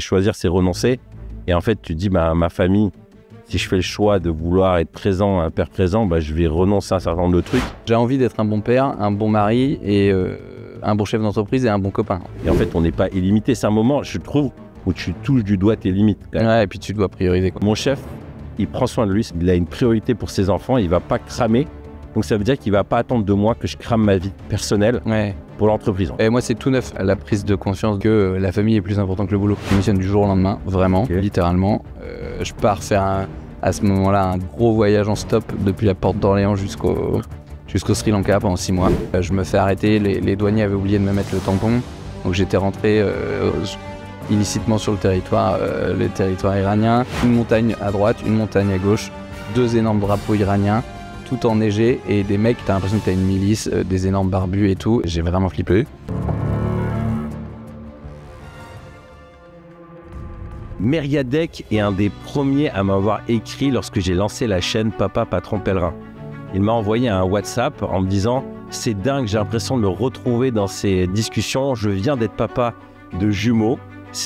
Choisir, c'est renoncer. Et en fait, tu te dis, ma famille, si je fais le choix de vouloir être présent, un père présent, je vais renoncer à un certain nombre de trucs. J'ai envie d'être un bon père, un bon mari et un bon chef d'entreprise et un bon copain. Et en fait, on n'est pas illimité. C'est un moment, je trouve, où tu touches du doigt tes limites. Ouais, et puis tu dois prioriser, quoi. Mon chef, il prend soin de lui. Il a une priorité pour ses enfants. Il ne va pas cramer. Donc ça veut dire qu'il ne va pas attendre de moi que je crame ma vie personnelle pour l'entreprise. Et moi, c'est tout neuf, la prise de conscience que la famille est plus importante que le boulot. Je démissionne du jour au lendemain, vraiment, littéralement. Je pars faire à ce moment-là un gros voyage en stop depuis la porte d'Orléans jusqu'au Sri Lanka pendant 6 mois. Je me fais arrêter, les douaniers avaient oublié de me mettre le tampon. Donc j'étais rentré illicitement sur le territoire iranien. Une montagne à droite, une montagne à gauche, 2 énormes drapeaux iraniens. Tout enneigé et des mecs, t'as l'impression que t'as une milice, des énormes barbus et tout. J'ai vraiment flippé. Mériadec est un des premiers à m'avoir écrit lorsque j'ai lancé la chaîne Papa Patron Pèlerin. Il m'a envoyé un WhatsApp en me disant « C'est dingue, j'ai l'impression de me retrouver dans ces discussions. Je viens d'être papa de jumeaux.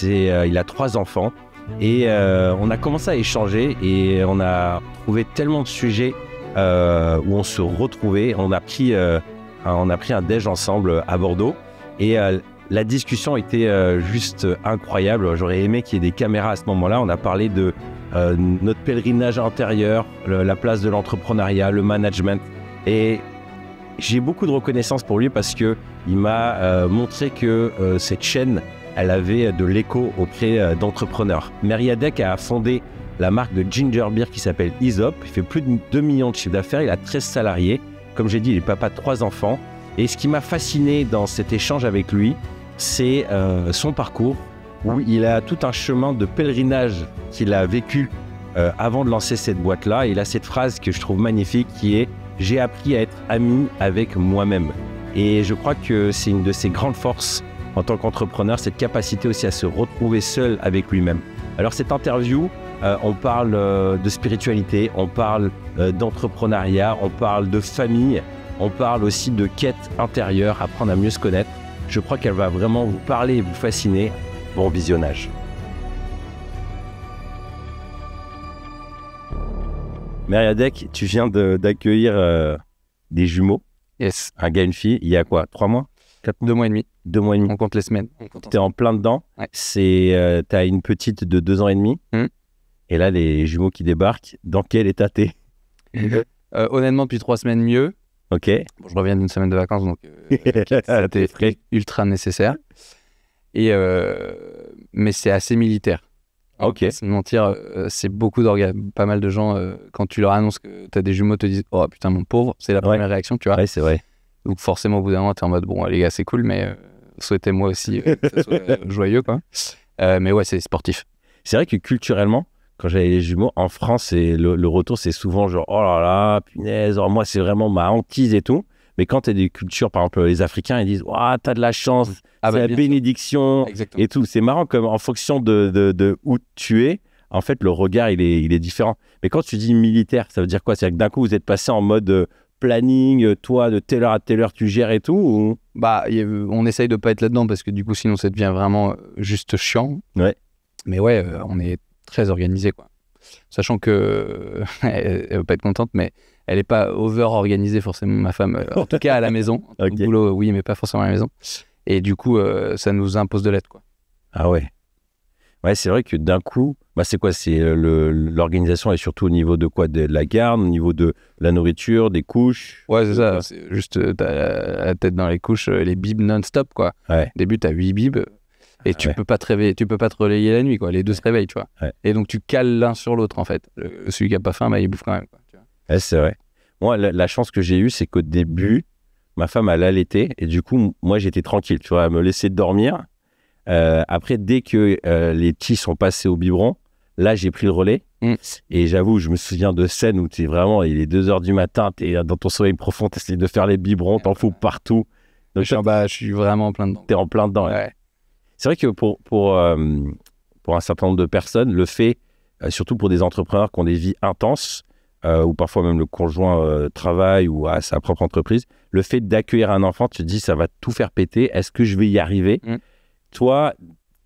Il a 3 enfants. » Et on a commencé à échanger et on a trouvé tellement de sujets où on se retrouvait. On a pris un déj ensemble à Bordeaux et la discussion était juste incroyable. J'aurais aimé qu'il y ait des caméras à ce moment-là. On a parlé de notre pèlerinage intérieur, la place de l'entrepreneuriat, le management. Et j'ai beaucoup de reconnaissance pour lui parce qu'il m'a montré que cette chaîne, elle avait de l'écho auprès d'entrepreneurs. Mériadec a fondé la marque de ginger beer qui s'appelle Aesop. Il fait plus de 2 millions de chiffre d'affaires. Il a 13 salariés. Comme j'ai dit, il est papa de 3 enfants. Et ce qui m'a fasciné dans cet échange avec lui, c'est son parcours où il a tout un chemin de pèlerinage qu'il a vécu avant de lancer cette boîte-là. Et il a cette phrase que je trouve magnifique qui est « J'ai appris à être ami avec moi-même ». Et je crois que c'est une de ses grandes forces en tant qu'entrepreneur, cette capacité aussi à se retrouver seul avec lui-même. Alors cette interview, on parle de spiritualité, on parle d'entrepreneuriat, on parle de famille, on parle aussi de quête intérieure, apprendre à mieux se connaître. Je crois qu'elle va vraiment vous parler et vous fasciner. Bon visionnage. Mériadec, tu viens d'accueillir des jumeaux. Yes. Un gars et une fille, il y a quoi, 3 mois 2 mois et demi. 2 mois et demi. On compte les semaines. T'es en plein dedans. Ouais. T'as une petite de 2 ans et demi. Et là, les jumeaux qui débarquent, dans quel état t'es? Honnêtement, depuis 3 semaines, mieux. Ok. Bon, je reviens d'une semaine de vacances, donc c'était ultra nécessaire. Mais c'est assez militaire. Ok. Sans mentir, c'est beaucoup d'orgasmes. Pas mal de gens, quand tu leur annonces que tu as des jumeaux, te disent « Oh putain, mon pauvre », c'est la première réaction, tu vois. Ouais, c'est vrai. Donc forcément, au bout d'un moment, tu es en mode « Bon, les gars, c'est cool, mais souhaitez-moi aussi que ça soit joyeux, quoi. » Mais ouais, c'est sportif. C'est vrai que culturellement, quand j'avais les jumeaux, en France, le retour, c'est souvent genre « Oh là là, punaise, oh, moi, c'est vraiment ma hantise et tout ». Mais quand tu as des cultures, par exemple, les Africains, ils disent « Oh, t'as de la chance, c'est la bénédiction et tout ». C'est marrant, comme en fonction de où tu es, en fait, le regard, il est différent. Mais quand tu dis militaire, ça veut dire quoi? C'est-à-dire que d'un coup, vous êtes passé en mode planning, toi, de telle heure à telle heure, tu gères et tout ou... On essaye de pas être là-dedans parce que du coup, sinon, ça devient vraiment juste chiant. Ouais. Mais ouais, on est très organisé, quoi. Sachant que elle va pas être contente, mais elle est pas over-organisée forcément, ma femme. En tout cas, à la maison. Au boulot, oui, mais pas forcément à la maison. Et du coup, ça nous impose de l'aide, quoi. Ah ouais. Ouais, c'est vrai que d'un coup, c'est quoi? C'est l'organisation est surtout au niveau de quoi? De la garde, au niveau de la nourriture, des couches. Ouais, c'est ça. C'est juste, t'as la tête dans les couches, les bibs non-stop, quoi. Ouais. Au début, t'as 8 bibs. Et tu peux pas te réveiller, tu peux pas te relayer la nuit, quoi. Les deux se réveillent, tu vois. Ouais. Et donc tu cales l'un sur l'autre, en fait. Celui qui a pas faim, il bouffe quand même, quoi, tu vois. Ouais, c'est vrai. Moi, la chance que j'ai eue, c'est qu'au début, ma femme, elle allaitait. Et du coup, moi, j'étais tranquille, tu vois, elle me laissait dormir. Après, dès que les petits sont passés au biberon, là, j'ai pris le relais. Et j'avoue, je me souviens de scènes où il est 2h du matin, t'es dans ton sommeil profond, t'essayes de faire les biberons, t'en fous partout. Donc, je suis vraiment en plein dedans. T'es en plein dedans. Ouais. C'est vrai que pour un certain nombre de personnes, le fait, surtout pour des entrepreneurs qui ont des vies intenses, ou parfois même le conjoint travaille ou a sa propre entreprise, le fait d'accueillir un enfant, tu te dis ça va tout faire péter, est-ce que je vais y arriver? Toi,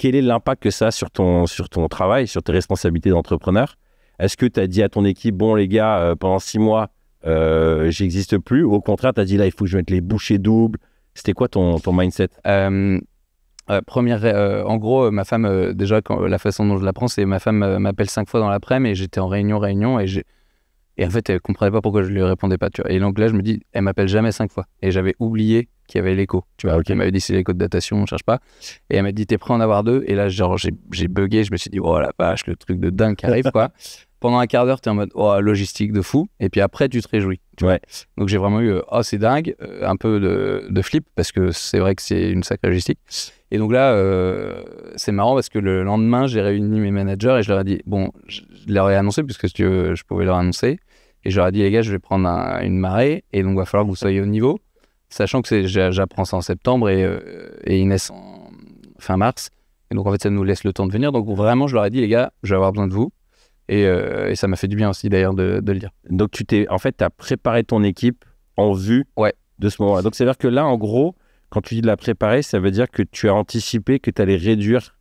quel est l'impact que ça a sur ton travail, sur tes responsabilités d'entrepreneur? Est-ce que tu as dit à ton équipe, bon les gars, pendant 6 mois, j'existe plus, ou au contraire, tu as dit là, il faut que je mette les bouchées doubles? C'était quoi ton mindset? En gros, ma femme, déjà, la façon dont je l'apprends, c'est ma femme m'appelle 5 fois dans l'après-midi et j'étais en réunion et en fait, elle comprenait pas pourquoi je lui répondais pas, tu vois. Et donc là, je me dis, elle m'appelle jamais 5 fois. Et j'avais oublié qu'il y avait l'écho, tu vois. Elle m'avait dit, c'est l'écho de datation, on cherche pas. Et elle m'a dit, t'es prêt à en avoir 2? Et là, genre, j'ai bugué, je me suis dit, oh la vache, le truc de dingue qui arrive, quoi. Pendant un quart d'heure, t'es en mode, oh, logistique de fou. Et puis après, tu te réjouis. Tu vois. Donc j'ai vraiment eu, oh, c'est dingue, un peu de flip, parce que c'est vrai que c'est une sacrée logistique. Et donc là, c'est marrant parce que le lendemain, j'ai réuni mes managers et je leur ai dit, bon, je leur ai annoncé, puisque si tu veux, je pouvais leur annoncer. Et je leur ai dit, les gars, je vais prendre une marée et donc il va falloir que vous soyez au niveau, sachant que j'apprends ça en septembre et Inès en fin mars. Et donc en fait, ça nous laisse le temps de venir. Donc vraiment, je leur ai dit, les gars, je vais avoir besoin de vous. Et ça m'a fait du bien aussi d'ailleurs de le dire. Donc tu as préparé ton équipe en vue de ce moment-là. Donc c'est-à-dire que là, en gros, quand tu dis de la préparer, ça veut dire que tu as anticipé que tu allais réduire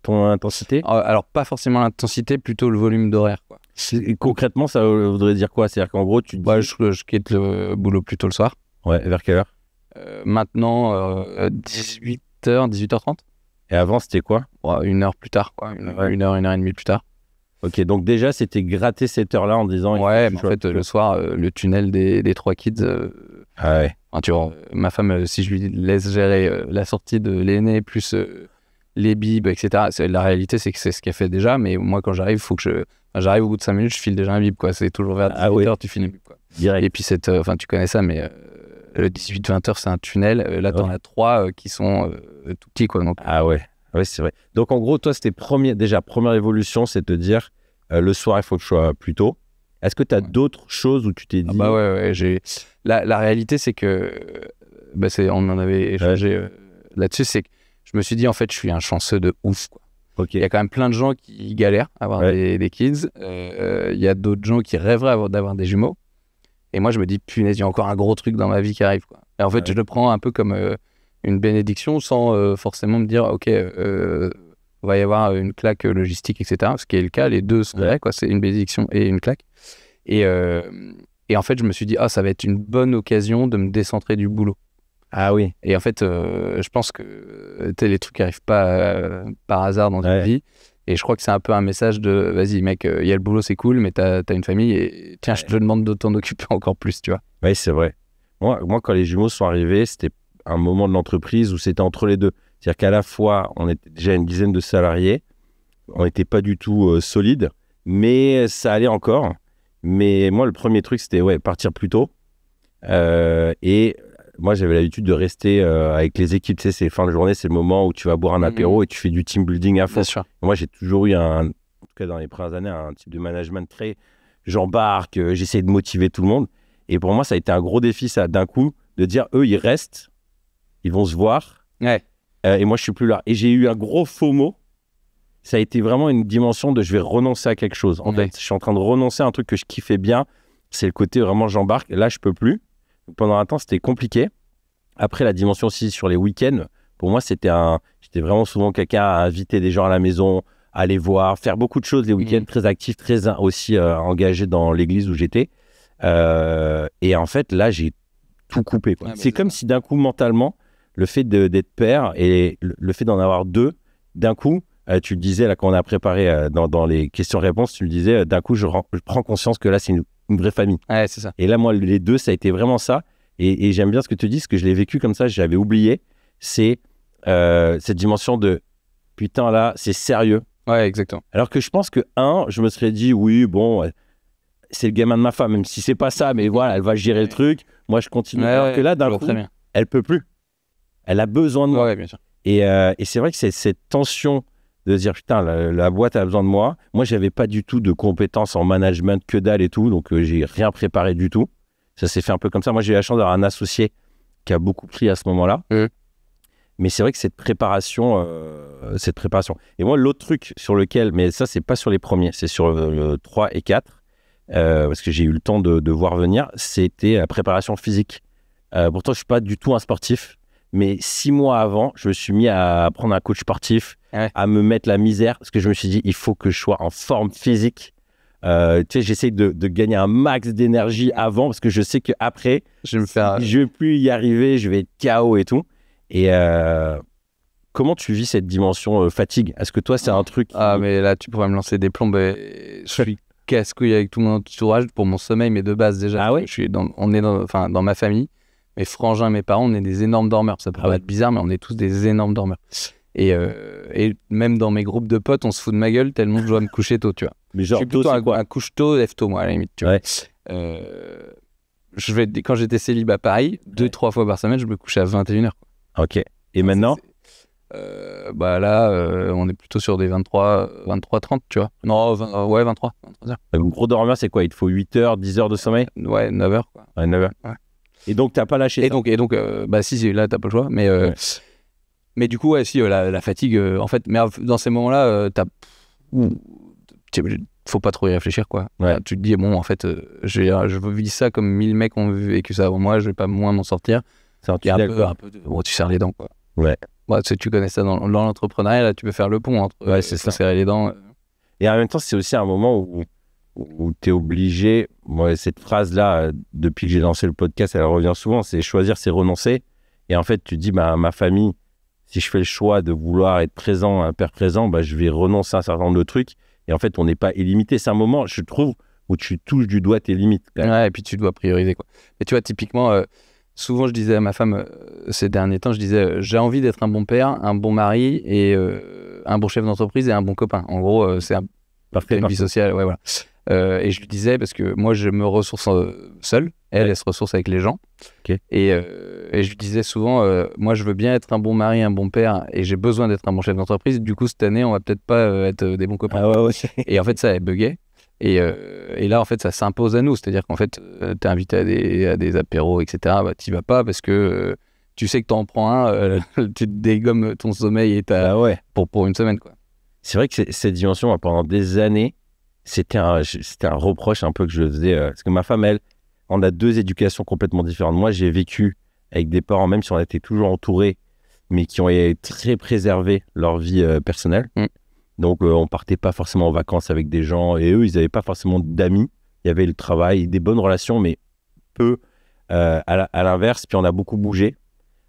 ton intensité? Alors pas forcément l'intensité, plutôt le volume d'horaire, quoi. Concrètement, ça voudrait dire quoi? C'est-à-dire qu'en gros, tu dis... je quitte le boulot plus tôt le soir. Ouais, vers quelle heure? Maintenant, 18h, 18h30. Et avant, c'était quoi? 1 heure plus tard, quoi. 1 heure et demie plus tard. Ok, donc déjà, c'était gratter cette heure-là en disant... Ouais, mais en fait, le soir, le tunnel des 3 kids... tu vois, ma femme, si je lui laisse gérer la sortie de l'aîné, plus les bibs, etc., la réalité, c'est que c'est ce qu'elle fait déjà, mais moi, quand j'arrive, il faut que j'arrive au bout de 5 minutes, je file déjà un bib, quoi. C'est toujours vers 18h, tu files un bib, quoi. Direct. Et puis, tu connais ça, mais le 18-20h, c'est un tunnel. Là, t'en as 3 qui sont tout petits, quoi. Donc, ouais, c'est vrai. Donc, en gros, toi, c'était première évolution, c'est de te dire, le soir, il faut que je sois plus tôt. Est-ce que tu as d'autres choses où tu t'es dit... La réalité, c'est que... on en avait échangé là-dessus, c'est que je me suis dit, en fait, je suis un chanceux de ouf, quoi. Okay. Il y a quand même plein de gens qui galèrent à avoir des kids. Il y a d'autres gens qui rêveraient d'avoir des jumeaux. Et moi, je me dis, punaise, il y a encore un gros truc dans ma vie qui arrive, quoi. Et en fait, je le prends un peu comme une bénédiction sans forcément me dire, OK, va y avoir une claque logistique, etc. Ce qui est le cas, les deux sont vrais, quoi. C'est une bénédiction et une claque. Et en fait, je me suis dit, ça va être une bonne occasion de me décentrer du boulot. Ah oui. Et en fait, je pense que les trucs n'arrivent pas par hasard dans une vie. Et je crois que c'est un peu un message de, vas-y mec, il y a le boulot, c'est cool, mais t'as une famille et tiens, je te demande de t'en occuper encore plus, tu vois. Oui, c'est vrai. Moi, quand les jumeaux sont arrivés, c'était un moment de l'entreprise où c'était entre les deux. C'est-à-dire qu'à la fois, on était déjà une dizaine de salariés, on n'était pas du tout solide, mais ça allait encore. Mais moi, le premier truc, c'était partir plus tôt. Et moi, j'avais l'habitude de rester avec les équipes. Tu sais, c'est fin de journée, c'est le moment où tu vas boire un apéro et tu fais du team building à fond. Bien sûr. Moi, j'ai toujours eu, en tout cas dans les premières années, un type de management très... J'embarque, j'essaie de motiver tout le monde. Et pour moi, ça a été un gros défi, ça, d'un coup, de dire, eux, ils restent, ils vont se voir. Et moi, je suis plus là. Et j'ai eu un gros FOMO. Ça a été vraiment une dimension de je vais renoncer à quelque chose. En fait, je suis en train de renoncer à un truc que je kiffais bien. C'est le côté vraiment j'embarque. Là, je peux plus. Pendant un temps, c'était compliqué. Après, la dimension aussi sur les week-ends, pour moi, j'étais vraiment souvent quelqu'un à inviter des gens à la maison, à aller voir, faire beaucoup de choses les week-ends, très actif, très aussi engagé dans l'église où j'étais. Et en fait, là, j'ai tout coupé, quoi. C'est comme si d'un coup, mentalement, le fait d'être père et le fait d'en avoir 2, d'un coup, tu le disais, là, quand on a préparé dans les questions-réponses, tu le disais, d'un coup, je prends conscience que là, c'est une vraie famille. Ouais, c'est ça. Et là, moi, les 2, ça a été vraiment ça. Et j'aime bien ce que tu dis, parce que je l'ai vécu comme ça, j'avais oublié. C'est cette dimension de putain, là, c'est sérieux. Ouais, exactement. Alors que je pense que, je me serais dit, oui, bon, c'est le gamin de ma femme, même si c'est pas ça, mais voilà, elle va gérer le truc. Moi, je continue. Alors que là, d'un coup, elle peut plus. Elle a besoin de moi. Ouais, bien sûr. Et c'est vrai que c'est cette tension de dire putain, la boîte a besoin de moi. Moi, j'avais pas du tout de compétences en management, que dalle et tout, donc j'ai rien préparé du tout. Ça s'est fait un peu comme ça. Moi, j'ai eu la chance d'avoir un associé qui a beaucoup pris à ce moment-là. Mais c'est vrai que cette préparation. Et moi, l'autre truc sur lequel, mais ça, c'est pas sur les premiers, c'est sur le 3 et 4, parce que j'ai eu le temps de voir venir, c'était la préparation physique. Pourtant, je suis pas du tout un sportif. Mais 6 mois avant, je me suis mis à prendre un coach sportif, à me mettre la misère parce que je me suis dit, il faut que je sois en forme physique. Tu sais, j'essaie de gagner un max d'énergie avant parce que je sais qu'après, je vais plus y arriver, je vais être KO et tout. Et comment tu vis cette dimension fatigue? Est-ce que toi, c'est un truc mais là, tu pourrais me lancer des plombes. Je suis casse-couille avec tout mon entourage pour mon sommeil, mais de base déjà. Ah ouais? On est dans ma famille, mes frangins, mes parents, on est des énormes dormeurs. Ça peut paraître bizarre, mais on est tous des énormes dormeurs. Et même dans mes groupes de potes, on se fout de ma gueule tellement que je dois me coucher tôt, tu vois. Mais genre, je suis plutôt un couche-tôt, lève-tôt, moi, à la limite, tu vois. Quand j'étais célib à Paris, 2-3 fois par semaine, je me couchais à 21h. Ok. Et maintenant là, on est plutôt sur des 23-30, tu vois. Non, 23 heures. Un gros dormeur, c'est quoi? Il te faut 8 heures, 10 heures de sommeil? Ouais, 9 heures, quoi. Ouais, 9 heures. Ouais. Et donc, t'as pas lâché ça? Et donc, si, là, t'as pas le choix. Mais du coup, ouais, si, la fatigue, en fait, mais dans ces moments-là, faut pas trop y réfléchir, quoi. Ouais. Tu te dis, bon, en fait, je vis ça comme 1000 mecs ont vécu ça avant moi, je vais pas moins m'en sortir. Il y a un peu de... Bon, tu serres les dents, quoi. Ouais. Tu connais ça dans l'entrepreneuriat, là, tu peux faire le pont entre c'est ça. serrer les dents. Et en même temps, c'est aussi un moment où tu es obligé. Moi, cette phrase-là, depuis que j'ai lancé le podcast, elle revient souvent, c'est choisir, c'est renoncer. Et en fait, tu dis, ma famille, si je fais le choix de vouloir être présent, un père présent, je vais renoncer à un certain nombre de trucs. Et en fait, on n'est pas illimité. C'est un moment, je trouve, où tu touches du doigt tes limites. Ouais, et puis tu dois prioriser, quoi. Et tu vois, typiquement, souvent, je disais à ma femme, ces derniers temps, je disais, j'ai envie d'être un bon père, un bon mari, et un bon chef d'entreprise et un bon copain. En gros, c'est une vie sociale. Ouais, voilà. Et je lui disais, parce que moi, je me ressource seul. Elle se ressource avec les gens. Okay. Et je lui disais souvent, moi, je veux bien être un bon mari, un bon père, et j'ai besoin d'être un bon chef d'entreprise. Du coup, cette année, on va peut-être pas être des bons copains. Ah ouais. Et en fait, ça, elle buguait. Et là, en fait, ça s'impose à nous. C'est-à-dire qu'en fait, t'es invité à des apéros, etc. T'y vas pas parce que tu sais que t'en prends un, tu te dégommes ton sommeil et pour une semaine, quoi. C'est vrai que cette dimension, pendant des années, c'était un reproche un peu que je faisais. Parce que ma femme, elle, on a 2 éducations complètement différentes. Moi, j'ai vécu avec des parents, même si on était toujours entourés, mais qui ont très préservé leur vie personnelle. Donc, on partait pas forcément en vacances avec des gens. Et eux, ils n'avaient pas forcément d'amis. Il y avait le travail, des bonnes relations, mais peu à l'inverse. Puis, on a beaucoup bougé.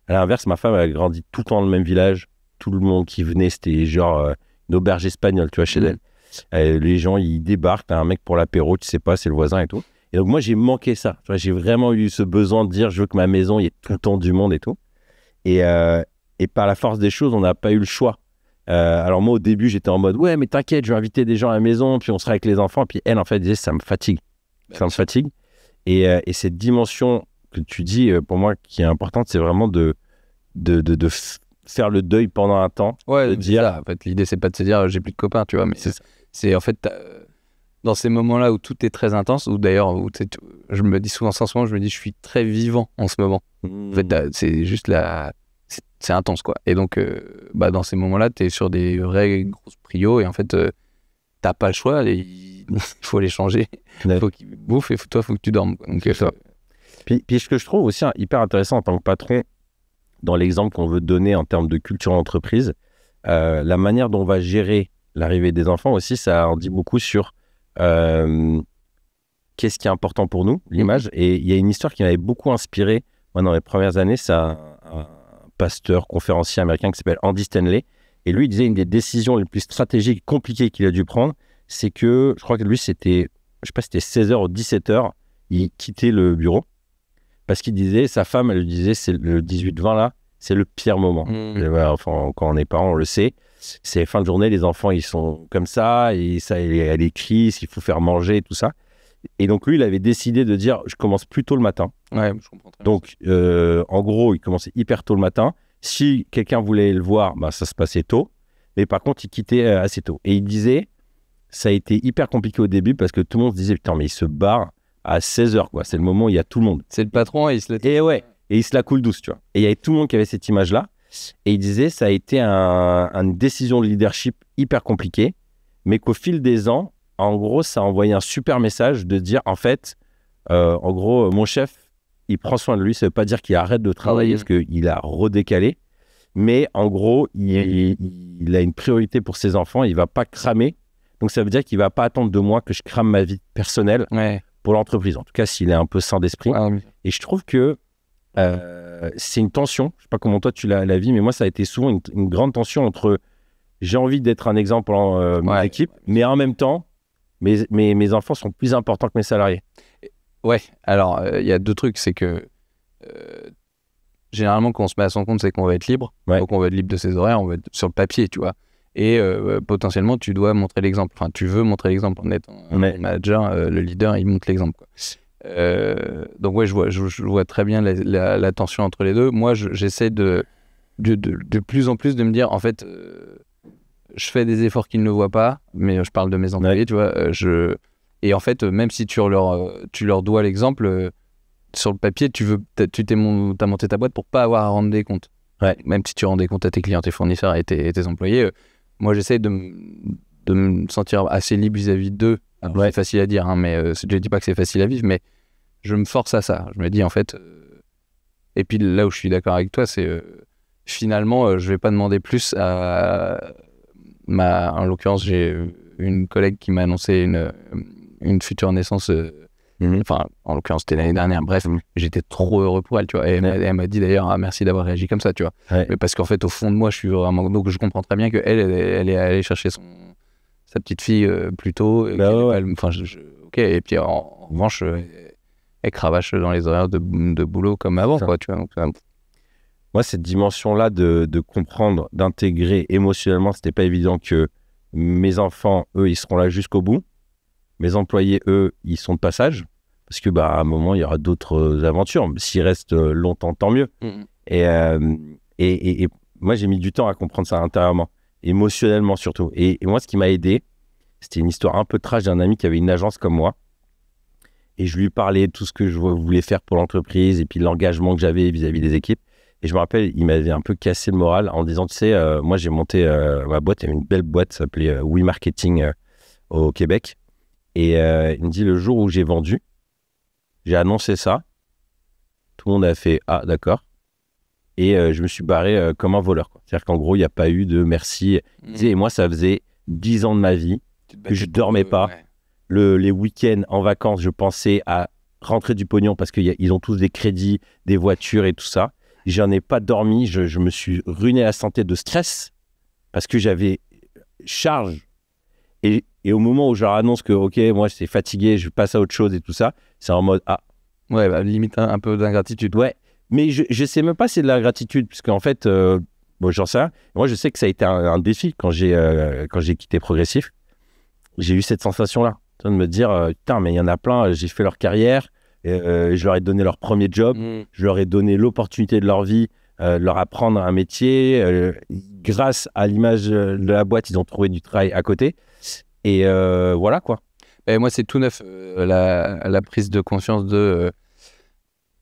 À l'inverse, ma femme, elle a grandi tout le temps dans le même village. Tout le monde qui venait, c'était genre une auberge espagnole, tu vois, chez elle. Les gens, ils débarquent. T'as un mec pour l'apéro, tu sais pas, c'est le voisin et tout. Et donc, moi, j'ai manqué ça. Tu vois, j'ai vraiment eu ce besoin de dire, je veux que ma maison, il y ait tout le temps du monde et tout. Et par la force des choses, on n'a pas eu le choix. Alors moi, au début, j'étais en mode, ouais, mais t'inquiète, je vais inviter des gens à la maison, puis on sera avec les enfants. Puis elle, en fait, disait, ça me fatigue. Ça me fatigue. Et cette dimension que tu dis, pour moi, qui est importante, c'est vraiment de faire le deuil pendant un temps. Ouais, de dire... ça. En fait, l'idée, c'est pas de se dire, j'ai plus de copains, tu vois, mais c'est en fait... Dans ces moments-là où tout est très intense, ou d'ailleurs, je me dis souvent ça en ce moment, je me dis, je suis très vivant en ce moment. En fait, c'est juste c'est intense, quoi. Et donc, dans ces moments-là, tu es sur des vraies grosses prios, et en fait, t'as pas le choix, il faut les changer. Il faut qu'ils bouffent, et toi, il faut que tu dormes, quoi. Donc, puis, ce que je trouve aussi hyper intéressant en tant que patron, dans l'exemple qu'on veut donner en termes de culture d'entreprise, la manière dont on va gérer l'arrivée des enfants aussi, ça en dit beaucoup sur qu'est-ce qui est important pour nous, l'image. Et il y a une histoire qui m'avait beaucoup inspiré, moi, dans les premières années, c'est un pasteur, conférencier américain qui s'appelle Andy Stanley. Et lui, il disait une des décisions les plus stratégiques et compliquées qu'il a dû prendre, c'est que, je crois que lui, c'était 16h ou 17h, il quittait le bureau parce qu'il disait, sa femme, elle lui disait, c'est le 18-20 là, c'est le pire moment. Et voilà, enfin, quand on est parents, on le sait. C'est fin de journée, les enfants, ils sont comme ça, et ça, elle écrit, il faut faire manger, tout ça. Et donc, lui, il avait décidé de dire, je commence plus tôt le matin. Ouais, je comprends très bien. Donc, en gros, il commençait hyper tôt le matin. Si quelqu'un voulait le voir, ça se passait tôt. Mais par contre, il quittait assez tôt. Et il disait, ça a été hyper compliqué au début parce que tout le monde se disait, putain, mais il se barre à 16h, quoi. C'est le moment où il y a tout le monde. C'est le patron et il se la... Et ouais, et il se la coule douce, tu vois. Et il y avait tout le monde qui avait cette image-là. Et il disait, ça a été une décision de leadership hyper compliquée, mais qu'au fil des ans, en gros, ça a envoyé un super message de dire, en fait, en gros, mon chef, il prend soin de lui. Ça ne veut pas dire qu'il arrête de travailler parce qu'il a redécalé, Mais en gros, il a une priorité pour ses enfants. Il ne va pas cramer. Donc, ça veut dire qu'il ne va pas attendre de moi que je crame ma vie personnelle pour l'entreprise. En tout cas, s'il est un peu sain d'esprit. Et je trouve que c'est une tension. Je ne sais pas comment toi tu la vis, mais moi, ça a été souvent une grande tension entre j'ai envie d'être un exemple pour mes équipes, mais en même temps, mes enfants sont plus importants que mes salariés. Ouais, alors il y a 2 trucs. C'est que généralement, quand on se met à son compte, c'est qu'on va être libre. Donc, on va être libre de ses horaires, on va être sur le papier, tu vois. Et potentiellement, tu dois montrer l'exemple. Enfin, tu veux montrer l'exemple en étant un manager. Le leader, il montre l'exemple, quoi. Donc, ouais, je vois très bien la tension entre les deux. Moi, j'essaie de plus en plus de me dire, en fait, je fais des efforts qu'ils ne voient pas, mais je parle de mes employés, tu vois. Et en fait, même si tu leur dois l'exemple, sur le papier, t'as monté ta boîte pour pas avoir à rendre des comptes. Même si tu rends des comptes à tes clients, tes fournisseurs et tes employés, moi, j'essaie de me sentir assez libre vis-à-vis d'eux. Alors, c'est facile à dire, hein, mais je dis pas que c'est facile à vivre, mais je me force à ça. Je me dis, en fait... Et puis, là où je suis d'accord avec toi, c'est... finalement, je vais pas demander plus à... En l'occurrence, j'ai une collègue qui m'a annoncé une future naissance... Enfin, en l'occurrence, c'était l'année dernière. Bref, j'étais trop heureux pour elle, tu vois. Et elle m'a dit d'ailleurs, merci d'avoir réagi comme ça, tu vois. Mais parce qu'en fait, au fond de moi, je suis vraiment... Donc, je comprends très bien qu'elle est allée chercher sa petite fille plus tôt. Enfin, ok. Et puis, en revanche, elle cravache dans les horaires de boulot comme avant, quoi, tu vois. Donc, moi, cette dimension-là de comprendre, d'intégrer émotionnellement, c'était pas évident que mes enfants, eux, ils seront là jusqu'au bout. Mes employés, eux, ils sont de passage parce que à un moment, il y aura d'autres aventures. S'ils restent longtemps, tant mieux. Et moi, j'ai mis du temps à comprendre ça intérieurement, émotionnellement surtout. Et moi, ce qui m'a aidé, c'était une histoire un peu trash d'un ami qui avait une agence comme moi. Et je lui parlais de tout ce que je voulais faire pour l'entreprise et puis l'engagement que j'avais vis-à-vis des équipes. Et je me rappelle, il m'avait un peu cassé le moral en disant, tu sais, moi, j'ai monté ma boîte. Il y avait une belle boîte, ça s'appelait We Marketing au Québec. Et il me dit, le jour où j'ai vendu, j'ai annoncé ça. Tout le monde a fait « Ah, d'accord ». Et je me suis barré comme un voleur, quoi. C'est-à-dire qu'en gros, il n'y a pas eu de merci. Il disait, et moi, ça faisait 10 ans de ma vie que je ne dormais pas. Les week-ends en vacances, je pensais à rentrer du pognon parce qu'ils ont tous des crédits, des voitures et tout ça. J'en ai pas dormi. Je me suis ruiné la santé de stress parce que j'avais charge. Et au moment où je leur annonce que, OK, moi, j'étais fatigué, je passe à autre chose et tout ça, c'est en mode, ah. Ouais, limite un peu d'ingratitude. Ouais, mais je sais même pas si c'est de la gratitude, puisqu'en fait, j'en sais rien. Moi, je sais que ça a été un défi quand j'ai quitté Progressif. J'ai eu cette sensation-là, de me dire, putain, mais il y en a plein, j'ai fait leur carrière, je leur ai donné leur premier job, je leur ai donné l'opportunité de leur vie, leur apprendre un métier. Grâce à l'image de la boîte, ils ont trouvé du travail à côté. Et voilà, quoi. Et moi, c'est tout neuf, la prise de conscience de...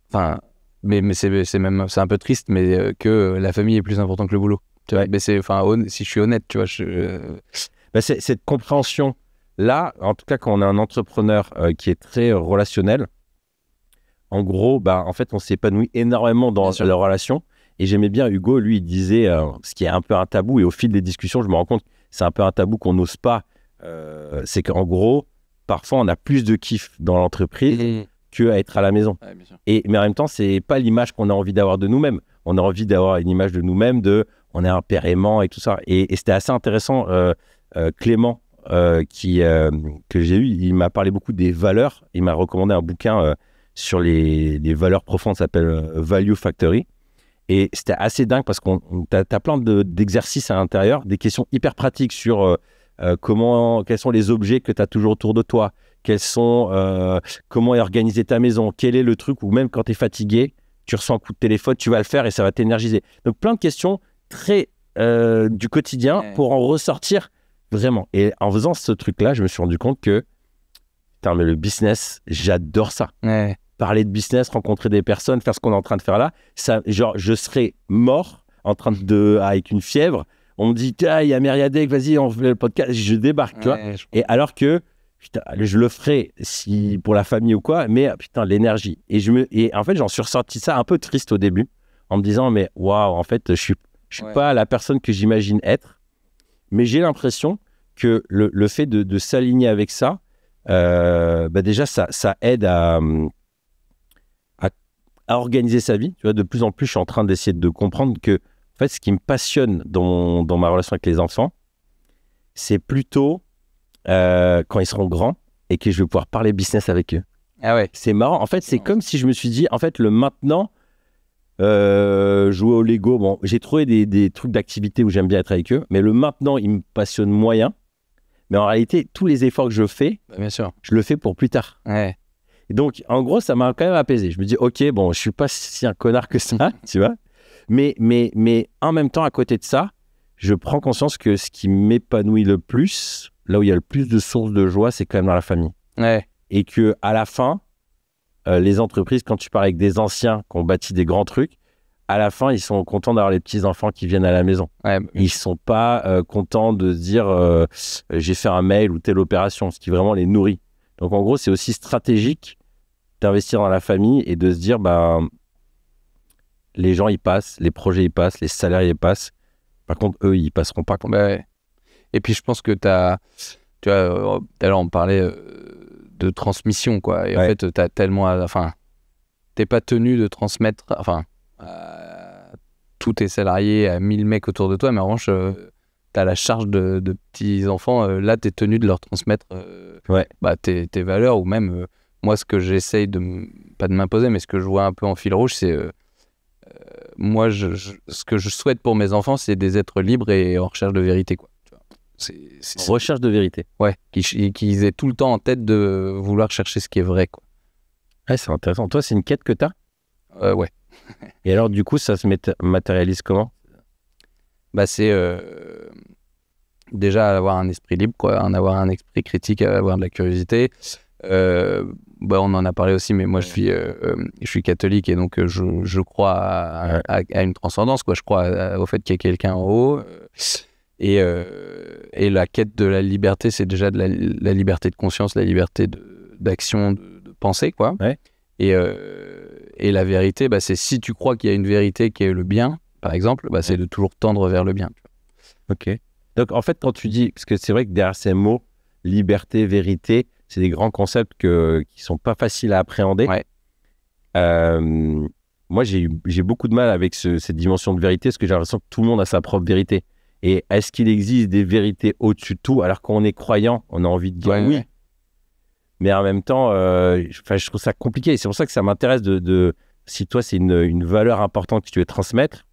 Enfin, mais c'est un peu triste, mais que la famille est plus importante que le boulot. Tu vois, mais si je suis honnête, tu vois, c'est cette compréhension-là, en tout cas, quand on est un entrepreneur qui est très relationnel, en gros, en fait, on s'épanouit énormément dans la relation. Et j'aimais bien Hugo, lui, il disait, ce qui est un peu un tabou, et au fil des discussions, je me rends compte que c'est un peu un tabou qu'on n'ose pas. C'est qu'en gros, parfois, on a plus de kiff dans l'entreprise qu'à être à la maison. Ouais, mais en même temps, c'est pas l'image qu'on a envie d'avoir de nous-mêmes. On a envie d'avoir une image de nous-mêmes, on est un père aimant et tout ça. Et c'était assez intéressant. Clément, que j'ai eu, il m'a parlé beaucoup des valeurs. Il m'a recommandé un bouquin sur les valeurs profondes, ça s'appelle Value Factory. Et c'était assez dingue parce qu'on t'as plein d'exercices à l'intérieur, des questions hyper pratiques sur quels sont les objets que tu as toujours autour de toi, comment est organisée ta maison, quel est le truc où même quand tu es fatigué, tu ressens un coup de téléphone, tu vas le faire et ça va t'énergiser. Donc plein de questions très du quotidien pour en ressortir vraiment. Et en faisant ce truc-là, je me suis rendu compte que putain, mais le business, j'adore ça. Ouais. Parler de business, rencontrer des personnes, faire ce qu'on est en train de faire là, ça, genre, je serais mort en train avec une fièvre. On me dit, il y a Mériadec, vas-y, on fait le podcast, je débarque, tu vois. Et alors que, putain, je le ferais pour la famille ou quoi, mais putain, l'énergie. Et en fait, j'en suis ressorti ça un peu triste au début, en me disant, mais waouh, en fait, je Je suis pas la personne que j'imagine être. Mais j'ai l'impression que le fait de s'aligner avec ça, déjà, ça aide à organiser sa vie. Tu vois, de plus en plus, je suis en train d'essayer de comprendre que, en fait, ce qui me passionne dans ma relation avec les enfants, c'est plutôt quand ils seront grands et que je vais pouvoir parler business avec eux. Ah ouais. C'est marrant. En fait, c'est comme si je me suis dit, en fait, le maintenant, jouer au Lego, bon, j'ai trouvé des trucs d'activité où j'aime bien être avec eux, mais le maintenant, il me passionne moyen. Mais en réalité, tous les efforts que je fais, Bien sûr. je le fais pour plus tard. Ouais. Et donc, en gros, ça m'a quand même apaisé. Je me dis, ok, bon, je suis pas si un connard que ça, tu vois. Mais en même temps, à côté de ça, je prends conscience que ce qui m'épanouit le plus, là où il y a le plus de sources de joie, c'est quand même dans la famille. Ouais. Et que à la fin, les entreprises, quand tu parles avec des anciens qui ont bâti des grands trucs, à la fin, ils sont contents d'avoir les petits-enfants qui viennent à la maison. Ouais. Ils sont pas contents de se dire j'ai fait un mail ou telle opération, ce qui vraiment les nourrit. Donc, en gros, c'est aussi stratégique d'investir dans la famille et de se dire les gens, ils passent, les projets, ils passent, les salariés, ils passent. Par contre, eux, ils passeront pas. Ouais. Et puis, je pense que tu vois, tout à l'heure, on parlait de transmission, quoi. Et en fait, tu as tellement... Enfin, t'es pas tenu de transmettre... Enfin, tous tes salariés, à 1000 mecs autour de toi, mais en revanche, tu as la charge de petits-enfants. Là, tu es tenu de leur transmettre tes valeurs, ou même, moi, ce que j'essaye pas de m'imposer, mais ce que je vois un peu en fil rouge, c'est... moi, ce que je souhaite pour mes enfants, c'est des êtres libres et en recherche de vérité, quoi. Tu vois, recherche de vérité. Ouais, qu'ils aient tout le temps en tête de vouloir chercher ce qui est vrai, quoi. Ouais, c'est intéressant. Toi, c'est une quête que tu as ? Ouais. Et alors, du coup, ça se matérialise comment ? C'est déjà avoir un esprit libre, quoi, avoir un esprit critique, avoir de la curiosité. On en a parlé aussi, mais moi, je suis catholique et donc je crois à une transcendance, quoi. Je crois au fait qu'il y ait quelqu'un en haut. Et la quête de la liberté, c'est déjà de la liberté de conscience, la liberté d'action, de pensée, quoi. Ouais. Et la vérité, c'est si tu crois qu'il y a une vérité qui est le bien, par exemple, c'est de toujours tendre vers le bien. Ok. Donc, en fait, quand tu dis... Parce que c'est vrai que derrière ces mots, liberté, vérité, c'est des grands concepts qui ne sont pas faciles à appréhender. Ouais. Moi, j'ai beaucoup de mal avec cette dimension de vérité, parce que j'ai l'impression que tout le monde a sa propre vérité. Et est-ce qu'il existe des vérités au-dessus de tout ? Alors qu'on est croyant, on a envie de dire oui. Ouais. Mais en même temps, je trouve ça compliqué. Et c'est pour ça que ça m'intéresse si toi, c'est une valeur importante que tu veux transmettre.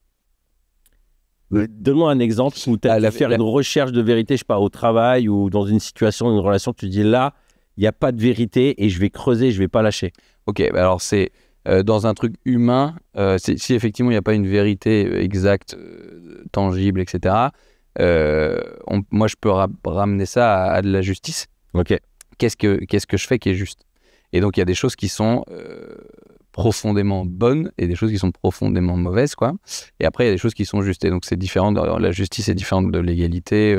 Donne-moi un exemple où tu as fait une recherche de vérité, je sais pas, au travail ou dans une situation, une relation, tu dis là, il n'y a pas de vérité et je vais creuser, je ne vais pas lâcher. Ok, alors c'est dans un truc humain, si effectivement il n'y a pas une vérité exacte, tangible, etc., moi je peux ramener ça à de la justice. Ok. Qu'est-ce que je fais qui est juste ? Et donc il y a des choses qui sont profondément bonnes et des choses qui sont profondément mauvaises, quoi. Et après il y a des choses qui sont justes. Et donc c'est différent, la justice est différente de l'égalité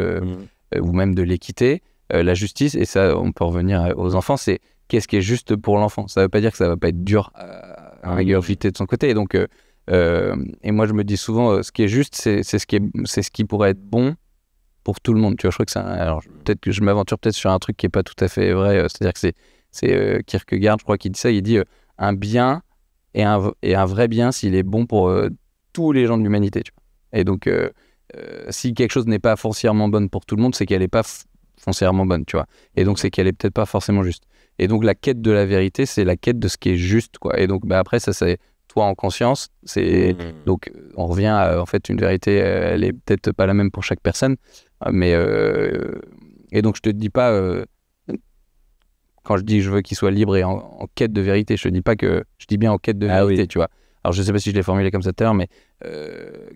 ou même de l'équité. La justice, et ça on peut revenir aux enfants, c'est qu'est-ce qui est juste pour l'enfant. Ça ne veut pas dire que ça ne va pas être dur à ingurgiter de son côté. Et donc et moi je me dis souvent ce qui est juste, c'est ce qui pourrait être bon pour tout le monde. Tu vois, je crois que alors peut-être que je m'aventure sur un truc qui est pas tout à fait vrai. C'est-à-dire que c'est Kierkegaard, je crois, qui dit ça. Il dit un bien et un vrai bien s'il est bon pour tous les gens de l'humanité. Tu vois. Et donc si quelque chose n'est pas foncièrement bonne pour tout le monde, c'est qu'elle n'est pas foncièrement bonne. Tu vois. Et donc c'est qu'elle est peut-être pas forcément juste. Et donc la quête de la vérité, c'est la quête de ce qui est juste, quoi. Et donc après ça c'est toi en conscience, donc on revient à en fait une vérité, elle est peut-être pas la même pour chaque personne, mais et donc je te dis pas quand je dis je veux qu'il soit libre et en quête de vérité, je dis bien en quête de vérité, tu vois. Alors je sais pas si je l'ai formulé comme ça tout à l'heure, mais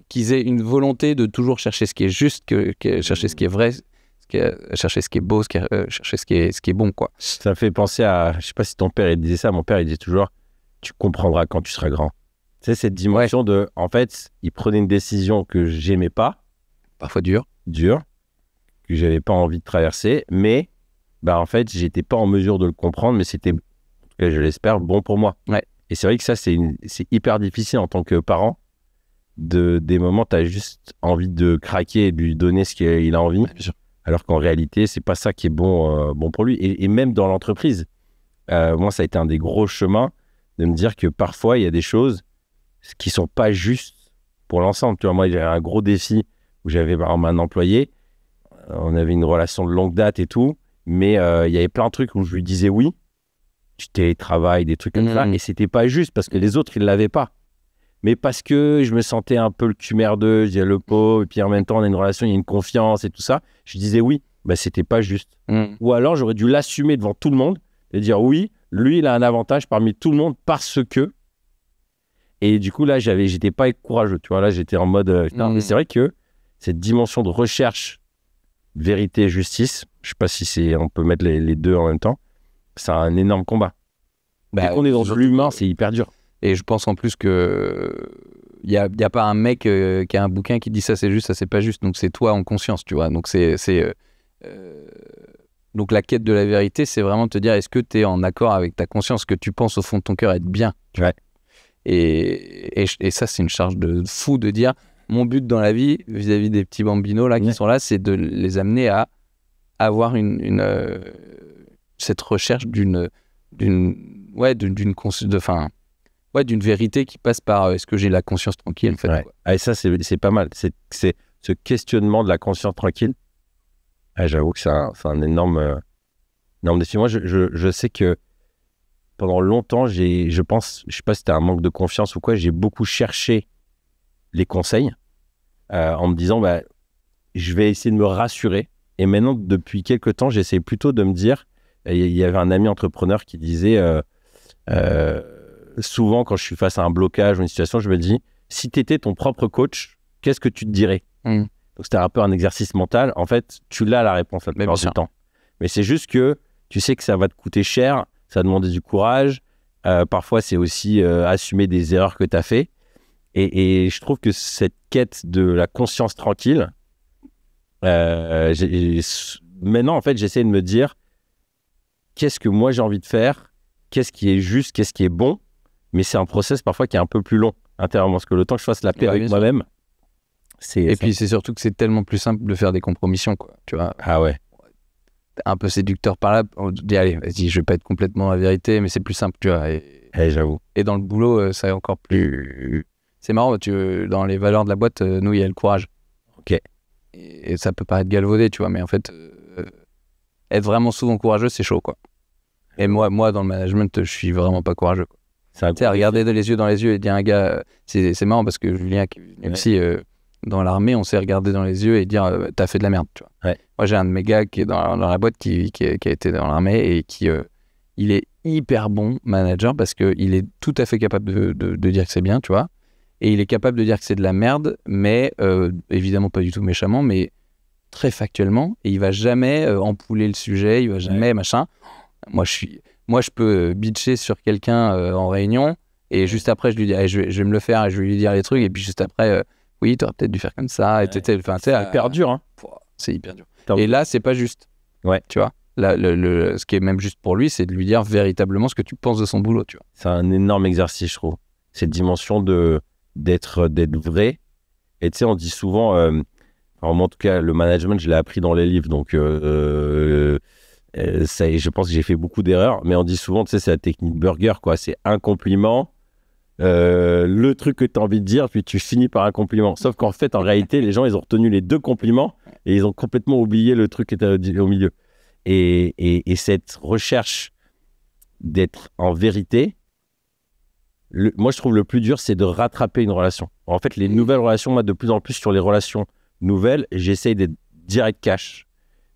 qu'ils aient une volonté de toujours chercher ce qui est juste, chercher ce qui est vrai, chercher ce qui est beau, chercher ce qui est bon, quoi. Ça me fait penser à, je sais pas si ton père il disait ça, mon père il disait toujours tu comprendras quand tu seras grand. Tu sais, cette dimension de, en fait, il prenait une décision que j'aimais pas. Parfois dure, que j'avais pas envie de traverser, mais, en fait, j'étais pas en mesure de le comprendre, mais c'était, en tout cas, je l'espère, bon pour moi. Ouais. Et c'est vrai que ça, c'est hyper difficile en tant que parent, des moments, tu as juste envie de craquer et de lui donner ce qu'il a envie. Ouais, bien sûr. Alors qu'en réalité, c'est pas ça qui est bon pour lui. Et même dans l'entreprise, moi, ça a été un des gros chemins de me dire que parfois, il y a des choses qui sont pas justes pour l'ensemble. Tu vois, moi, j'avais un gros défi où j'avais par exemple un employé. On avait une relation de longue date et tout, mais il y avait plein de trucs où je lui disais oui, du télétravail, des trucs comme ça, et c'était pas juste parce que les autres, ils l'avaient pas. Mais parce que je me sentais un peu le cul merdeux, je disais le pauvre, et puis en même temps, on a une relation, il y a une confiance et tout ça. Je disais oui, bah, c'était pas juste. Ou alors, j'aurais dû l'assumer devant tout le monde et dire oui, lui, il a un avantage parmi tout le monde parce que. Et du coup, là, j'étais pas courageux. Tu vois, là, j'étais en mode. Mais c'est vrai que cette dimension de recherche, vérité et justice, je sais pas si on peut mettre les deux en même temps, c'est un énorme combat. Dès qu'on est dans l'humain, c'est hyper dur. Et je pense en plus que il y a pas un mec qui a un bouquin qui dit ça c'est juste, ça c'est pas juste. Donc c'est toi en conscience, tu vois. Donc donc la quête de la vérité, c'est vraiment de te dire est-ce que tu es en accord avec ta conscience, que tu penses au fond de ton cœur être bien. Ouais. Et ça c'est une charge de fou de dire mon but dans la vie vis-à-vis des petits bambinos là qui sont là, c'est de les amener à avoir cette recherche d'une vérité qui passe par est-ce que j'ai la conscience tranquille en fait, ouais. quoi. Et ça c'est pas mal, c'est ce questionnement de la conscience tranquille. J'avoue que c'est un énorme défi. Moi je sais que pendant longtemps je sais pas si c'était un manque de confiance ou quoi, j'ai beaucoup cherché les conseils en me disant bah, je vais essayer de me rassurer. Et maintenant depuis quelques temps j'essaie plutôt de me dire, il y avait un ami entrepreneur qui disait souvent quand je suis face à un blocage ou une situation, je me dis si tu étais ton propre coach, qu'est-ce que tu te dirais? Donc c'était un peu un exercice mental. En fait, tu l'as la réponse la plupart du temps. Mais c'est juste que tu sais que ça va te coûter cher, ça va demander du courage. Parfois, c'est aussi assumer des erreurs que tu as fait. Et je trouve que cette quête de la conscience tranquille, maintenant, en fait, j'essaie de me dire qu'est-ce que moi j'ai envie de faire, qu'est-ce qui est juste, qu'est-ce qui est bon. Mais c'est un process parfois qui est un peu plus long intérieurement, parce que le temps que je fasse la paix avec moi-même, puis c'est surtout que c'est tellement plus simple de faire des compromissions, quoi, tu vois. Ah ouais. Un peu séducteur par là, on dit allez, vas-y, je vais pas être complètement la vérité, mais c'est plus simple, tu vois. J'avoue. Et dans le boulot, ça est encore plus. C'est marrant, dans les valeurs de la boîte, nous, il y a le courage. Ok. Et ça peut paraître galvaudé, tu vois, mais en fait, être vraiment souvent courageux, c'est chaud, quoi. Et moi, dans le management, je suis vraiment pas courageux, quoi. Tu sais, regarder les yeux dans les yeux et dire à un gars, c'est marrant parce que Julien, qui est venu aussi dans l'armée, on s'est regardé dans les yeux et dire t'as fait de la merde, tu vois. Ouais. Moi, j'ai un de mes gars qui est dans la boîte qui a été dans l'armée et qui il est hyper bon manager parce qu'il est tout à fait capable de dire que c'est bien, tu vois. Et il est capable de dire que c'est de la merde, mais évidemment pas du tout méchamment, mais très factuellement. Et il va jamais empouler le sujet, il va jamais machin. Moi, je peux bitcher sur quelqu'un en réunion et juste après, je lui dis je vais me le faire et je vais lui dire les trucs. Et puis juste après, oui, t'aurais peut-être dû faire comme ça. Et c'est hyper dur, hein. C'est hyper dur. Et là, c'est pas juste. Ouais. Tu vois, là, ce qui est même juste pour lui, c'est de lui dire véritablement ce que tu penses de son boulot, tu vois. C'est un énorme exercice, je trouve. Cette dimension d'être vrai. Et tu sais, on dit souvent, en tout cas, le management, je l'ai appris dans les livres, donc je pense que j'ai fait beaucoup d'erreurs, mais on dit souvent, tu sais, c'est la technique burger, quoi. C'est un compliment, le truc que tu as envie de dire, puis tu finis par un compliment. Sauf qu'en fait, en réalité, les gens, ils ont retenu les deux compliments et ils ont complètement oublié le truc qui était au milieu. Et cette recherche d'être en vérité, moi, je trouve le plus dur, c'est de rattraper une relation. En fait, les nouvelles relations, moi, de plus en plus sur les relations nouvelles, j'essaye d'être direct cash.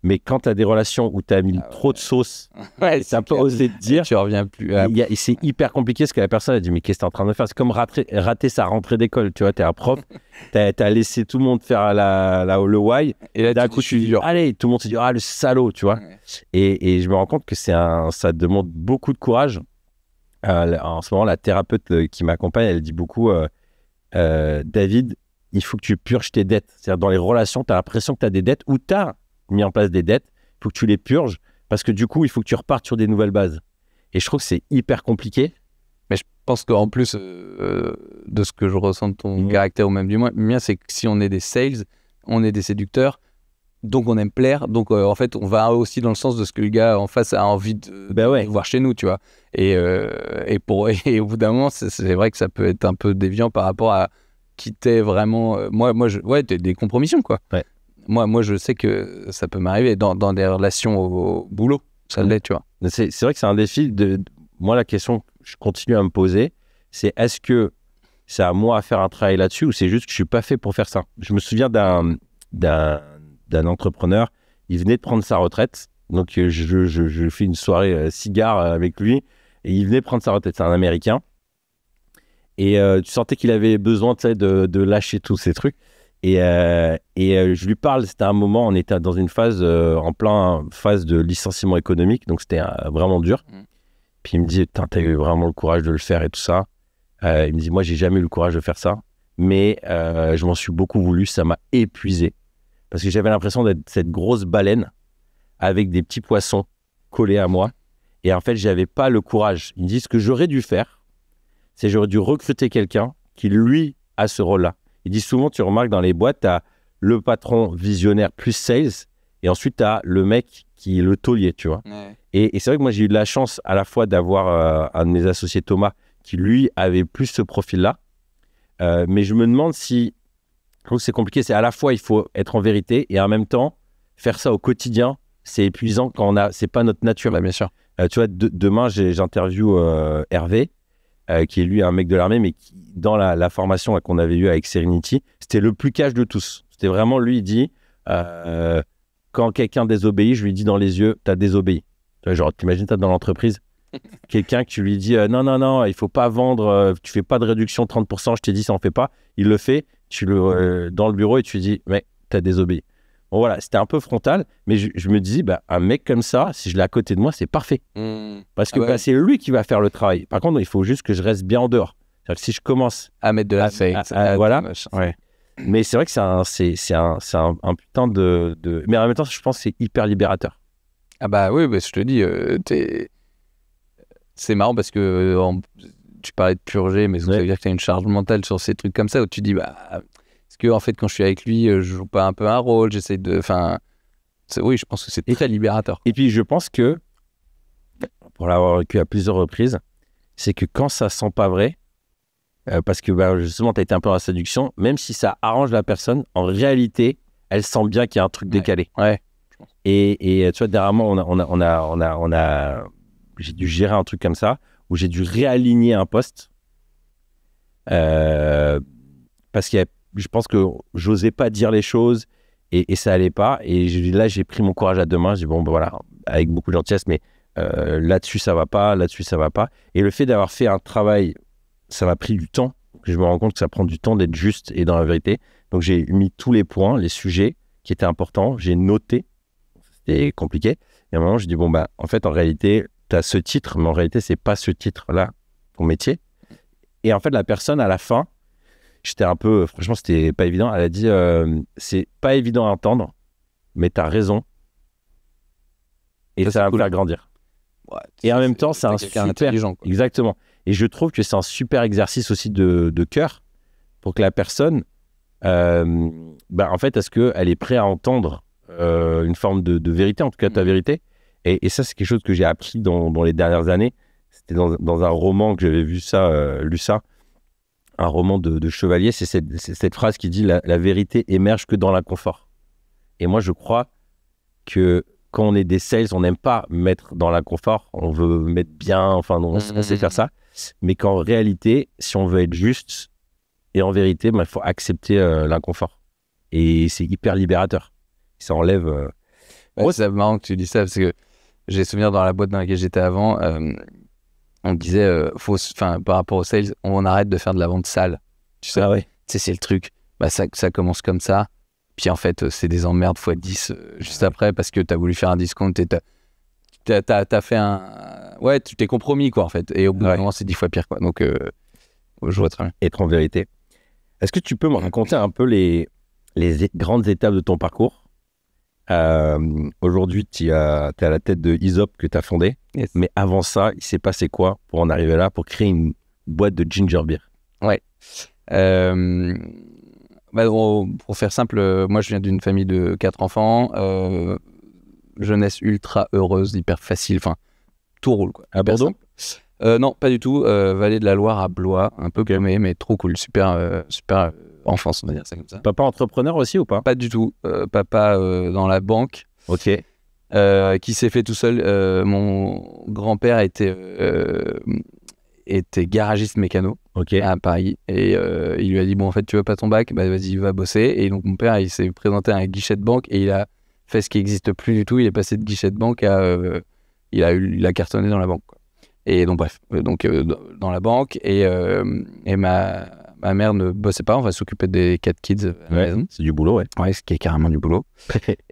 Mais quand tu as des relations où tu as mis trop de sauce, tu n'as pas osé te dire, tu reviens plus. C'est hyper compliqué parce que la personne a dit mais qu'est-ce que tu es en train de faire? C'est comme rater sa rentrée d'école. Tu vois, tu es un prof, tu as laissé tout le monde faire le why. Et là, d'un coup, tu dis allez, tout le monde se dit ah, le salaud, tu vois. Ouais. Et je me rends compte que ça demande beaucoup de courage. En ce moment, la thérapeute qui m'accompagne, elle dit beaucoup David, il faut que tu purges tes dettes. C'est-à-dire, dans les relations, tu as l'impression que tu as des dettes ou tu as mis en place des dettes, il faut que tu les purges parce que du coup, il faut que tu repartes sur des nouvelles bases. Et je trouve que c'est hyper compliqué. Mais je pense qu'en plus de ce que je ressens de ton caractère ou même du mien, c'est que si on est des sales, on est des séducteurs, donc on aime plaire, donc en fait on va aussi dans le sens de ce que le gars en face a envie de voir chez nous, tu vois. Et au bout d'un moment, c'est vrai que ça peut être un peu déviant par rapport à qui t'es vraiment. T'es des compromissions, quoi. Ouais. Moi, je sais que ça peut m'arriver dans des relations au boulot, ça l'est, tu vois. C'est vrai que c'est un défi. Moi, la question que je continue à me poser, c'est est-ce que c'est à moi à faire un travail là-dessus ou c'est juste que je suis pas fait pour faire ça? Je me souviens d'un entrepreneur, il venait de prendre sa retraite, donc je fais une soirée cigare avec lui, et il venait de prendre sa retraite, c'est un Américain, et tu sentais qu'il avait besoin de lâcher tous ces trucs, et je lui parle, c'était un moment, on était dans une phase, en plein phase de licenciement économique, donc c'était vraiment dur, puis il me dit, t'as eu vraiment le courage de le faire et tout ça, il me dit, moi j'ai jamais eu le courage de faire ça, mais je m'en suis beaucoup voulu, ça m'a épuisé. Parce que j'avais l'impression d'être cette grosse baleine avec des petits poissons collés à moi. Et en fait, j'avais pas le courage. Ils me disent ce que j'aurais dû faire, c'est j'aurais dû recruter quelqu'un qui, lui, a ce rôle-là. Ils disent souvent, tu remarques dans les boîtes, tu as le patron visionnaire plus sales, et ensuite tu as le mec qui est le taulier, tu vois. Ouais. Et c'est vrai que moi, j'ai eu de la chance à la fois d'avoir un de mes associés, Thomas, qui, lui, avait plus ce profil-là. Mais je me demande si... Je trouve que c'est compliqué, c'est à la fois il faut être en vérité et en même temps faire ça au quotidien, c'est épuisant quand c'est pas notre nature. Bah, bien sûr. Tu vois, demain j'interview Hervé, qui est lui un mec de l'armée, mais qui, dans la formation qu'on avait eue avec Serenity, c'était le plus cash de tous. C'était vraiment lui, il dit quand quelqu'un désobéit, je lui dis dans les yeux, t'as désobéi. Tu vois, genre, t'imagines, t'as dans l'entreprise quelqu'un que tu lui dis non, il faut pas vendre, tu fais pas de réduction 30%, je t'ai dit ça en fait pas, il le fait. Dans le bureau et tu lui dis, mais t'as désobéi. Bon voilà, c'était un peu frontal, mais je me dis, un mec comme ça, si je l'ai à côté de moi, c'est parfait. Parce que c'est lui qui va faire le travail. Par contre, il faut juste que je reste bien en dehors. C'est-à-dire que si je commence à mettre de la fake, voilà. Ouais. Mais c'est vrai que c'est un putain de... Mais en même temps, je pense que c'est hyper libérateur. Ah bah oui, je te dis, c'est marrant parce que tu parlais de purger, mais ça veut dire que tu as une charge mentale sur ces trucs comme ça où tu dis, est-ce que en fait, quand je suis avec lui, je joue pas un peu un rôle, j'essaie de... Enfin, oui, je pense que c'est très libérateur. Et puis, je pense que, pour l'avoir vécu à plusieurs reprises, c'est que quand ça sent pas vrai, parce que justement, tu as été un peu dans la séduction, même si ça arrange la personne, en réalité, elle sent bien qu'il y a un truc décalé. Ouais. Et tu vois, dernièrement, j'ai dû gérer un truc comme ça, où j'ai dû réaligner un poste parce que je pense que j'osais pas dire les choses et ça allait pas. Et là, j'ai pris mon courage à deux mains. J'ai dit, bon, voilà, avec beaucoup de gentillesse, mais là-dessus, ça va pas, là-dessus, ça va pas. Et le fait d'avoir fait un travail, ça m'a pris du temps. Je me rends compte que ça prend du temps d'être juste et dans la vérité. Donc, j'ai mis tous les points, les sujets qui étaient importants. J'ai noté. C'était compliqué. Et à un moment, je dis, bon, en fait, en réalité, tu as ce titre, mais en réalité, c'est pas ce titre-là, ton métier. Et en fait, la personne, à la fin, j'étais un peu... Franchement, c'était pas évident. Elle a dit, c'est pas évident à entendre, mais tu as raison. Et ça va me faire grandir. Ouais, et en même temps, c'est un super... intelligent, quoi. Exactement. Et je trouve que c'est un super exercice aussi de cœur pour que la personne, en fait, est-ce qu'elle est prête à entendre une forme de vérité, en tout cas ta vérité. Et ça, c'est quelque chose que j'ai appris dans les dernières années. C'était dans un roman que j'avais lu ça, un roman de Chevalier. C'est cette phrase qui dit la vérité émerge que dans l'inconfort. Et moi, je crois que quand on est des sales, on n'aime pas mettre dans l'inconfort. On veut mettre bien, enfin, on sait faire ça. Mais qu'en réalité, si on veut être juste et en vérité, il faut accepter l'inconfort. Et c'est hyper libérateur. Ça enlève... c'est marrant que tu dis ça parce que j'ai souvenir dans la boîte dans laquelle j'étais avant, on disait, par rapport aux sales, on arrête de faire de la vente sale. Tu sais, c'est le truc. Ça commence comme ça. Puis en fait, c'est des emmerdes x 10 juste après parce que tu as voulu faire un discount et t'as fait un... Ouais, tu t'es compromis, quoi, en fait. Et au bout d'un moment, c'est 10 fois pire, quoi. Donc, je vois très bien. Être en vérité. Est-ce que tu peux me raconter un peu les grandes étapes de ton parcours? Aujourd'hui, tu es à la tête de Aesop que tu as fondé. Yes. Mais avant ça, il s'est passé quoi pour en arriver là, pour créer une boîte de ginger beer. Ouais. Pour faire simple, moi je viens d'une famille de 4 enfants, jeunesse ultra heureuse, hyper facile, enfin tout roule quoi. À Bordeaux? Non, pas du tout. Vallée de la Loire à Blois, un peu paumé, mais trop cool, super enfance, on va dire ça comme ça. Papa entrepreneur aussi ou pas? Pas du tout. Papa dans la banque. Ok. Qui s'est fait tout seul. Mon grand-père était garagiste mécano à Paris et il lui a dit bon en fait tu veux pas ton bac, bah vas-y va bosser. Et donc mon père il s'est présenté à un guichet de banque et il a fait ce qui n'existe plus du tout. Il est passé de guichet de banque à il a cartonné dans la banque quoi. Et donc bref dans la banque et ma mère ne bossait pas, on va s'occuper des 4 kids à la maison. C'est du boulot, ouais, ce qui est carrément du boulot.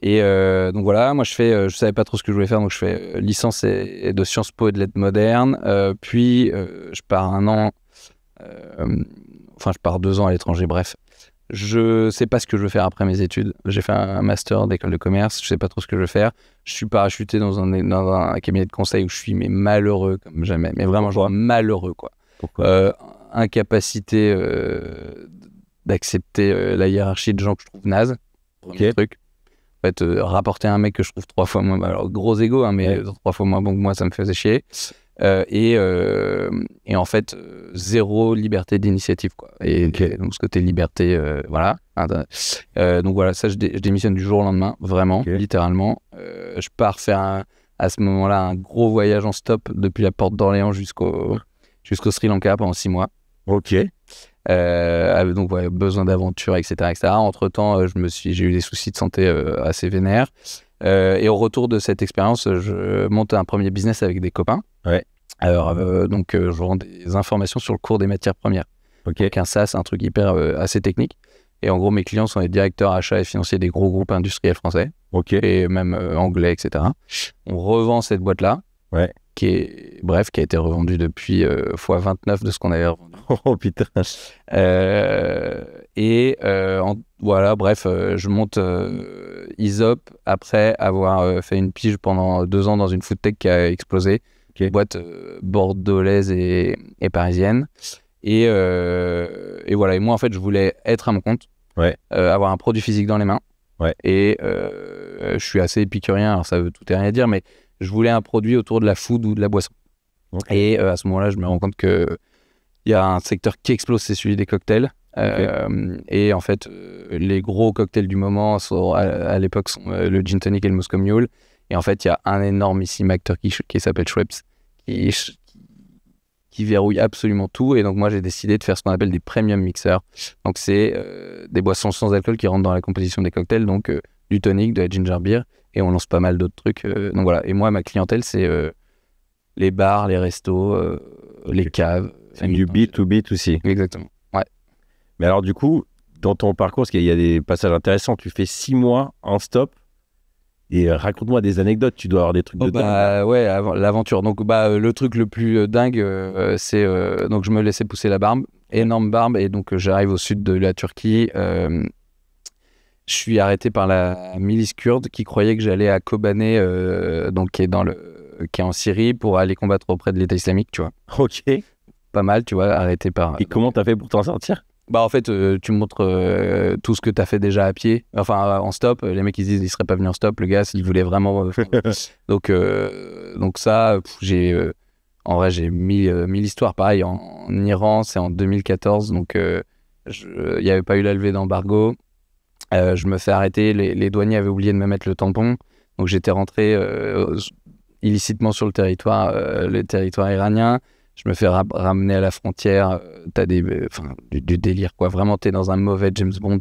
Et donc voilà, moi je savais pas trop ce que je voulais faire, donc je fais licence de Sciences Po et de lettres modernes. Puis je pars un an, je pars 2 ans à l'étranger, bref. Je sais pas ce que je veux faire après mes études. J'ai fait un master d'école de commerce, je sais pas trop ce que je veux faire. Je suis parachuté dans un cabinet de conseil où je suis malheureux comme jamais, mais vraiment genre malheureux quoi. Pourquoi? Incapacité d'accepter la hiérarchie de gens que je trouve naze. Premier truc. En fait, rapporter un mec que je trouve 3 fois moins... Alors, gros égo, hein, mais 3 fois moins bon que moi, ça me faisait chier. Et en fait, zéro liberté d'initiative, quoi. Et donc, ce côté liberté, voilà. Donc, voilà, ça, je démissionne du jour au lendemain, vraiment, littéralement. Je pars faire, à ce moment-là, un gros voyage en stop depuis la porte d'Orléans jusqu'au Sri Lanka pendant 6 mois. Ok. Donc ouais, besoin d'aventure, etc. Entre-temps, j'ai eu des soucis de santé assez vénères. Et au retour de cette expérience, je monte un premier business avec des copains. Ouais. Alors, je vends des informations sur le cours des matières premières. Donc un SaaS, un truc hyper assez technique. Et en gros, mes clients sont les directeurs achats et financiers des gros groupes industriels français. Et même anglais, etc. On revend cette boîte-là. Ouais. Qui a été revendu depuis x29 de ce qu'on avait revendu. Oh putain. Voilà, bref, je monte Aesop après avoir fait une pige pendant 2 ans dans une food tech qui a explosé. Boîte bordelaise et parisienne. Et voilà, et moi en fait, je voulais être à mon compte, avoir un produit physique dans les mains. Et je suis assez épicurien, alors ça veut tout et rien dire, mais je voulais un produit autour de la food ou de la boisson. Et à ce moment-là, je me rends compte qu'il y a un secteur qui explose, c'est celui des cocktails. Et en fait, les gros cocktails du moment à l'époque sont le gin tonic et le Moscow Mule. Et en fait, il y a un énormissime acteur qui s'appelle Schweppes qui verrouille absolument tout. Et donc, moi, j'ai décidé de faire ce qu'on appelle des premium mixers. Donc, c'est des boissons sans alcool qui rentrent dans la composition des cocktails. Donc, du tonic, de la ginger beer. Et on lance pas mal d'autres trucs. Donc voilà. Et moi, ma clientèle, c'est les bars, les restos, les caves. Du B2B aussi. Exactement. Ouais. Mais alors, du coup, dans ton parcours, parce qu'il y a des passages intéressants, tu fais 6 mois en stop. Et raconte-moi des anecdotes. Tu dois avoir des trucs de dingue. Ouais, l'aventure. Donc, le truc le plus dingue, c'est. Donc, je me laissais pousser la barbe. Énorme barbe. Et donc, j'arrive au sud de la Turquie. Je suis arrêté par la milice kurde qui croyait que j'allais à Kobané, donc qui est en Syrie, pour aller combattre auprès de l'État islamique, tu vois. Ok. Pas mal, tu vois, arrêté par... Et comment t'as fait pour t'en sortir? En fait, tu montres tout ce que t'as fait déjà à pied, enfin en stop. Les mecs ils disent ils seraient pas venus en stop, le gars s'il voulait vraiment. Donc ça, en vrai j'ai mille histoires pareil en Iran, c'est en 2014, donc il n'y avait pas eu la levée d'embargo. Je me fais arrêter, les douaniers avaient oublié de me mettre le tampon, donc j'étais rentré illicitement sur le territoire iranien. Je me fais ramener à la frontière, t'as du délire quoi, vraiment t'es dans un mauvais James Bond.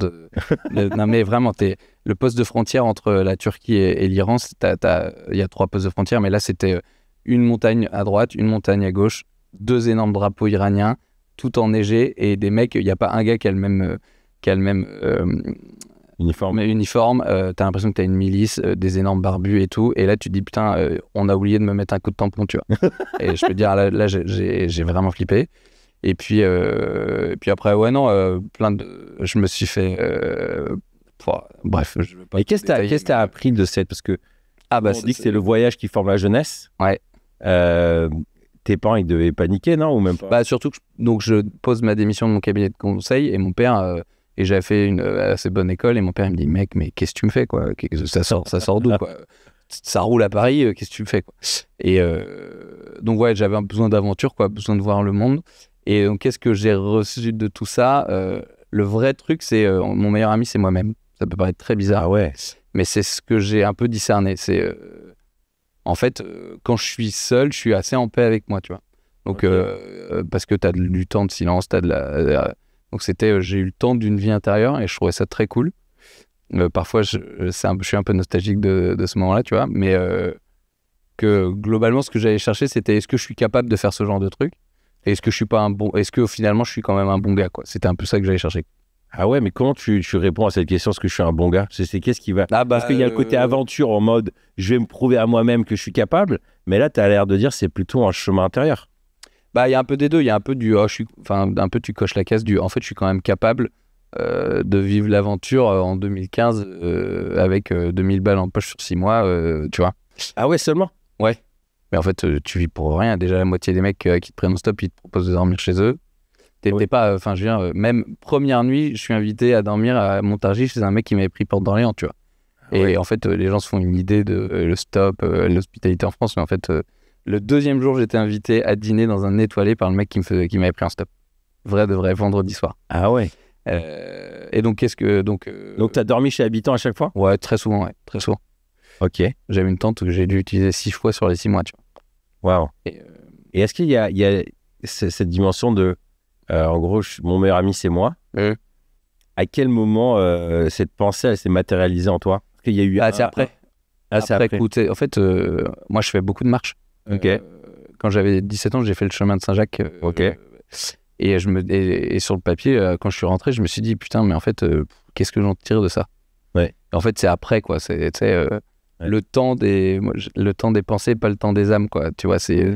Non mais vraiment, le poste de frontière entre la Turquie et l'Iran, il y a 3 postes de frontière, mais là c'était une montagne à droite, une montagne à gauche, 2 énormes drapeaux iraniens, tout enneigé, et des mecs, il n'y a pas un gars qui a le même uniforme, t'as l'impression que t'as une milice, des énormes barbus et tout, et là tu te dis putain, on a oublié de me mettre un coup de tampon, tu vois. Et je peux te dire, là j'ai vraiment flippé. Et puis après, je me suis fait bref, je veux pas. Et qu'est-ce que t'as appris de cette, parce que on dit que c'est le voyage qui forme la jeunesse. Ouais. tes parents, ils devaient paniquer, non? Ou même pas? Bah, surtout que donc je pose ma démission de mon cabinet de conseil et mon père, et j'avais fait une assez bonne école et mon père il me dit mec, mais qu'est-ce que tu me fais quoi? Ça sort d'où quoi? Ça roule à Paris, qu'est-ce que tu me fais quoi? Et donc ouais, j'avais un besoin d'aventure quoi, besoin de voir le monde. Et donc qu'est-ce que j'ai reçu de tout ça? Le vrai truc, c'est mon meilleur ami, c'est moi-même. Ça peut paraître très bizarre. Ah ouais. Mais c'est ce que j'ai un peu discerné. C'est en fait, quand je suis seul, je suis assez en paix avec moi, tu vois. Donc, parce que tu as du temps de silence, donc j'ai eu le temps d'une vie intérieure et je trouvais ça très cool. Parfois, je suis un peu nostalgique de ce moment-là, tu vois. Mais que globalement, ce que j'allais chercher, c'était est-ce que je suis capable de faire ce genre de truc? Et est-ce que je suis pas est-ce que finalement, je suis quand même un bon gars, quoi. C'était un peu ça que j'allais chercher. Ah ouais, mais comment tu réponds à cette question? Est-ce que je suis un bon gars? C'est qu'est-ce qui va... Parce qu'il y a le côté aventure en mode je vais me prouver à moi-même que je suis capable, mais là, tu as l'air de dire c'est plutôt un chemin intérieur. Bah, il y a un peu des deux. Il y a un peu un peu tu coches la case du en fait, je suis quand même capable de vivre l'aventure en 2015 avec 2000 balles en poche sur 6 mois, tu vois. Ah ouais, seulement? Ouais. Mais en fait, tu vis pour rien. Déjà, la moitié des mecs qui te prennent en stop, ils te proposent de dormir chez eux. T'es pas, enfin, je veux dire, même première nuit, je suis invité à dormir à Montargis chez un mec qui m'avait pris Porte d'Orléans, tu vois. Et en fait, les gens se font une idée de le stop, l'hospitalité en France, mais en fait, le deuxième jour, j'étais invité à dîner dans un étoilé par le mec qui m'avait pris un stop. Vrai de vrai, vendredi soir. Ah ouais. Et donc, donc t'as dormi chez Habitant à chaque fois? Ouais, très souvent, très souvent. Ok. J'avais une tente que j'ai dû utiliser 6 fois sur les 6 mois, tu vois. Waouh. Et est-ce qu'il y a cette dimension de en gros, mon meilleur ami, c'est moi. À quel moment cette pensée, elle s'est matérialisée en toi? Parce qu'il y a eu... c'est après. C'est après. En fait, moi, je fais beaucoup de marches. Quand j'avais 17 ans, j'ai fait le chemin de Saint-Jacques. Et sur le papier, quand je suis rentré, je me suis dit, putain, mais en fait, qu'est-ce que j'en tire de ça? Ouais. Et en fait, c'est après, quoi. C'est le temps des pensées, pas le temps des âmes, quoi. Tu vois, c'est...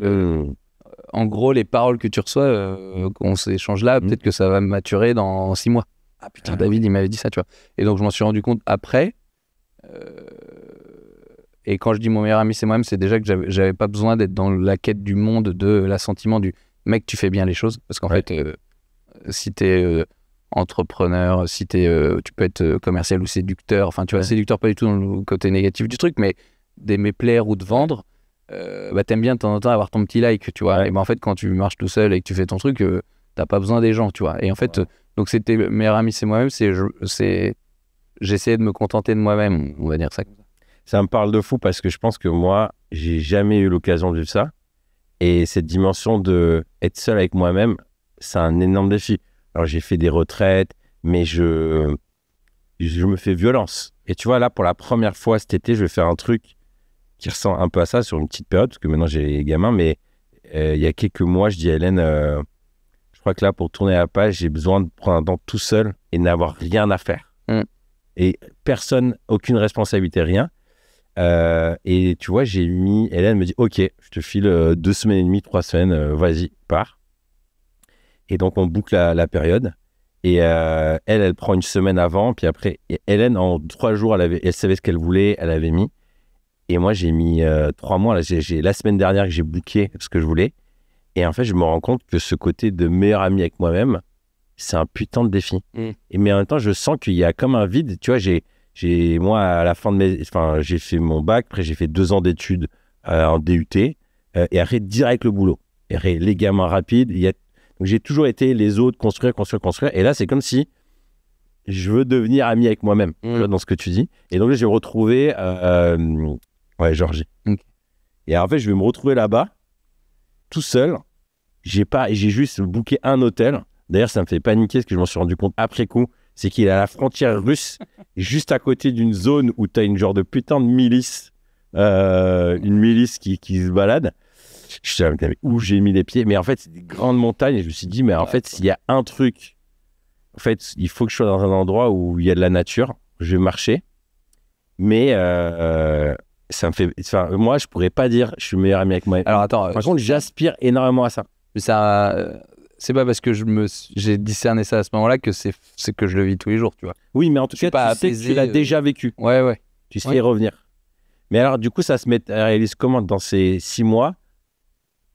En gros, les paroles que tu reçois, qu'on s'échange là, peut-être que ça va maturer dans 6 mois. Ah putain, David, il m'avait dit ça, tu vois. Et donc, je m'en suis rendu compte après. Et quand je dis mon meilleur ami, c'est moi-même, c'est déjà que j'avais pas besoin d'être dans la quête du monde, de l'assentiment du mec, tu fais bien les choses. Parce qu'en fait, si t'es entrepreneur, si tu peux être commercial ou séducteur, enfin, tu vois, séducteur pas du tout dans le côté négatif du truc, mais d'aimer plaire ou de vendre. T'aimes bien de temps en temps avoir ton petit like, tu vois. Et en fait, quand tu marches tout seul et que tu fais ton truc, t'as pas besoin des gens, tu vois. Et en fait, donc c'était meilleur ami, c'est moi-même, j'essayais de me contenter de moi-même, on va dire ça. Ça me parle de fou parce que je pense que moi, j'ai jamais eu l'occasion de vivre ça. Et cette dimension de être seul avec moi-même, c'est un énorme défi. Alors, j'ai fait des retraites, mais je me fais violence. Et tu vois, là, pour la première fois cet été, je vais faire un truc qui ressemble un peu à ça sur une petite période, parce que maintenant j'ai les gamins, mais il y a quelques mois, je dis à Hélène, je crois que là, pour tourner la page, j'ai besoin de prendre un temps tout seul et n'avoir rien à faire. Et personne, aucune responsabilité, rien. Et tu vois, Hélène me dit, ok, je te file 2 semaines et demie, 3 semaines, vas-y, pars. Et donc, on boucle la période. Et elle prend une semaine avant, puis après, Hélène, en 3 jours, elle savait ce qu'elle voulait, elle avait mis. Et moi, j'ai mis 3 mois. Là, j'ai la semaine dernière que j'ai booké ce que je voulais. Et en fait, je me rends compte que ce côté de meilleur ami avec moi-même, c'est un putain de défi. Mais en même temps, je sens qu'il y a comme un vide. Tu vois, moi, à la fin de j'ai fait mon bac. Après, j'ai fait 2 ans d'études en DUT. Et après, direct le boulot. Et après, les gamins rapides. Donc, j'ai toujours été les autres, construire. Et là, c'est comme si je veux devenir ami avec moi-même, tu vois, dans ce que tu dis. Et donc là, je vais me retrouver... Georgie. Et en fait, je vais me retrouver là-bas, tout seul. J'ai juste booké un hôtel. D'ailleurs, ça me fait paniquer parce que je m'en suis rendu compte après coup. C'est qu'il est à la frontière russe, juste à côté d'une zone où tu as une genre de putain de milice, une milice qui se balade. Je sais où j'ai mis les pieds. Mais en fait, c'est des grandes montagnes. Et je me suis dit, mais en fait, s'il y a un truc, en fait, il faut que je sois dans un endroit où il y a de la nature. Je vais marcher. Mais ça me fait... moi, je pourrais pas dire je suis meilleur ami avec moi. Alors attends. Par contre, j'aspire énormément à ça. Mais ça, c'est pas parce que j'ai discerné ça à ce moment-là que c'est que je le vis tous les jours, tu vois. Oui, mais en tout cas, tu sais que tu l'as déjà vécu. Ouais. Tu sais y revenir. Mais alors, du coup, ça se matérialise comment dans ces 6 mois?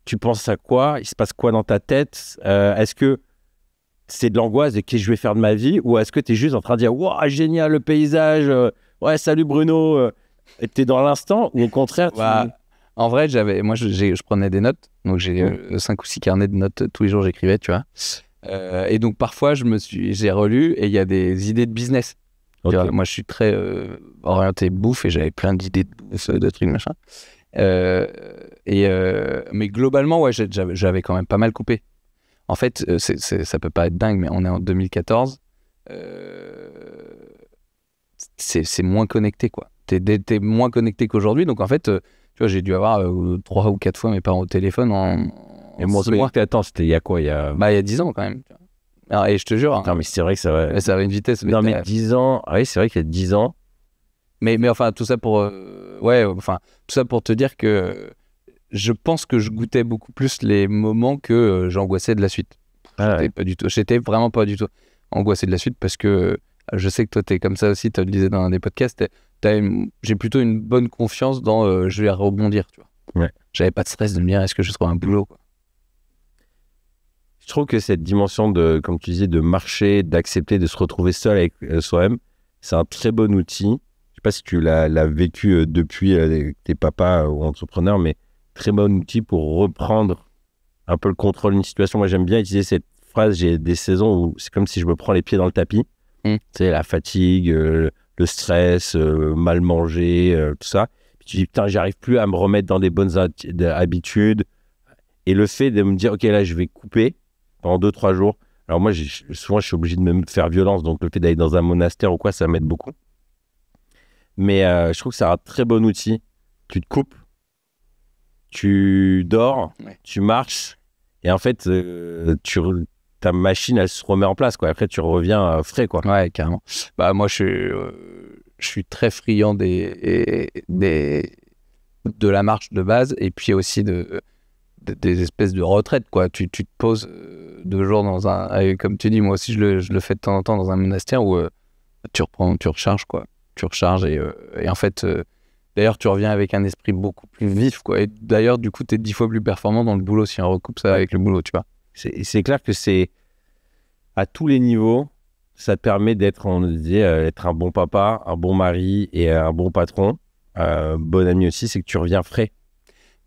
tu penses à quoi? Il se passe quoi dans ta tête? Est-ce que c'est de l'angoisse de qu'est-ce que je vais faire de ma vie? Ou est-ce que tu es juste en train de dire « Waouh, génial le paysage, ouais, salut Bruno !» Et tu es dans l'instant ou au contraire En vrai, je prenais des notes. Donc, j'ai 5 ou 6 carnets de notes tous les jours, j'écrivais, tu vois. Et donc, parfois, j'ai relu et il y a des idées de business. Okay. Moi, je suis très orienté bouffe et j'avais plein d'idées de bouffe, de trucs, machin. Mais globalement, ouais, j'avais quand même pas mal coupé. En fait, ça peut pas être dingue, mais on est en 2014. C'est moins connecté, quoi. T'es moins connecté qu'aujourd'hui. Donc, en fait, tu vois, j'ai dû avoir 3 ou 4 fois mes parents au téléphone Et moi, attends, c'était il y a quoi? Il y a 10 ans, quand même. Alors, et je te jure... Non, mais c'est vrai que ça va... Ça avait une vitesse... Non, mais 10 ans... Ah oui, c'est vrai qu'il y a 10 ans... Mais enfin, tout ça pour... tout ça pour te dire que je pense que je goûtais beaucoup plus les moments que j'angoissais de la suite. J'étais vraiment pas du tout angoissé de la suite parce que je sais que toi, t'es comme ça aussi, tu le disais dans un des podcasts, j'ai plutôt une bonne confiance dans je vais rebondir, tu vois. Ouais. J'avais pas de stress de me dire est-ce que je trouve un boulot, quoi. Je trouve que cette dimension de, comme tu disais, de marcher, d'accepter, de se retrouver seul avec soi-même, c'est un très bon outil. Je ne sais pas si tu l'as vécu depuis tes papas ou entrepreneurs, mais très bon outil pour reprendre un peu le contrôle d'une situation. Moi, j'aime bien utiliser cette phrase. J'ai des saisons où c'est comme si je me prends les pieds dans le tapis. Tu sais, la fatigue, le stress, mal manger, tout ça. Puis tu dis, putain, j'arrive plus à me remettre dans des bonnes habitudes. Et le fait de me dire, OK, là, je vais couper pendant 2-3 jours. Alors moi, souvent, je suis obligé de me faire violence. Donc, le fait d'aller dans un monastère ou quoi, ça m'aide beaucoup. Mais je trouve que c'est un très bon outil. Tu te coupes, tu dors, tu marches. Et en fait, ta machine, elle se remet en place, quoi. Après, tu reviens frais, quoi. Ouais, carrément. Bah, moi, je suis très friand de la marche de base et puis aussi des espèces de retraites, quoi. Tu te poses 2 jours dans comme tu dis, moi aussi je le fais de temps en temps dans un monastère où tu recharges, quoi. Tu recharges et en fait d'ailleurs tu reviens avec un esprit beaucoup plus vif, quoi. Et d'ailleurs du coup t'es 10 fois plus performant dans le boulot si on recoupe ça avec le boulot, tu vois. C'est clair que c'est à tous les niveaux, ça te permet d'être, on disait, être un bon papa, un bon mari et un bon patron, bon ami aussi, c'est que tu reviens frais.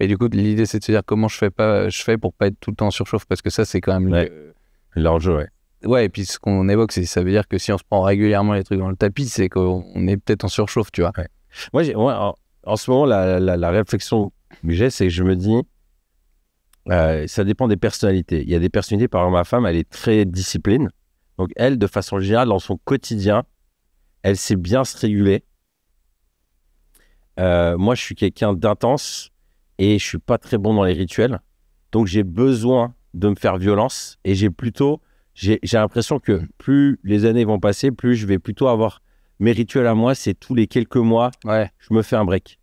Et du coup, l'idée, c'est de se dire comment je fais pour pas être tout le temps en surchauffe, parce que ça, c'est quand même l'enjeu, ouais. Ouais, et puis ce qu'on évoque, ça veut dire que si on se prend régulièrement les trucs dans le tapis, c'est qu'on est peut-être en surchauffe, tu vois. Ouais. Moi, en ce moment, la réflexion que j'ai, c'est que je me dis, ça dépend des personnalités. Il y a des personnalités, par exemple, ma femme, elle est très discipline. Donc, elle, de façon générale, dans son quotidien, elle sait bien se réguler. Moi, je suis quelqu'un d'intense. Et je suis pas très bon dans les rituels. Donc, j'ai besoin de me faire violence. Et j'ai l'impression que plus les années vont passer, plus je vais plutôt avoir mes rituels à moi. C'est tous les quelques mois, je me fais un break.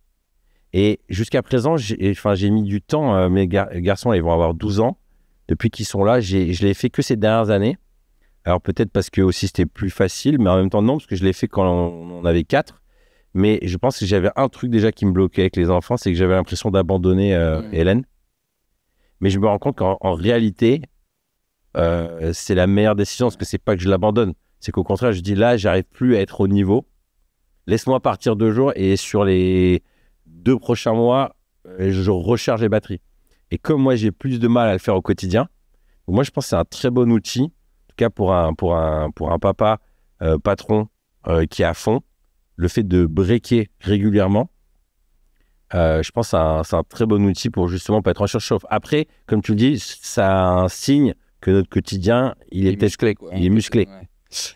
Et jusqu'à présent, j'ai mis du temps. Mes garçons, ils vont avoir 12 ans. Depuis qu'ils sont là, je l'ai fait que ces dernières années. Alors, peut-être parce que aussi c'était plus facile, mais en même temps, non, parce que je l'ai fait quand on avait 4. Mais je pense que j'avais un truc déjà qui me bloquait avec les enfants, c'est que j'avais l'impression d'abandonner Hélène. Mais je me rends compte qu'en réalité, c'est la meilleure décision, parce que c'est pas que je l'abandonne. C'est qu'au contraire, je dis là, j'arrive plus à être au niveau. Laisse-moi partir 2 jours et sur les 2 prochains mois, je recharge les batteries. Et comme moi, j'ai plus de mal à le faire au quotidien, moi, je pense que c'est un très bon outil, en tout cas pour un papa patron qui est à fond. Le fait de breaker régulièrement, je pense que c'est un très bon outil pour justement pas être en surchauffe. Après, comme tu le dis, ça a un signe que notre quotidien, il est musclé, quoi. Il est musclé. Ouais.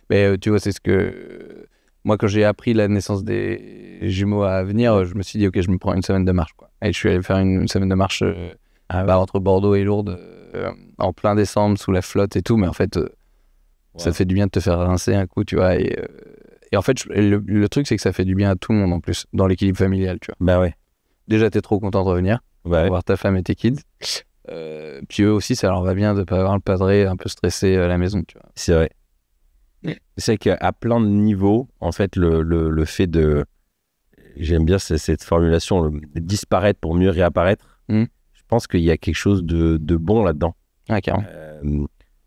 Mais tu vois, c'est ce que... Moi, quand j'ai appris la naissance des jumeaux à venir, je me suis dit, OK, je me prends une semaine de marche, quoi. Et je suis allé faire une semaine de marche entre Bordeaux et Lourdes, en plein décembre, sous la flotte et tout. Mais en fait, ça fait du bien de te faire rincer un coup, tu vois. Et en fait, le truc, c'est que ça fait du bien à tout le monde, en plus, dans l'équilibre familial, tu vois. Bah ouais. Déjà, t'es trop content de revenir, voir ta femme et tes kids. Puis eux aussi, ça leur va bien de pas avoir le padré un peu stressé à la maison, tu vois. C'est vrai. C'est qu'à plein de niveaux, en fait, le fait de... J'aime bien cette formulation, disparaître pour mieux réapparaître. Je pense qu'il y a quelque chose de bon là-dedans. Ah, carrément.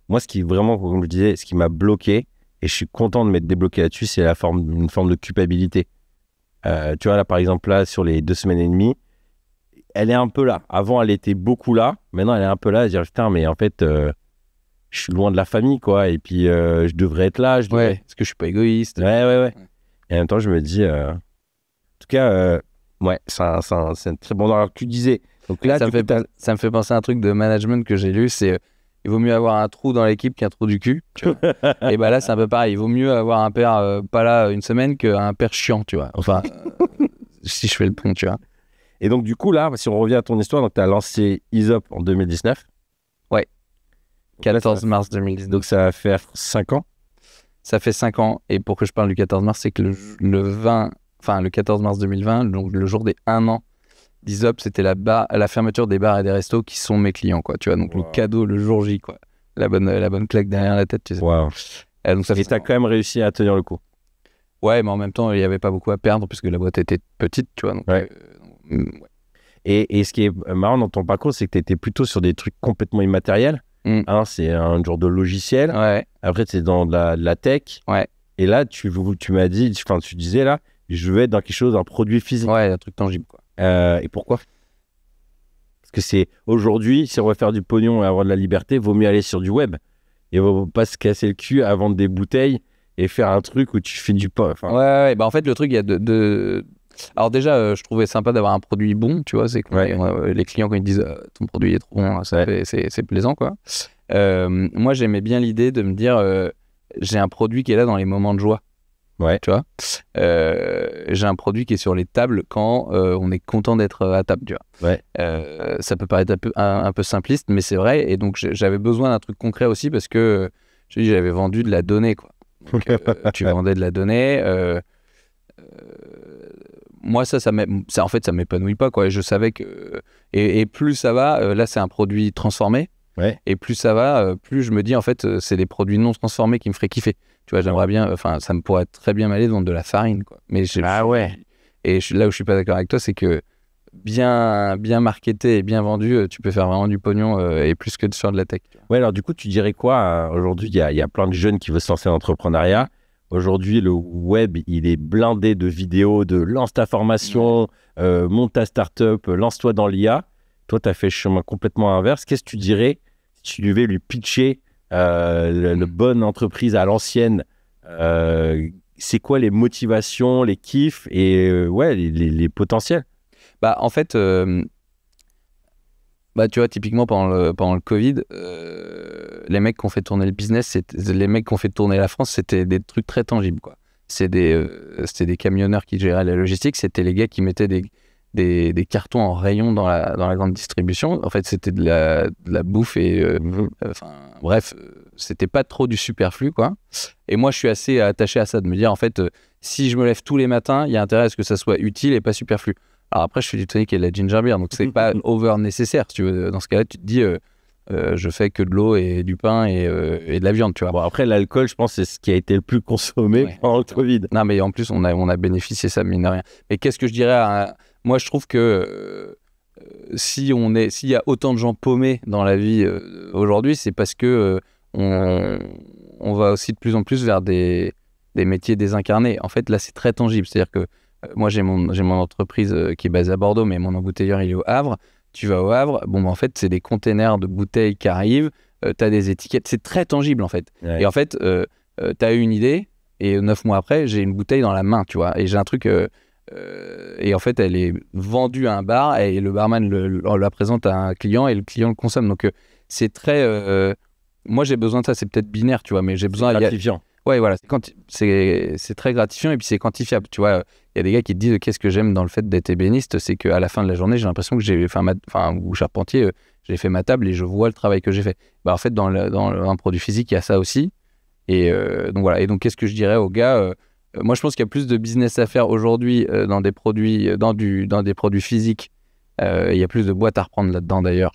Moi, ce qui vraiment, comme je disais, ce qui m'a bloqué, et je suis content de m'être débloqué là-dessus, c'est une forme de culpabilité. Tu vois, là, par exemple, là, sur les 2 semaines et demie, elle est un peu là. Avant, elle était beaucoup là. Maintenant, elle est un peu là à dire, putain, mais en fait, je suis loin de la famille, quoi. Et puis, je devrais être là. Ouais, parce que je suis pas égoïste. Ouais. Et en même temps, je me dis, en tout cas, ouais, c'est un très bon. Alors, tu disais, donc là, ça me fait penser à un truc de management que j'ai lu, c'est il vaut mieux avoir un trou dans l'équipe qu'un trou du cul. Tu vois. Et bah là, c'est un peu pareil. Il vaut mieux avoir un père pas là une semaine qu'un père chiant, tu vois. Enfin, si je fais le pont, tu vois. Et donc, du coup, là, si on revient à ton histoire, donc tu as lancé Aesop en 2019. Ouais. Donc, 14 mars 2019. Donc, ça va faire 5 ans. Ça fait 5 ans. Et pour que je parle du 14 mars, c'est que le 14 mars 2020, donc le jour des 1 an d'Aesop, c'était la fermeture des bars et des restos qui sont mes clients, quoi. Tu vois, donc le cadeau le jour J, quoi. La bonne claque derrière la tête, tu sais. Wow. Donc ça et t'as quand même réussi à tenir le coup. Ouais, mais en même temps, il n'y avait pas beaucoup à perdre puisque la boîte était petite, tu vois. Donc, ouais. Ouais. Et ce qui est marrant dans ton parcours, c'est que tu étais plutôt sur des trucs complètement immatériels. C'est un genre de logiciel. Ouais. Après, c'est dans de la tech. Ouais. Et là, tu m'as dit, enfin, tu disais là, je veux être dans quelque chose, un produit physique. Ouais, un truc tangible, quoi. Et pourquoi ? Parce que c'est aujourd'hui, si on veut faire du pognon et avoir de la liberté, vaut mieux aller sur du web. Et vaut pas se casser le cul à vendre des bouteilles et faire un truc où tu fais du pain. Enfin... Ouais. Bah en fait, le truc, il y a Alors déjà, je trouvais sympa d'avoir un produit bon, tu vois. C'est que les clients, quand ils disent ton produit est trop bon, c'est plaisant, quoi. Moi, j'aimais bien l'idée de me dire j'ai un produit qui est là dans les moments de joie. Ouais. Tu vois, j'ai un produit qui est sur les tables quand on est content d'être à table, tu vois. Ouais. Ça peut paraître un peu simpliste, mais c'est vrai. Et donc, j'avais besoin d'un truc concret aussi parce que j'avais vendu de la donnée, quoi. Donc, tu vendais de la donnée. Moi, en fait, ça m'épanouit pas, quoi. Et je savais que... Et plus ça va, là, c'est un produit transformé. Ouais. Et plus ça va, plus je me dis, en fait, c'est des produits non transformés qui me feraient kiffer. Tu vois, j'aimerais bien... Enfin, ça me pourrait très bien m'aller de vendre de la farine, quoi. Mais ouais. Et là où je suis pas d'accord avec toi, c'est que bien marketé et bien vendu, tu peux faire vraiment du pognon et plus que sur de la tech. Ouais, alors du coup, tu dirais quoi aujourd'hui, il y a plein de jeunes qui veulent se lancer dans l'entrepreneuriat. Aujourd'hui, le web, il est blindé de vidéos, de lance ta formation, monte ta start-up, lance-toi dans l'IA. Toi, tu as fait le chemin complètement inverse. Qu'est-ce que tu dirais si tu devais lui pitcher une bonne entreprise à l'ancienne? C'est quoi les motivations, les kiffs et les potentiels? Bah, en fait, tu vois, typiquement pendant le Covid, les mecs qui ont fait tourner le business, les mecs qui ont fait tourner la France, c'était des trucs très tangibles, quoi. C'était des camionneurs qui géraient la logistique, c'était les gars qui mettaient des cartons en rayon dans la grande distribution. En fait, c'était de la bouffe et bref, c'était pas trop du superflu, quoi. Et moi, je suis assez attaché à ça, de me dire, en fait, si je me lève tous les matins, il y a intérêt à ce que ça soit utile et pas superflu. Alors après, je fais du tonic et de la ginger beer, donc c'est pas over nécessaire, si tu veux. Dans ce cas-là, tu te dis, je fais que de l'eau et du pain et de la viande, tu vois. Bon, après, l'alcool, je pense, c'est ce qui a été le plus consommé pendant le Covid. Non, mais en plus, on a bénéficié ça, mine de rien. Mais qu'est-ce que je dirais Moi, je trouve que s'il y a autant de gens paumés dans la vie aujourd'hui, c'est parce que on va aussi de plus en plus vers des métiers désincarnés. En fait, là, c'est très tangible. C'est-à-dire que moi, j'ai mon entreprise qui est basée à Bordeaux, mais mon embouteilleur, il est au Havre. Tu vas au Havre, en fait, c'est des containers de bouteilles qui arrivent, tu as des étiquettes, c'est très tangible, en fait. Ouais. Et en fait, tu as eu une idée, et 9 mois après, j'ai une bouteille dans la main, tu vois, et j'ai un truc... et en fait, elle est vendue à un bar, et le barman on la présente à un client, et le client le consomme. Donc, c'est très... moi, j'ai besoin de ça, c'est peut-être binaire, tu vois, mais j'ai besoin... C'est gratifiant. Ouais, voilà, c'est très gratifiant et puis c'est quantifiable. Tu vois, il y a des gars qui te disent qu'est-ce que j'aime dans le fait d'être ébéniste, c'est qu'à la fin de la journée, j'ai l'impression que j'ai fait ou charpentier, j'ai fait ma table et je vois le travail que j'ai fait. Bah, en fait, dans un produit physique, il y a ça aussi. Et donc voilà. Et donc, qu'est-ce que je dirais aux gars moi, je pense qu'il y a plus de business à faire aujourd'hui dans des produits physiques. Il y a plus de boîtes à reprendre là-dedans d'ailleurs.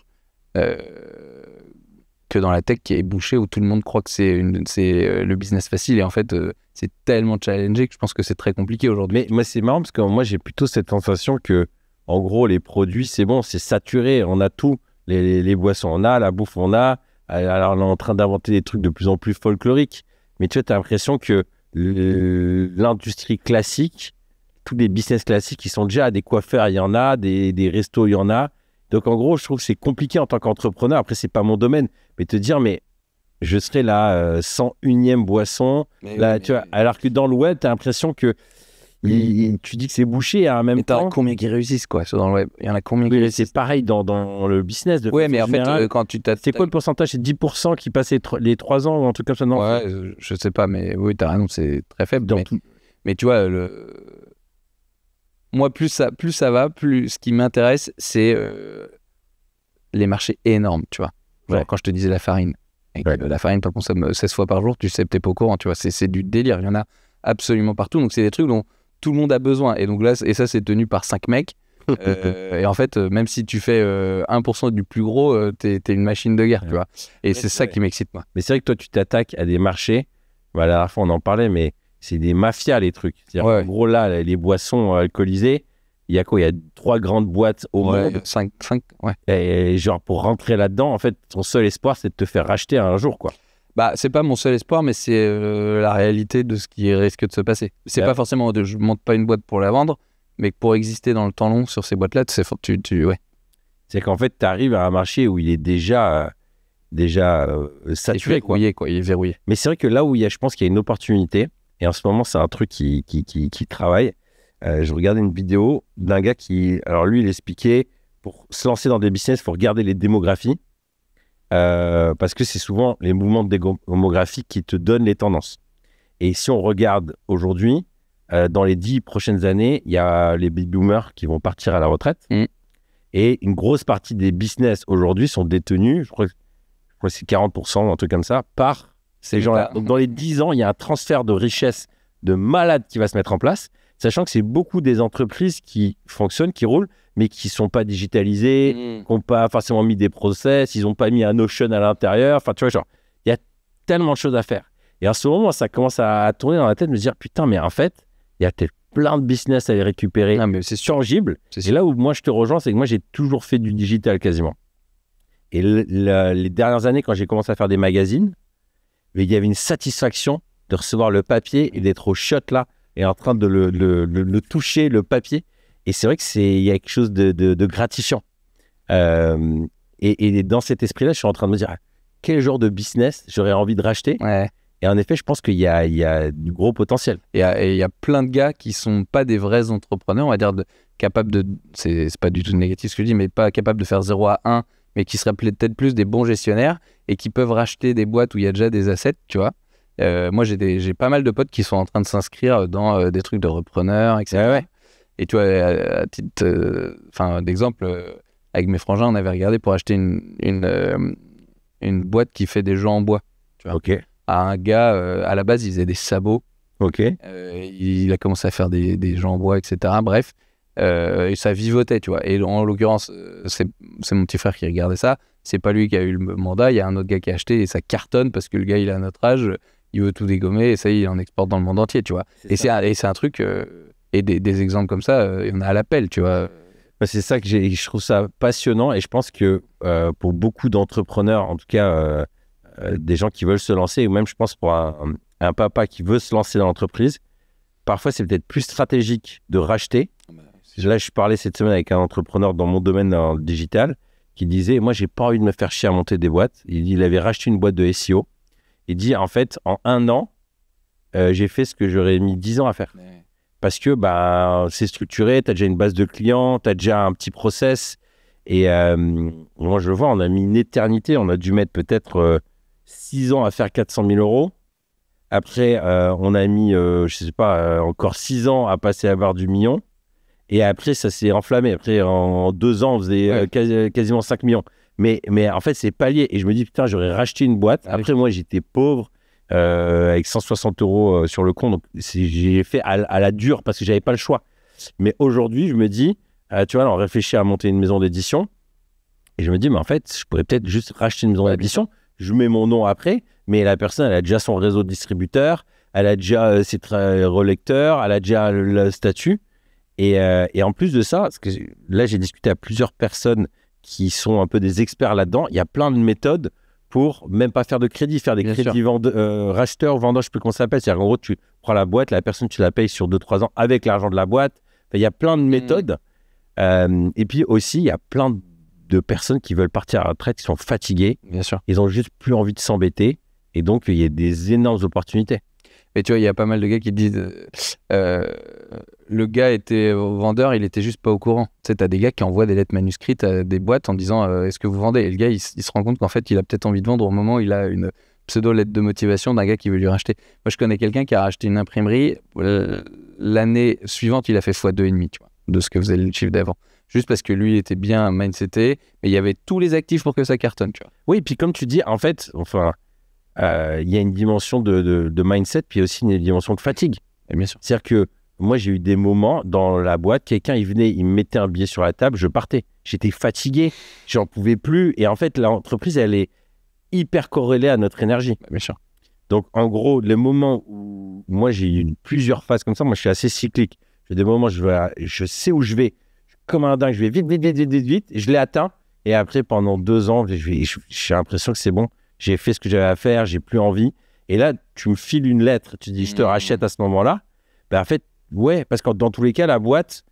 Que dans la tech qui est bouchée où tout le monde croit que c'est le business facile et en fait c'est tellement challengé que je pense que c'est très compliqué aujourd'hui. Mais moi c'est marrant parce que moi j'ai plutôt cette sensation que en gros, les produits, c'est bon, c'est saturé, on a tout. Les boissons, on a, la bouffe, on a. Alors, on est en train d'inventer des trucs de plus en plus folkloriques. Mais tu vois, tu as l'impression que l'industrie classique, tous les business classiques, ils sont déjà des coiffeurs, il y en a, des restos, il y en a. Donc, en gros, je trouve que c'est compliqué en tant qu'entrepreneur. Après, c'est pas mon domaine. Mais te dire, mais je serai la 101e boisson. Tu vois, alors que dans le web, tu as l'impression que tu dis que c'est bouché à un même temps. Combien qui réussissent quoi dans le web? Il y en a combien qui réussissent? C'est pareil dans le business. Mais en fait, quand tu t'as... C'est quoi le pourcentage? C'est 10% qui passent les 3 ans ou un truc comme ça, non? Ouais, je sais pas, mais oui, t'as raison, c'est très faible. Mais tu vois, moi, plus ça va, plus ce qui m'intéresse, c'est les marchés énormes, tu vois. Genre, quand je te disais la farine. La farine, t'en consommes 16 fois par jour, tu sais peut-être pas au courant, tu vois. C'est du délire, il y en a absolument partout. Donc, c'est des trucs dont tout le monde a besoin. Et donc là, ça, c'est tenu par 5 mecs. Et en fait, même si tu fais 1% du plus gros, t'es une machine de guerre, tu vois. Et c'est ça qui m'excite, moi. Mais c'est vrai que toi, tu t'attaques à des marchés. La dernière fois, on en parlait, mais c'est des mafias, les trucs. C'est-à-dire en gros, là, les boissons alcoolisées, il y a quoi? Il y a 3 grandes boîtes au monde. 5, ouais. Et genre, pour rentrer là-dedans, en fait, ton seul espoir, c'est de te faire racheter un jour, quoi. Bah, c'est pas mon seul espoir, mais c'est la réalité de ce qui risque de se passer. C'est pas forcément je monte pas une boîte pour la vendre, mais pour exister dans le temps long sur ces boîtes-là, c'est qu'en fait, tu arrives à un marché où il est déjà saturé, quoi. Il est verrouillé. Mais c'est vrai que là où je pense qu'il y a une opportunité, et en ce moment, c'est un truc qui travaille. Je regardais une vidéo d'un gars alors lui, il expliquait, pour se lancer dans des business, il faut regarder les démographies. Parce que c'est souvent les mouvements démographiques qui te donnent les tendances. Et si on regarde aujourd'hui, dans les 10 prochaines années, il y a les baby boomers qui vont partir à la retraite. Et une grosse partie des business aujourd'hui sont détenus, je crois que c'est 40%, un truc comme ça, par ces gens-là. Donc dans les 10 ans, il y a un transfert de richesse de malade qui va se mettre en place, sachant que c'est beaucoup des entreprises qui fonctionnent, qui roulent, mais qui ne sont pas digitalisées, qui n'ont pas forcément mis des process, ils n'ont pas mis un Notion à l'intérieur. Enfin, tu vois, genre, il y a tellement de choses à faire. Et à ce moment, ça commence à tourner dans la tête, me dire, putain, mais en fait, il y a peut-être plein de business à les récupérer. Non, mais c'est tangible. Et là où moi, je te rejoins, c'est que moi, j'ai toujours fait du digital quasiment. Et les dernières années, quand j'ai commencé à faire des magazines, il y avait une satisfaction de recevoir le papier et d'être au shot là, et en train de le toucher, le papier. Et c'est vrai qu'il y a quelque chose de gratifiant. Et dans cet esprit-là, je suis en train de me dire, quel genre de business j'aurais envie de racheter. Et en effet, je pense qu'il y a du gros potentiel. Et il y a plein de gars qui sont pas des vrais entrepreneurs, on va dire, capables de... C'est pas du tout négatif ce que je dis, mais pas capables de faire 0 à 1, mais qui seraient peut-être plus des bons gestionnaires et qui peuvent racheter des boîtes où il y a déjà des assets, tu vois. Moi, j'ai pas mal de potes qui sont en train de s'inscrire dans des trucs de repreneurs, etc. Et tu vois, à titre d'exemple, avec mes frangins, on avait regardé pour acheter une boîte qui fait des jeux en bois. Tu vois. À un gars, à la base, il faisait des sabots. Il a commencé à faire des jeux en bois, etc. Bref, et ça vivotait, tu vois. Et en l'occurrence, c'est mon petit frère qui regardait ça. C'est pas lui qui a eu le mandat. Il y a un autre gars qui a acheté et ça cartonne parce que le gars, il a notre âge. Il veut tout dégommer et ça y est, il en exporte dans le monde entier, tu vois. C'est un truc... et des exemples comme ça, il y en a à l'appel, tu vois. C'est ça que je trouve ça passionnant et je pense que pour beaucoup d'entrepreneurs, en tout cas des gens qui veulent se lancer, ou même je pense pour un papa qui veut se lancer dans l'entreprise, parfois c'est peut-être plus stratégique de racheter. Là, je parlais cette semaine avec un entrepreneur dans mon domaine dans le digital qui disait, moi j'ai pas envie de me faire chier à monter des boîtes. Il avait racheté une boîte de SEO. Il dit, en fait, en 1 an, j'ai fait ce que j'aurais mis 10 ans à faire. Parce que c'est structuré, tu as déjà une base de clients, tu as déjà un petit process. Et moi, je le vois, on a mis une éternité. On a dû mettre peut-être 6 ans à faire 400 000 euros. Après, on a mis, je sais pas, encore 6 ans à passer à barre du million. Et après, ça s'est enflammé. Après, en 2 ans, on faisait quasiment 5 millions. Mais en fait, c'est palier. Et je me dis, putain, j'aurais racheté une boîte. Après, moi, j'étais pauvre. Avec 160 euros sur le compte. Donc, j'ai fait à la dure parce que j'avais pas le choix. Mais aujourd'hui, je me dis, tu vois, on réfléchit à monter une maison d'édition. Et je me dis, mais en fait, je pourrais peut-être juste racheter une maison d'édition. Je mets mon nom après, mais la personne, elle a déjà son réseau de distributeurs, elle a déjà ses relecteurs, elle a déjà le statut. Et en plus de ça, parce que là, j'ai discuté à plusieurs personnes qui sont un peu des experts là-dedans. Il y a plein de méthodes pour même pas faire de crédit, faire des crédits racheteurs, vendeurs, je sais plus comment ça s'appelle. C'est-à-dire, en gros, tu prends la boîte, la personne, tu la payes sur 2-3 ans avec l'argent de la boîte. Enfin, il y a plein de méthodes. Et puis aussi, il y a plein de personnes qui veulent partir à la retraite, qui sont fatiguées. Bien sûr. Ils ont juste plus envie de s'embêter. Et donc, il y a des énormes opportunités. Mais tu vois, il y a pas mal de gars qui disent le gars était vendeur, il était juste pas au courant. Tu sais, t'as des gars qui envoient des lettres manuscrites à des boîtes en disant est-ce que vous vendez? Et le gars, il se rend compte qu'en fait, il a peut-être envie de vendre au moment où il a une pseudo-lettre de motivation d'un gars qui veut lui racheter. Moi, je connais quelqu'un qui a racheté une imprimerie. L'année suivante, il a fait x2,5, tu vois, de ce que faisait le chiffre d'avant. Juste parce que lui, il était bien mindseté, mais il y avait tous les actifs pour que ça cartonne, tu vois. Oui, et puis comme tu dis, en fait, il y a une dimension de mindset, puis aussi une dimension de fatigue. Et bien sûr. C'est-à-dire que moi, j'ai eu des moments dans la boîte, quelqu'un, il venait, il me mettait un billet sur la table, je partais. J'étais fatigué, j'en pouvais plus. Et en fait, l'entreprise, elle est hyper corrélée à notre énergie. Bien sûr. Donc, en gros, les moments où moi, j'ai eu plusieurs phases comme ça, moi, je suis assez cyclique. J'ai des moments, je sais où je vais. Comme un dingue, je vais vite, et je l'ai atteint. Et après, pendant 2 ans, j'ai l'impression que c'est bon. J'ai fait ce que j'avais à faire, j'ai plus envie. Et là, tu me files une lettre, tu dis, je te rachète à ce moment-là. Ben, en fait, ouais, parce que dans tous les cas, la boîte,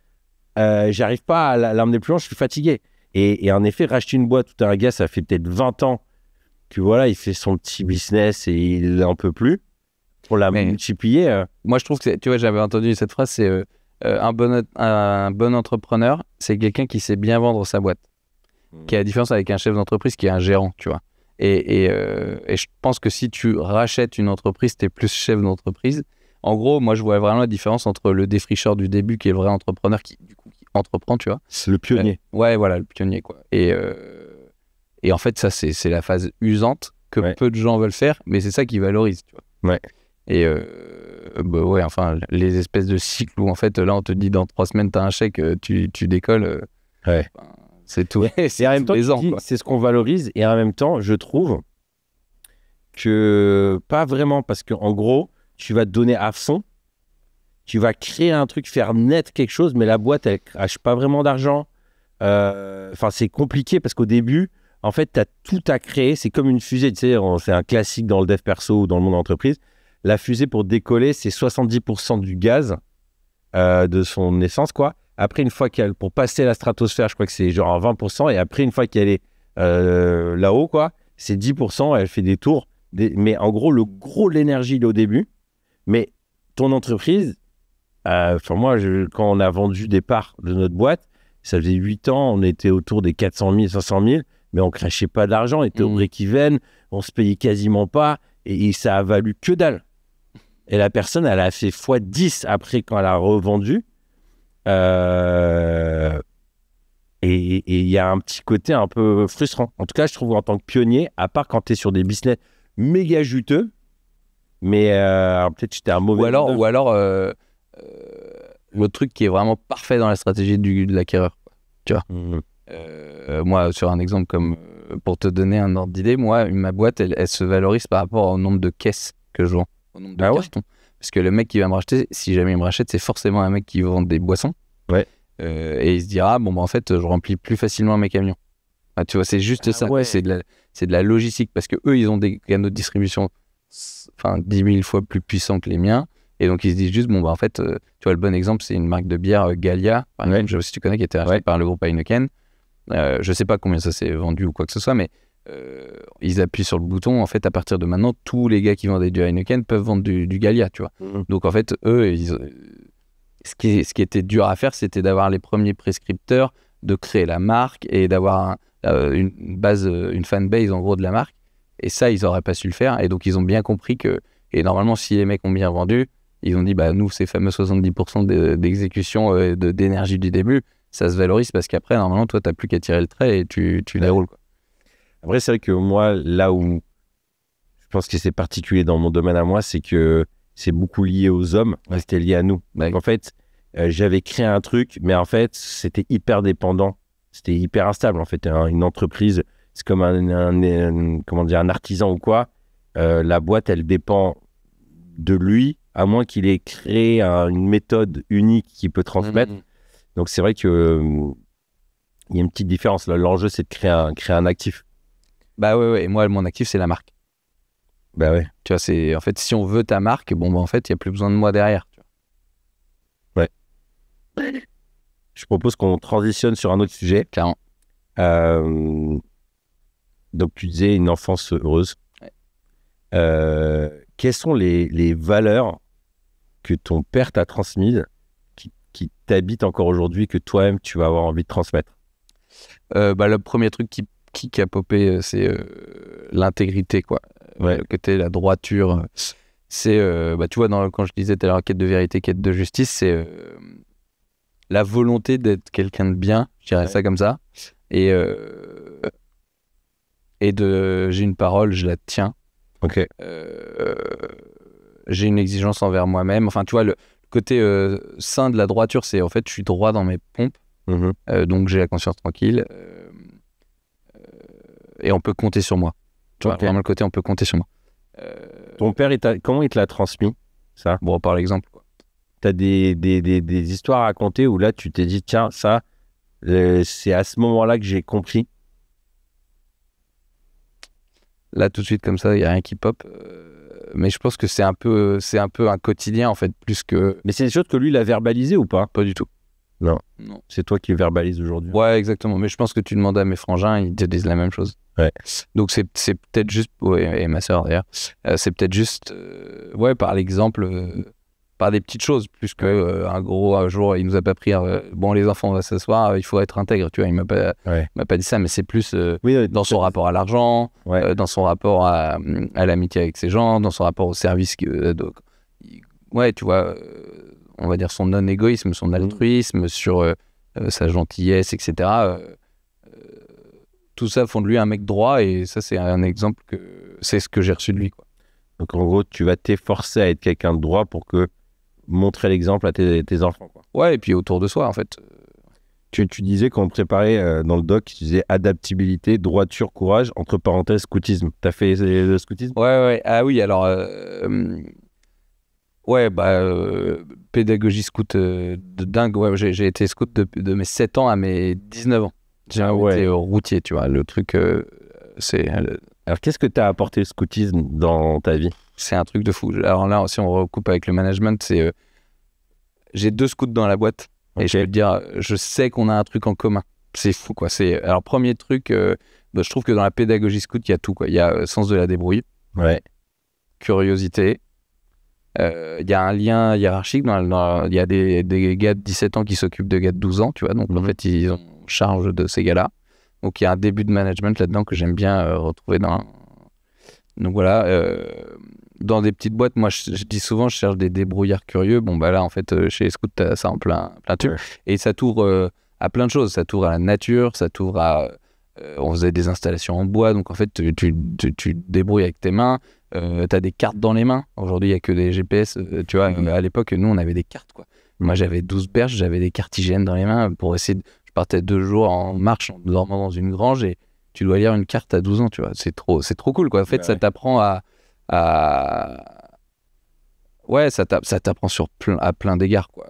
j'arrive pas à l'emmener plus loin, je suis fatigué. Et en effet, racheter une boîte où tu as un gars, ça fait peut-être 20 ans que voilà, il fait son petit business et il n'en peut plus. Pour la multiplier. Moi, je trouve que, tu vois, j'avais entendu cette phrase, c'est un bon entrepreneur, c'est quelqu'un qui sait bien vendre sa boîte. Qui a la différence avec un chef d'entreprise qui est un gérant, tu vois. Et je pense que si tu rachètes une entreprise, tu es plus chef d'entreprise. En gros, moi, je vois vraiment la différence entre le défricheur du début, qui est le vrai entrepreneur, qui entreprend, tu vois. C'est le pionnier. Ouais, voilà, le pionnier, quoi. Et en fait, ça, c'est la phase usante que peu de gens veulent faire, mais c'est ça qui valorise, tu vois. Ouais. Et bah ouais, enfin, les espèces de cycles où, en fait, là, on te dit dans 3 semaines, tu as un chèque, tu décolles. Ouais. C'est tout. Et en même temps, c'est ce qu'on valorise. Et en même temps, je trouve que pas vraiment, parce qu'en gros, tu vas te donner à fond, tu vas créer un truc, faire naître quelque chose, mais la boîte, elle crache pas vraiment d'argent. Enfin, c'est compliqué parce qu'au début, en fait, tu as tout à créer. C'est comme une fusée, tu sais, c'est un classique dans le dev perso ou dans le monde d'entreprise. La fusée, pour décoller, c'est 70% du gaz de son essence, quoi. Après, une fois pour passer la stratosphère, je crois que c'est genre 20%. Et après, une fois qu'elle est là-haut, quoi, c'est 10%. Elle fait des tours. Mais en gros, l'énergie, il est au début. Mais ton entreprise, moi, quand on a vendu des parts de notre boîte, ça faisait 8 ans, on était autour des 400 000, 500 000, mais on ne crachait pas d'argent. On était au break-even, on se payait quasiment pas. Et ça a valu que dalle. Et la personne, elle a fait x10 après quand elle a revendu. Et il y a un petit côté un peu frustrant. En tout cas, je trouve en tant que pionnier, à part quand tu es sur des business méga juteux, mais peut-être que j'étais un mauvais... Ou alors le truc qui est vraiment parfait dans la stratégie de l'acquéreur. Tu vois. Moi, sur un exemple comme... pour te donner un ordre d'idée, moi, ma boîte, elle se valorise par rapport au nombre de caisses que je vends, au nombre de cartons. Parce que le mec qui va me racheter, si jamais il me rachète, c'est forcément un mec qui vend des boissons. Ouais. Et il se dira, bon, bah, en fait, je remplis plus facilement mes camions. Ah, tu vois, c'est juste ça. Ouais. C'est de la logistique. Parce qu'eux, ils ont des canaux de distribution 10 000 fois plus puissants que les miens. Et donc, ils se disent juste, bon, bah, en fait, tu vois, le bon exemple, c'est une marque de bière, Gallia, par exemple, je sais pas si tu connais, qui a été rachetée par le groupe Heineken. Je sais pas combien ça s'est vendu ou quoi que ce soit, mais ils appuient sur le bouton. En fait, à partir de maintenant, tous les gars qui vendaient du Heineken peuvent vendre du Gallia, tu vois. Donc, en fait, eux, ce qui était dur à faire, c'était d'avoir les premiers prescripteurs, de créer la marque et d'avoir une fanbase, en gros, de la marque. Et ça, ils n'auraient pas su le faire. Et donc, ils ont bien compris que... Et normalement, si les mecs ont bien vendu, ils ont dit, bah, nous, ces fameux 70% d'exécution d'énergie du début, ça se valorise parce qu'après, normalement, toi, tu n'as plus qu'à tirer le trait et tu déroules, quoi. Après, c'est vrai que moi, là où je pense que c'est particulier dans mon domaine à moi, c'est que c'est beaucoup lié aux hommes, c'était lié à nous. Donc, en fait, j'avais créé un truc, mais en fait, c'était hyper dépendant, c'était hyper instable. En fait, une entreprise, c'est comme un artisan ou quoi. La boîte, elle dépend de lui, à moins qu'il ait créé une méthode unique qu'il peut transmettre. Donc, c'est vrai que il y a une petite différence. Là, l'enjeu, c'est de créer un actif. Bah ouais. Et moi, mon actif, c'est la marque. Bah ouais. Tu vois, c'est en fait, si on veut ta marque, bon, bah, en fait, il n'y a plus besoin de moi derrière. Tu vois. Ouais. Je propose qu'on transitionne sur un autre sujet. Clairement. Donc, tu disais une enfance heureuse. Ouais. Quelles sont les valeurs que ton père t'a transmises qui t'habitent encore aujourd'hui, que toi-même, tu vas avoir envie de transmettre? Le premier truc qui a popé, c'est l'intégrité, quoi. Ouais. Le côté, la droiture. C'est, tu vois, quand je disais tout à l'heure, quête de vérité, quête de justice, c'est la volonté d'être quelqu'un de bien, je dirais ça comme ça. Et j'ai une parole, je la tiens. Ok. J'ai une exigence envers moi-même. Enfin, tu vois, le côté sain de la droiture, c'est en fait, je suis droit dans mes pompes. Donc, j'ai la conscience tranquille. Et on peut compter sur moi. Tu vois, vraiment le côté, on peut compter sur moi. Ton père, comment il te l'a transmis, ça? Bon, par exemple, quoi. T'as des histoires à raconter où là, tu t'es dit, tiens, ça, c'est à ce moment-là que j'ai compris. Là, tout de suite, comme ça, il n'y a rien qui pop. Mais je pense que c'est un peu un quotidien, en fait, plus que... Mais c'est des choses que lui, il a verbalisé ou pas? Pas du tout. Non. C'est toi qui le verbalise aujourd'hui. Ouais, exactement. Mais je pense que tu demandes à mes frangins, ils te disent la même chose. Ouais. Donc, c'est peut-être juste... Ouais, et ma sœur, d'ailleurs. C'est peut-être juste... par l'exemple... par des petites choses, plus que un jour, il nous a pas pris... bon, les enfants, on va s'asseoir, il faut être intègre, tu vois. Il m'a pas dit ça, mais c'est plus dans son rapport à l'argent, dans son rapport à l'amitié avec ses gens, dans son rapport au service. Ouais, tu vois... on va dire son non-égoïsme, son altruisme, sur sa gentillesse, etc. Tout ça font de lui un mec droit, et ça, c'est un exemple que c'est ce que j'ai reçu de lui, quoi. Donc, en gros, tu vas t'efforcer à être quelqu'un de droit pour montrer l'exemple à tes enfants, quoi. Ouais, et puis autour de soi, en fait. Tu disais, quand on préparait dans le doc, tu disais adaptabilité, droiture, courage, entre parenthèses, scoutisme. T'as fait le scoutisme? Ouais. Ah oui, alors... pédagogie scout de dingue. Ouais, j'ai été scout de mes 7 ans à mes 19 ans. J'ai été routier, tu vois. Le truc, c'est... Alors, qu'est-ce que t'as apporté le scoutisme dans ta vie? C'est un truc de fou. Alors là, si on recoupe avec le management, c'est... j'ai 2 scouts dans la boîte. Okay. Et je peux te dire, je sais qu'on a un truc en commun. C'est fou, quoi. Alors, premier truc, je trouve que dans la pédagogie scout, il y a tout, quoi. Il y a sens de la débrouille. Ouais. Curiosité. Il y a un lien hiérarchique. Il y a des gars de 17 ans qui s'occupent de gars de 12 ans, tu vois. Donc, en fait, ils ont charge de ces gars-là. Donc, il y a un début de management là-dedans que j'aime bien retrouver dans... Donc, voilà. Dans des petites boîtes, moi, je dis souvent, je cherche des débrouillards curieux. Bon, bah là, en fait, chez les scouts, t'as ça en plein tube. Ouais. Et ça t'ouvre à plein de choses. Ça t'ouvre à la nature, ça t'ouvre à... on faisait des installations en bois. Donc, en fait, tu te débrouilles avec tes mains. T'as des cartes dans les mains. Aujourd'hui, il n'y a que des GPS. Tu vois, à l'époque, nous, on avait des cartes, quoi. Moi, j'avais 12 berges, j'avais des cartes hygiène dans les mains pour essayer de... Je partais 2 jours en marche en dormant dans une grange et tu dois lire une carte à 12 ans, tu vois. C'est trop cool, quoi. En fait, ça t'apprend Ouais, ça t'apprend à plein d'égards, quoi.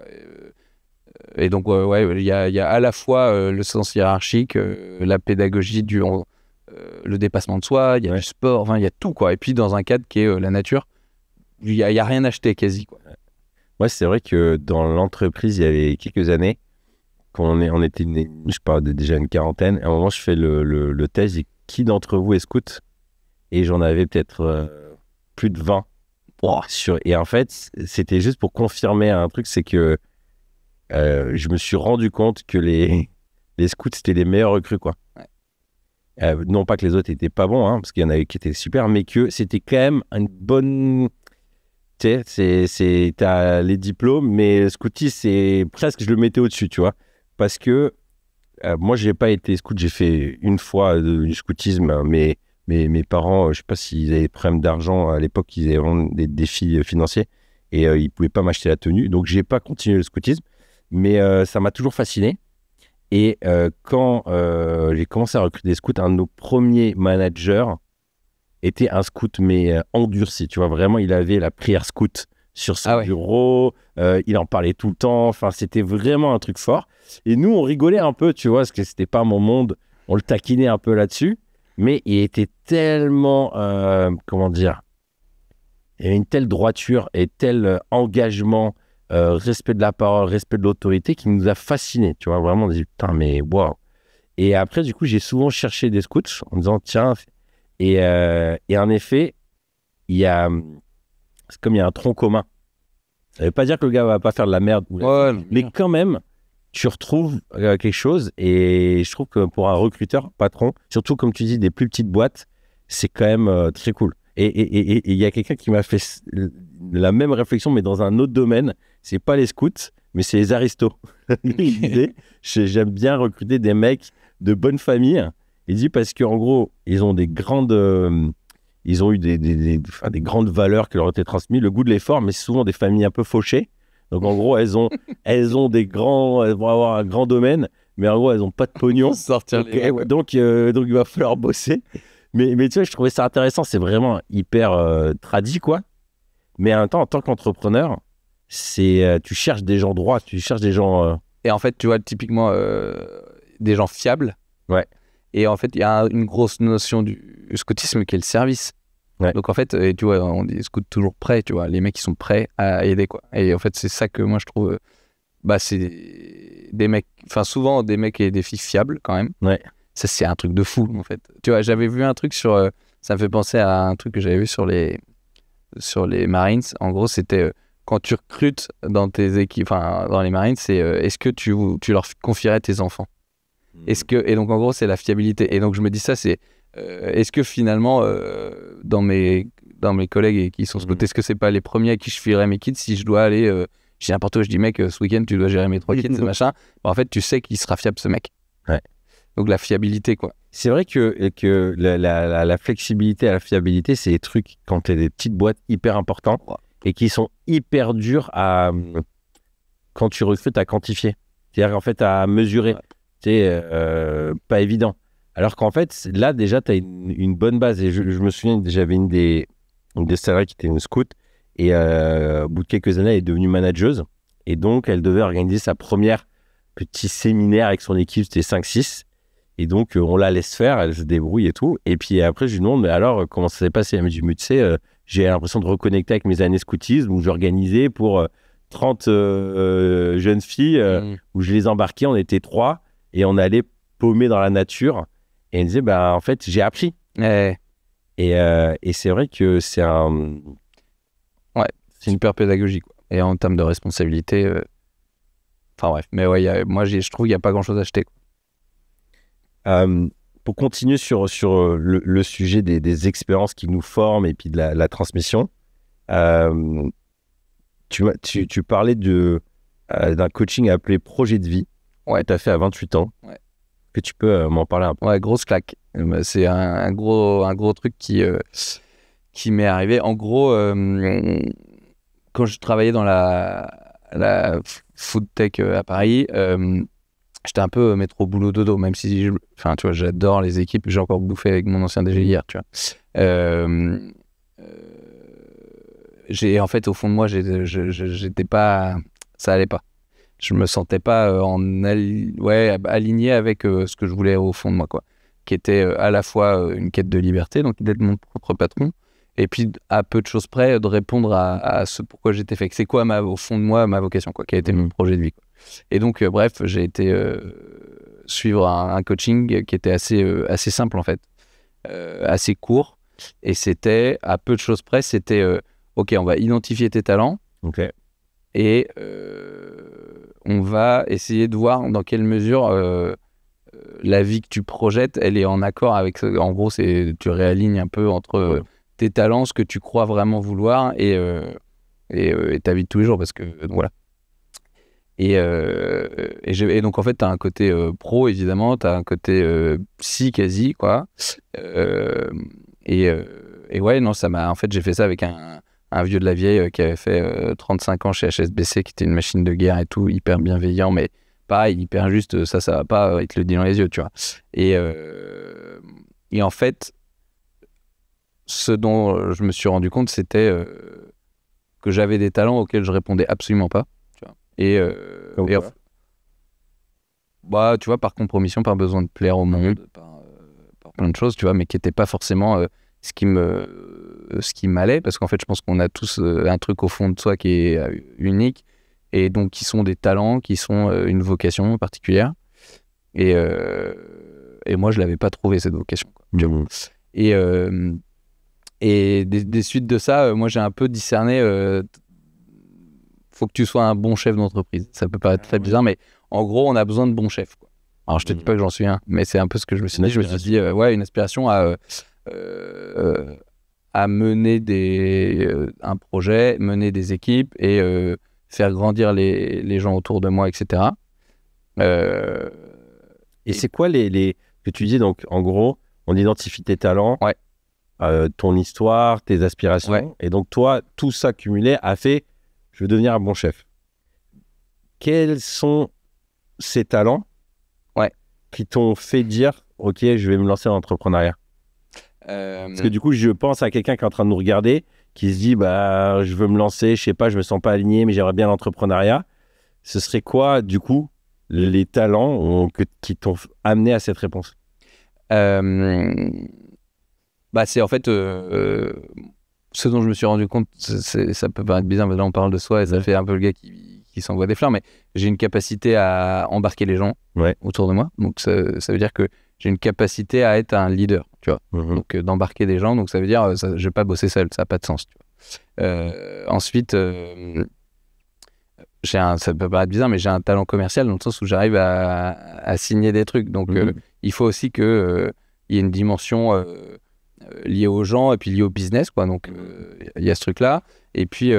Et donc, il y a à la fois le sens hiérarchique, la pédagogie, le dépassement de soi, il y a du sport, enfin, il y a tout, quoi. Et puis, dans un cadre qui est la nature, il y a rien acheté quasi, quoi. Ouais, c'est vrai que dans l'entreprise, il y avait quelques années, quand on était, je sais pas, déjà une quarantaine, à un moment, je fais le test, qui d'entre vous est scout? Et j'en avais peut-être plus de 20. Et en fait, c'était juste pour confirmer un truc, c'est que je me suis rendu compte que les scouts, c'était les meilleurs recrues, quoi. Ouais. Non pas que les autres étaient pas bons, hein, parce qu'il y en avait qui étaient super, mais que c'était quand même une bonne... Tu sais, t'as les diplômes, mais scoutisme, c'est presque, je le mettais au-dessus, tu vois. Parce que moi, j'ai pas été scout, j'ai fait une fois du scoutisme, mais mes parents, je sais pas s'ils avaient des problèmes d'argent à l'époque, ils avaient vraiment des défis financiers et ils pouvaient pas m'acheter la tenue, donc j'ai pas continué le scoutisme, mais ça m'a toujours fasciné. Et quand j'ai commencé à recruter des scouts, un de nos premiers managers était un scout, mais endurci, tu vois, vraiment, il avait la prière scout sur son bureau. Il en parlait tout le temps. Enfin, c'était vraiment un truc fort. Et nous, on rigolait un peu, tu vois, parce que c'était pas mon monde. On le taquinait un peu là-dessus. Mais il était tellement, comment dire, il y avait une telle droiture et tel engagement, respect de la parole, respect de l'autorité qui nous a fascinés. Tu vois, vraiment, on dit, putain, mais waouh. Et après, du coup, j'ai souvent cherché des scouts en disant, tiens, et en effet, c'est comme il y a un tronc commun. Ça ne veut pas dire que le gars va pas faire de la merde, mais quand même, tu retrouves quelque chose. Et je trouve que pour un recruteur, patron, surtout comme tu dis, des plus petites boîtes, c'est quand même très cool. Et il y a quelqu'un qui m'a fait la même réflexion, mais dans un autre domaine. C'est pas les scouts, mais c'est les aristos. Il disait, j'aime bien recruter des mecs de bonne famille. Il dit parce qu'en gros, ils ont ils ont eu des grandes valeurs qui leur ont été transmises, le goût de l'effort, mais c'est souvent des familles un peu fauchées. Donc en gros, elles vont avoir un grand domaine, mais en gros, elles n'ont pas de pognon. Donc il va falloir bosser. Mais tu vois, je trouvais ça intéressant. C'est vraiment hyper tradi, quoi. Mais en même temps, en tant qu'entrepreneur, tu cherches des gens droits, tu cherches des gens... Et en fait, tu vois, typiquement, des gens fiables. Ouais. Et en fait, il y a une grosse notion du scoutisme qui est le service. Ouais. Donc en fait, tu vois, on dit scout toujours prêt, tu vois, les mecs qui sont prêts à aider, quoi. Et en fait, c'est ça que moi je trouve, c'est des mecs, enfin souvent des mecs et des filles fiables quand même. Ouais. Ça c'est un truc de fou en fait. Tu vois, j'avais vu un truc sur, ça me fait penser à un truc que j'avais vu sur les Marines. En gros, c'était quand tu recrutes dans tes équipes, enfin dans les Marines, c'est est-ce que tu leur confierais tes enfants? Et donc en gros, c'est la fiabilité. Et donc je me dis ça, c'est est-ce que finalement, dans mes collègues qui sont scoutés, est-ce que c'est pas les premiers à qui je filerais mes kids si je dois aller, je dis n'importe où, je dis mec, ce week-end tu dois gérer mes 3 kids, machin. En fait, tu sais qu'il sera fiable ce mec. Ouais. Donc la fiabilité, quoi. C'est vrai que la flexibilité et la fiabilité, c'est des trucs quand tu as des petites boîtes hyper importantes et qui sont hyper durs quand tu recrutes à quantifier. C'est-à-dire en fait à mesurer. Ouais. C'est pas évident. Alors qu'en fait, là, déjà, tu as une bonne base. Et je me souviens, j'avais une des salariés qui était une scout. Et au bout de quelques années, elle est devenue manageuse. Et donc, elle devait organiser sa première petit séminaire avec son équipe. C'était 5-6. Et donc, on la laisse faire. Elle se débrouille et tout. Et puis après, je lui demande, mais alors, comment ça s'est passé? Elle me dit, tu sais, j'ai l'impression de reconnecter avec mes années scoutisme où j'organisais pour 30 jeunes filles où je les embarquais. On était 3 et on allait paumer dans la nature. Et elle me disait, en fait, j'ai appris. Et c'est vrai que c'est c'est super pédagogique. Et en termes de responsabilité, enfin bref. Mais ouais, moi, je trouve qu'il n'y a pas grand-chose à acheter. Pour continuer sur le sujet des expériences qui nous forment et puis de la transmission, tu parlais d'un coaching appelé Projet de vie. Ouais. Que tu as fait à 28 ans. Ouais. Que tu peux m'en parler un peu. Ouais, grosse claque. C'est un gros truc qui m'est arrivé. En gros, quand je travaillais dans la food tech à Paris, j'étais un peu métro boulot dodo, même si tu vois, j'adore les équipes. J'ai encore bouffé avec mon ancien DG hier, tu vois. En fait, au fond de moi, j'étais pas, ça allait pas. Je me sentais pas aligné avec ce que je voulais au fond de moi, quoi. Qui était à la fois une quête de liberté, donc d'être mon propre patron, et puis à peu de choses près de répondre à ce pourquoi j'étais fait. C'est quoi au fond de moi ma vocation, quoi, qui a été mon projet de vie, quoi. Et donc bref, j'ai été suivre un coaching qui était assez simple en fait, assez court, et c'était à peu de choses près, c'était ok, on va identifier tes talents. Ok. Et on va essayer de voir dans quelle mesure la vie que tu projettes, elle est en accord avec... En gros, tu réalignes un peu entre tes talents, ce que tu crois vraiment vouloir et ta vie de tous les jours, parce que voilà. Et donc, en fait, tu as un côté pro, évidemment, tu as un côté psy quasi, quoi. Et ouais, non, en fait, j'ai fait ça avec un vieux de la vieille qui avait fait 35 ans chez HSBC, qui était une machine de guerre et tout, hyper bienveillant, mais pareil, hyper injuste, ça va pas, il te le dit dans les yeux, tu vois. Et en fait, ce dont je me suis rendu compte, c'était que que j'avais des talents auxquels je répondais absolument pas. Tu vois. Bah, tu vois, par compromission, par besoin de plaire au monde, par plein de choses, tu vois, mais qui n'étaient pas forcément ce qui m'allait, parce qu'en fait, je pense qu'on a tous un truc au fond de soi qui est unique, et donc qui sont des talents, qui sont une vocation particulière. Et moi, je l'avais pas trouvé, cette vocation, quoi. Et des suites de ça, moi, j'ai un peu discerné, faut que tu sois un bon chef d'entreprise. Ça peut paraître très bizarre, mais en gros, on a besoin de bons chefs, quoi. Alors, je te dis pas que j'en suis un, mais c'est un peu ce que je me suis dit. Je me suis dit, ouais, une aspiration à mener un projet, mener des équipes et faire grandir les gens autour de moi, etc. Et c'est quoi que tu dis, donc en gros, on identifie tes talents, ouais. Ton histoire, tes aspirations, ouais. Et donc toi, tout ça cumulé a fait, je veux devenir un bon chef. Quels sont ces talents qui t'ont fait dire, ok, je vais me lancer dans l'entrepreneuriat? Parce que du coup, je pense à quelqu'un qui est en train de nous regarder, qui se dit, bah, je veux me lancer, je sais pas, je me sens pas aligné, mais j'aimerais bien l'entrepreneuriat. Ce serait quoi, du coup, les talents qui t'ont amené à cette réponse? Bah, c'est en fait ce dont je me suis rendu compte, ça peut paraître bizarre, mais là on parle de soi et ça fait un peu le gars qui s'envoie des fleurs, mais j'ai une capacité à embarquer les gens autour de moi, donc ça veut dire que j'ai une capacité à être un leader, tu vois. Donc d'embarquer des gens, donc ça veut dire je vais pas bosser seul, ça n'a pas de sens, tu vois. Ensuite, ça peut paraître bizarre, mais j'ai un talent commercial dans le sens où j'arrive à signer des trucs, donc il faut aussi que il y ait une dimension liée aux gens et puis liée au business, quoi. Donc il y a ce truc là, et puis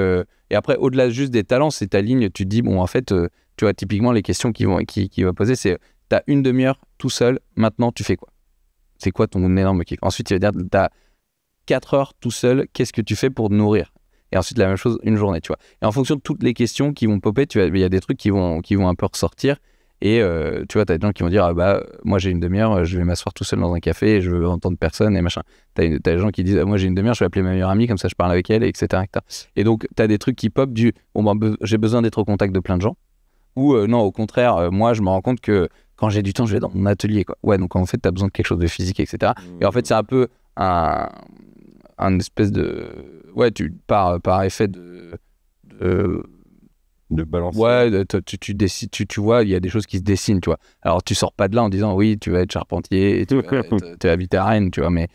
et après, au-delà juste des talents, c'est ta ligne. Tu te dis, bon, en fait, tu vois, typiquement, les questions qu'il va poser, c'est, t'as une demi-heure tout seul, maintenant, tu fais quoi? C'est quoi ton énorme kiff? Ensuite, il va dire, t'as 4 heures tout seul, qu'est-ce que tu fais pour te nourrir? Et ensuite, la même chose, une journée, tu vois. Et en fonction de toutes les questions qui vont popper, il y a des trucs qui vont un peu ressortir. Et tu vois, t'as des gens qui vont dire, ah bah, moi j'ai une demi-heure, je vais m'asseoir tout seul dans un café et je veux entendre personne et machin. T'as des gens qui disent, ah, moi j'ai une demi-heure, je vais appeler ma meilleure amie, comme ça je parle avec elle, etc. Et donc, t'as des trucs qui pop bon, bah, j'ai besoin d'être au contact de plein de gens. Ou non, au contraire, moi je me rends compte que quand j'ai du temps, je vais dans mon atelier, quoi. Ouais, donc en fait, t'as besoin de quelque chose de physique, etc. Et en fait, c'est un peu un espèce de. Ouais, par effet de balance. Ouais, tu décides, tu vois, il y a des choses qui se dessinent, tu vois. Alors, tu sors pas de là en disant, oui, tu vas être charpentier, et tu vas habiter à Rennes, tu vois, mais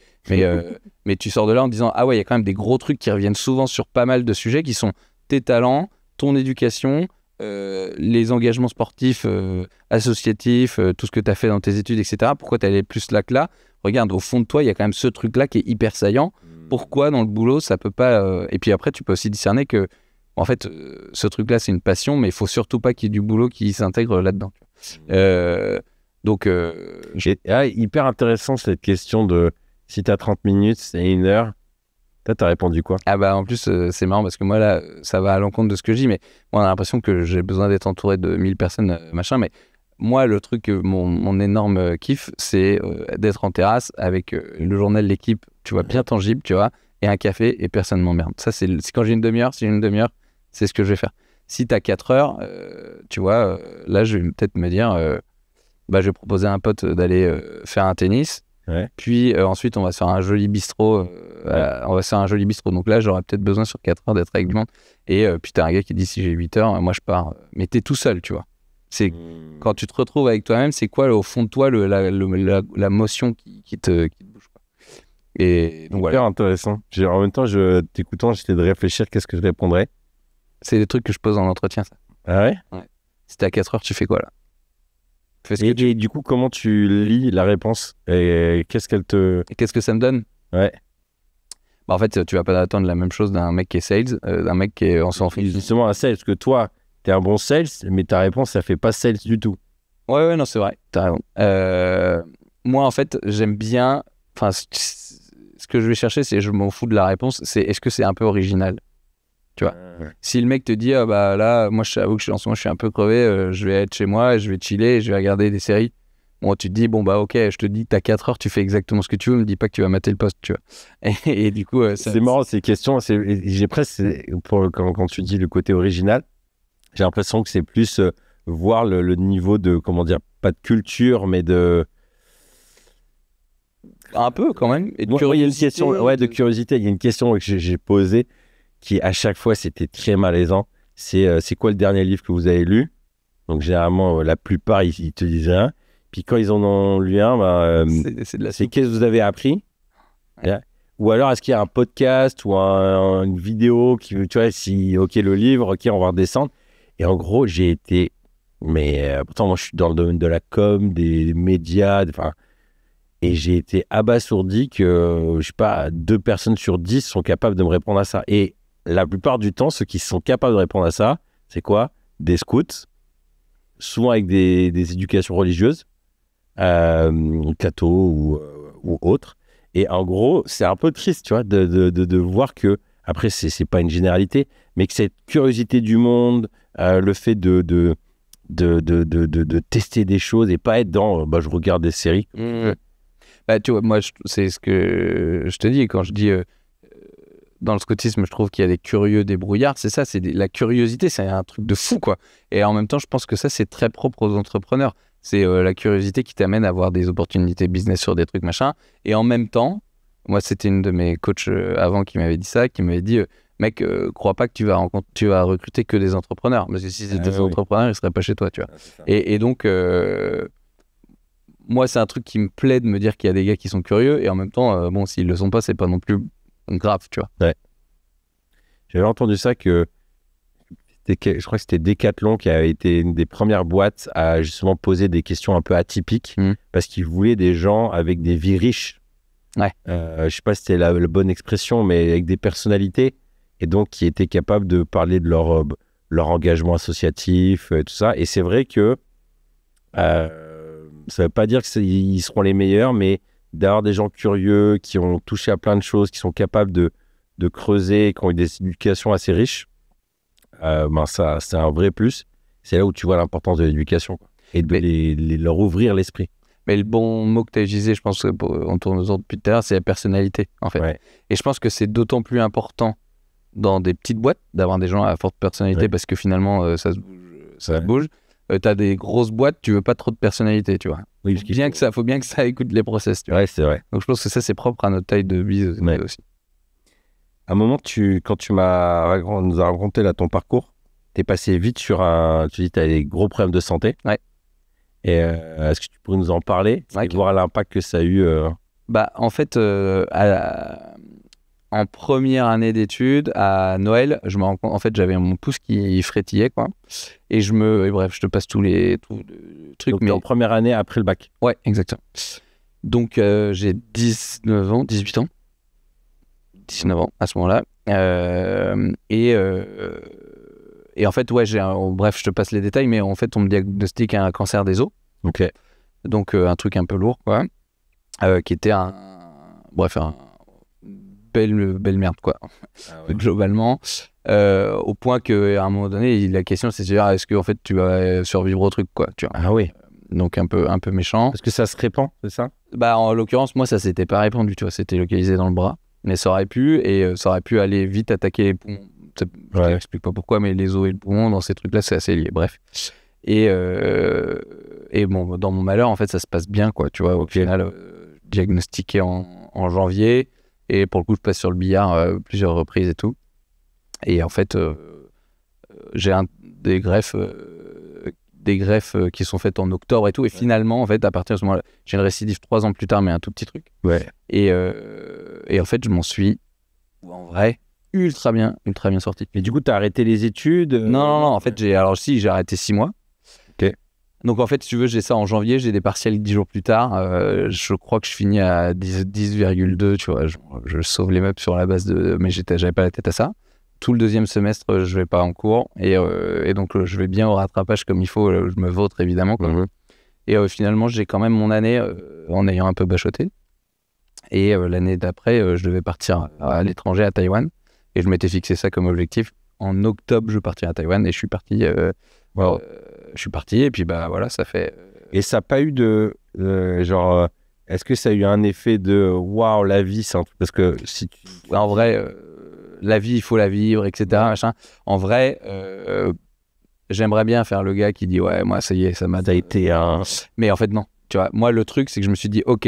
tu sors de là en disant, ah ouais, il y a quand même des gros trucs qui reviennent souvent sur pas mal de sujets qui sont tes talents, ton éducation, les engagements sportifs, associatifs, tout ce que tu as fait dans tes études, etc. Pourquoi tu allé plus là que là? Regarde, au fond de toi, il y a quand même ce truc-là qui est hyper saillant. Pourquoi dans le boulot, ça peut pas... Et puis après, tu peux aussi discerner que en fait, ce truc-là, c'est une passion, mais il faut surtout pas qu'il y ait du boulot qui s'intègre là-dedans. Donc, hyper intéressant cette question de si tu as 30 minutes, c'est 1 heure. Toi, tu as répondu quoi? Ah bah en plus, c'est marrant parce que moi, là, ça va à l'encontre de ce que je dis, mais moi, on a l'impression que j'ai besoin d'être entouré de 1000 personnes, machin, mais moi, le truc, mon énorme kiff, c'est d'être en terrasse avec le journal L'équipe, tu vois, bien tangible, tu vois, et un café et personne ne m'emmerde. Ça, c'est quand j'ai une demi-heure, c'est ce que je vais faire. Si t'as 4 heures, tu vois, là, je vais peut-être me dire, je vais proposer à un pote d'aller faire un tennis. Ouais. Puis ensuite, on va se faire un joli bistrot. Donc là, j'aurais peut-être besoin sur 4 heures d'être avec du monde. Et puis t'as un gars qui dit, si j'ai 8 heures, moi, je pars. Mais t'es tout seul, tu vois. C'est quand tu te retrouves avec toi-même, c'est quoi, au fond de toi, la motion qui te bouge, quoi. Et donc, hyper intéressant. En même temps, t'écoutant, j'essaie de réfléchir qu'est-ce que je répondrais. C'est des trucs que je pose en entretien, ça. Ah ouais? Si t'es à 4 heures, tu fais quoi, là? Et du coup, comment tu lis la réponse? Et qu'est-ce que ça me donne? Ouais. Bah, en fait, tu vas pas attendre la même chose d'un mec qui est sales, d'un mec qui est en s'en fiche. Justement, un sales, parce que toi, t'es un bon sales, mais ta réponse, ça fait pas sales du tout. Ouais, non, c'est vrai. T'as raison. Moi, en fait, j'aime bien... Enfin, ce que je vais chercher, c'est, je m'en fous de la réponse, c'est est-ce que c'est un peu original? Tu vois, si le mec te dit, ah bah là, moi, j'avoue que en ce moment, je suis un peu crevé, je vais être chez moi, je vais chiller, je vais regarder des séries. bon, tu te dis, bon, bah, ok, je te dis, t'as 4 heures, tu fais exactement ce que tu veux, me dis pas que tu vas mater le poste, tu vois. Et du coup, c'est marrant, ces questions. J'ai presque, quand tu dis le côté original, j'ai l'impression que c'est plus voir le niveau de, comment dire, pas de culture, mais de. Un peu quand même. Et de Il y a une curiosité. question, de curiosité. Il y a une question que j'ai posée qui, à chaque fois, c'était très malaisant. C'est quoi le dernier livre que vous avez lu? Donc, généralement, la plupart, ils te disent rien. Puis, quand ils en ont lu un, C'est de la c'est qu'est-ce que vous avez appris? Ouais. Ou alors, est-ce qu'il y a un podcast ou une vidéo qui, tu vois, si, ok, le livre, ok, on va redescendre. Et en gros, j'ai été, mais pourtant, moi, je suis dans le domaine de la com, des médias, enfin, et j'ai été abasourdi que, je sais pas, 2 personnes sur 10 sont capables de me répondre à ça. Et la plupart du temps, ceux qui sont capables de répondre à ça, c'est quoi? Des scouts, souvent avec des éducations religieuses, catho ou autres. Et en gros, c'est un peu triste, tu vois, de voir que, après, c'est pas une généralité, mais que cette curiosité du monde, le fait de tester des choses et pas être dans, je regarde des séries. Bah, tu vois, moi, c'est ce que je te dis quand je dis dans le scoutisme, je trouve qu'il y a des curieux débrouillards. C'est ça, la curiosité, c'est un truc de fou, quoi. Et en même temps, je pense que ça, c'est très propre aux entrepreneurs. C'est la curiosité qui t'amène à avoir des opportunités business sur des trucs, machin. Et en même temps, moi, c'était une de mes coachs avant qui m'avait dit ça, qui m'avait dit mec, crois pas que tu vas recruter que des entrepreneurs. Parce que si c'était des entrepreneurs, ils seraient pas chez toi, tu vois. Et donc, moi, c'est un truc qui me plaît de me dire qu'il y a des gars qui sont curieux. Et en même temps, bon, s'ils le sont pas, c'est pas non plus grave, tu vois. Ouais. J'avais entendu ça que je crois que c'était Decathlon qui avait été une des premières boîtes à justement poser des questions un peu atypiques parce qu'ils voulaient des gens avec des vies riches. Ouais. Je sais pas si c'était la bonne expression, mais avec des personnalités et donc qui étaient capables de parler de leur engagement associatif, tout ça. Et c'est vrai que ça veut pas dire qu'ils seront les meilleurs, mais d'avoir des gens curieux qui ont touché à plein de choses, qui sont capables de creuser, qui ont eu des éducations assez riches, ça, c'est un vrai plus. C'est là où tu vois l'importance de l'éducation, quoi. Et de leur ouvrir l'esprit. Mais le bon mot que tu as utilisé, je pense qu'on tourne autour depuis tout à l'heure, c'est la personnalité, en fait. Ouais. Et je pense que c'est d'autant plus important dans des petites boîtes d'avoir des gens à forte personnalité parce que finalement, ça bouge. T'as des grosses boîtes, tu veux pas trop de personnalité, tu vois. Oui, faut bien que ça écoute les process, tu vois. Ouais, c'est vrai. Donc je pense que ça, c'est propre à notre taille de bise aussi. À un moment, quand tu nous as raconté là, ton parcours, t'es passé vite sur tu dis que t'as des gros problèmes de santé. Ouais. Et est-ce que tu pourrais nous en parler et voir l'impact que ça a eu Bah, en fait, en première année d'études, à Noël, je me rends compte, en fait, j'avais mon pouce qui frétillait, quoi. Et bref, je te passe tous les trucs. Donc, mais en première année après le bac. Ouais, exactement. Donc, j'ai 18 ans à ce moment-là. Et en fait, ouais, bref, je te passe les détails, mais en fait, on me diagnostique un cancer des os. Ok. Donc, un truc un peu lourd, quoi. Qui était belle merde, quoi. Ah ouais. Globalement. Au point qu'à un moment donné, la question, c'est de dire, est-ce que en fait, tu vas survivre au truc, quoi, tu vois. Ah oui. Donc, un peu méchant. Parce que ça se répand, c'est ça? Bah, en l'occurrence, moi, ça s'était pas répandu, tu vois. C'était localisé dans le bras. Mais ça aurait pu, et ça aurait pu aller vite attaquer les poumons. Je t'explique pas pourquoi, mais les os et le poumon, dans ces trucs-là, c'est assez lié. Bref. Et bon, dans mon malheur, en fait, ça se passe bien, quoi. Tu vois, au final, diagnostiqué en janvier. Et pour le coup, je passe sur le billard plusieurs reprises et tout. Et en fait, j'ai des greffes qui sont faites en octobre et tout. Et finalement, en fait, à partir de ce moment-là, j'ai une récidive 3 ans plus tard, mais un tout petit truc. Ouais. Et en fait, je m'en suis, en vrai, ultra bien sorti. Mais du coup, tu as arrêté les études Non. En fait, j'ai arrêté 6 mois. Ok. Donc, en fait, si tu veux, j'ai ça en janvier. J'ai des partiels 10 jours plus tard. Je crois que je finis à 10,2. Tu vois, je sauve les meubles sur la base de... Mais j'avais pas la tête à ça. Tout le deuxième semestre, je vais pas en cours. Et donc, je vais bien au rattrapage comme il faut. Je me vautre, évidemment, quoi. Mm-hmm. Et finalement, j'ai quand même mon année en ayant un peu bachoté. Et l'année d'après, je devais partir à l'étranger, à Taïwan. Et je m'étais fixé ça comme objectif. En octobre, je partirai à Taïwan et je suis parti. Wow. Je suis parti et puis bah voilà, ça fait. Et ça n'a pas eu de. Genre, est-ce que ça a eu un effet de waouh, la vie, c'est un truc. Parce que si tu. En vrai, la vie, il faut la vivre, etc. Machin. En vrai, j'aimerais bien faire le gars qui dit ouais, moi, ça y est, ça m'a. Ça a été un. Mais en fait, non. Tu vois, moi, le truc, c'est que je me suis dit, ok,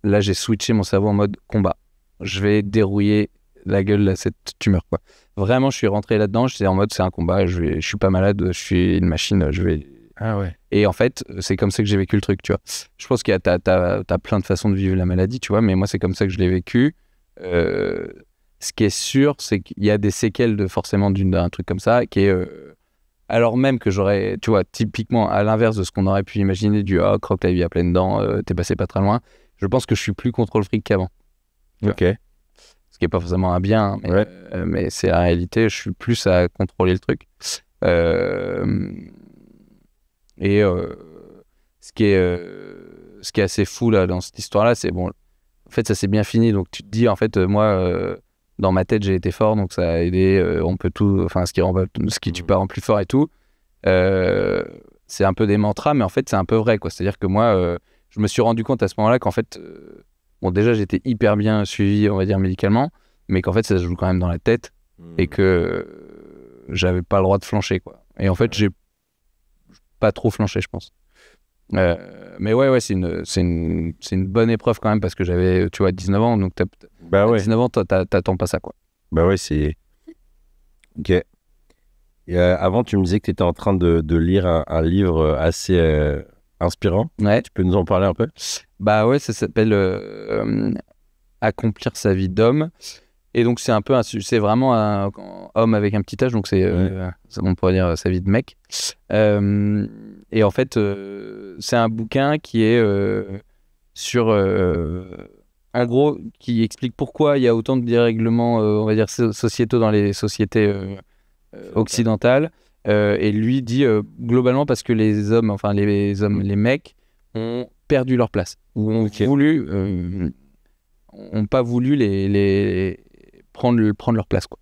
là, j'ai switché mon cerveau en mode combat. Je vais dérouiller la gueule à cette tumeur, quoi. Vraiment, je suis rentré là-dedans, j'étais en mode, c'est un combat, je suis pas malade, je suis une machine, je vais... Ah ouais. Et en fait, c'est comme ça que j'ai vécu le truc, tu vois. Je pense qu'il y a t'as plein de façons de vivre la maladie, tu vois, mais moi, c'est comme ça que je l'ai vécu. Ce qui est sûr, c'est qu'il y a des séquelles forcément d'un truc comme ça, qui est... alors même que j'aurais, tu vois, typiquement, à l'inverse de ce qu'on aurait pu imaginer du « oh, croque la vie à pleines dents, t'es passé pas très loin », je pense que je suis plus contrôle fric qu'avant. Ok. Ce qui n'est pas forcément un bien, mais, Ouais. Mais c'est la réalité, je suis plus à contrôler le truc. Et ce qui est assez fou là, dans cette histoire-là, c'est bon, en fait, ça s'est bien fini. Donc tu te dis, en fait, moi, dans ma tête, j'ai été fort, donc ça a aidé. On peut tout, enfin, ce qui tu pars en plus fort et tout. C'est un peu des mantras, mais en fait, c'est un peu vrai, quoi. C'est-à-dire que moi, je me suis rendu compte à ce moment-là qu'en fait, bon, déjà, j'étais hyper bien suivi, on va dire, médicalement, mais qu'en fait, ça se joue quand même dans la tête et que j'avais pas le droit de flancher, quoi. Et en fait, j'ai pas trop flanché, je pense. Mais ouais, c'est une bonne épreuve quand même parce que j'avais, tu vois, 19 ans, donc Bah ouais. 19 ans, toi, t'attends pas ça, quoi. Bah ouais, c'est. Ok. Et, avant, tu me disais que tu étais en train de lire un livre assez inspirant. Ouais. Tu peux nous en parler un peu? Bah ouais, ça s'appelle Accomplir sa vie d'homme. Et donc, c'est un peu c'est vraiment un homme avec un petit âge, donc on pourrait dire sa vie de mec. Et en fait, c'est un bouquin qui est sur, en gros, qui explique pourquoi il y a autant de dérèglements, on va dire, sociétaux dans les sociétés occidentales. Et lui dit, globalement, parce que les hommes, enfin les mecs, ont perdu leur place, ou ont ont pas voulu prendre leur place, quoi.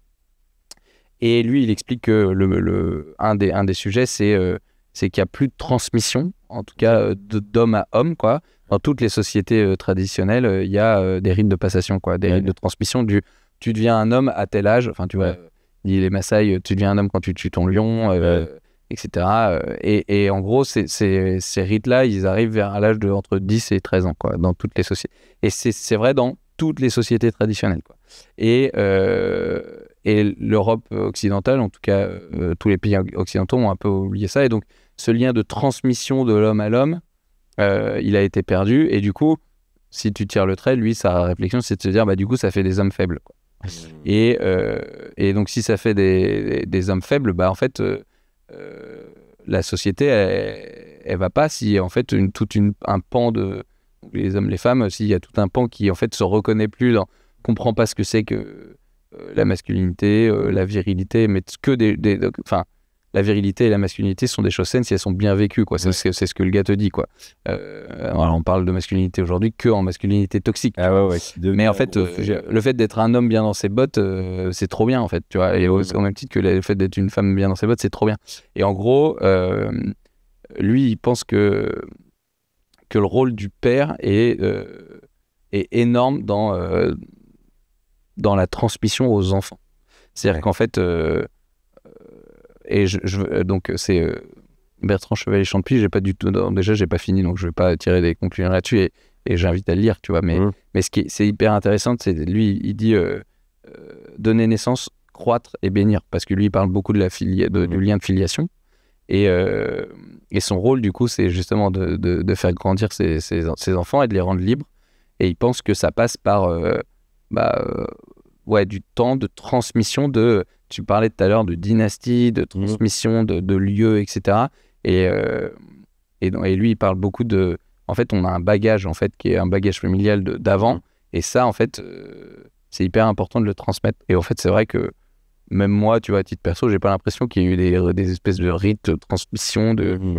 Et lui, il explique que un des sujets, c'est qu'il n'y a plus de transmission, en tout cas d'homme à homme, quoi. Dans toutes les sociétés traditionnelles, il y a des rites de passation, quoi, des rites de transmission tu deviens un homme à tel âge, enfin tu vois, dit les Maasai, tu deviens un homme quand tu tues ton lion, etc. Et en gros, ces rites-là, ils arrivent vers l'âge de entre 10 et 13 ans, quoi, dans toutes les sociétés. Et c'est vrai dans toutes les sociétés traditionnelles, quoi. Et l'Europe occidentale, en tout cas tous les pays occidentaux ont un peu oublié ça, et donc ce lien de transmission de l'homme à l'homme, il a été perdu, et du coup, si tu tires le trait, lui, sa réflexion, c'est de se dire, bah du coup, ça fait des hommes faibles, quoi. Et donc si ça fait des hommes faibles, bah en fait, la société, elle va pas si en fait un pan de les hommes, les femmes, s'il y a tout un pan qui en fait se reconnaît plus, comprend pas ce que c'est que la masculinité, la virilité, mais que enfin, la virilité et la masculinité sont des choses saines si elles sont bien vécues, quoi. C'est ce que le gars te dit, quoi. Alors on parle de masculinité aujourd'hui que en masculinité toxique. Ah ouais. Mais en fait, le fait d'être un homme bien dans ses bottes, c'est trop bien, en fait, tu vois. Et au même titre que le fait d'être une femme bien dans ses bottes, c'est trop bien. Et en gros, lui, il pense que le rôle du père est énorme dans la transmission aux enfants. C'est-à-dire qu'en fait, donc c'est Bertrand Chevalier-Champy, j'ai pas fini, donc je vais pas tirer des conclusions là-dessus, et j'invite à le lire, tu vois. Mais c'est hyper intéressant, c'est lui, il dit donner naissance, croître et bénir, parce que lui, il parle beaucoup de du lien de filiation. Et son rôle, du coup, c'est justement de faire grandir ses enfants et de les rendre libres. Et il pense que ça passe par du temps de transmission tu parlais tout à l'heure de dynastie, de transmission de lieux, etc. Et lui, il parle beaucoup en fait, on a un bagage, en fait, qui est un bagage familial d'avant. Et ça, en fait, c'est hyper important de le transmettre. Et en fait, c'est vrai que même moi, tu vois, à titre perso, j'ai pas l'impression qu'il y ait eu des espèces de rites de transmission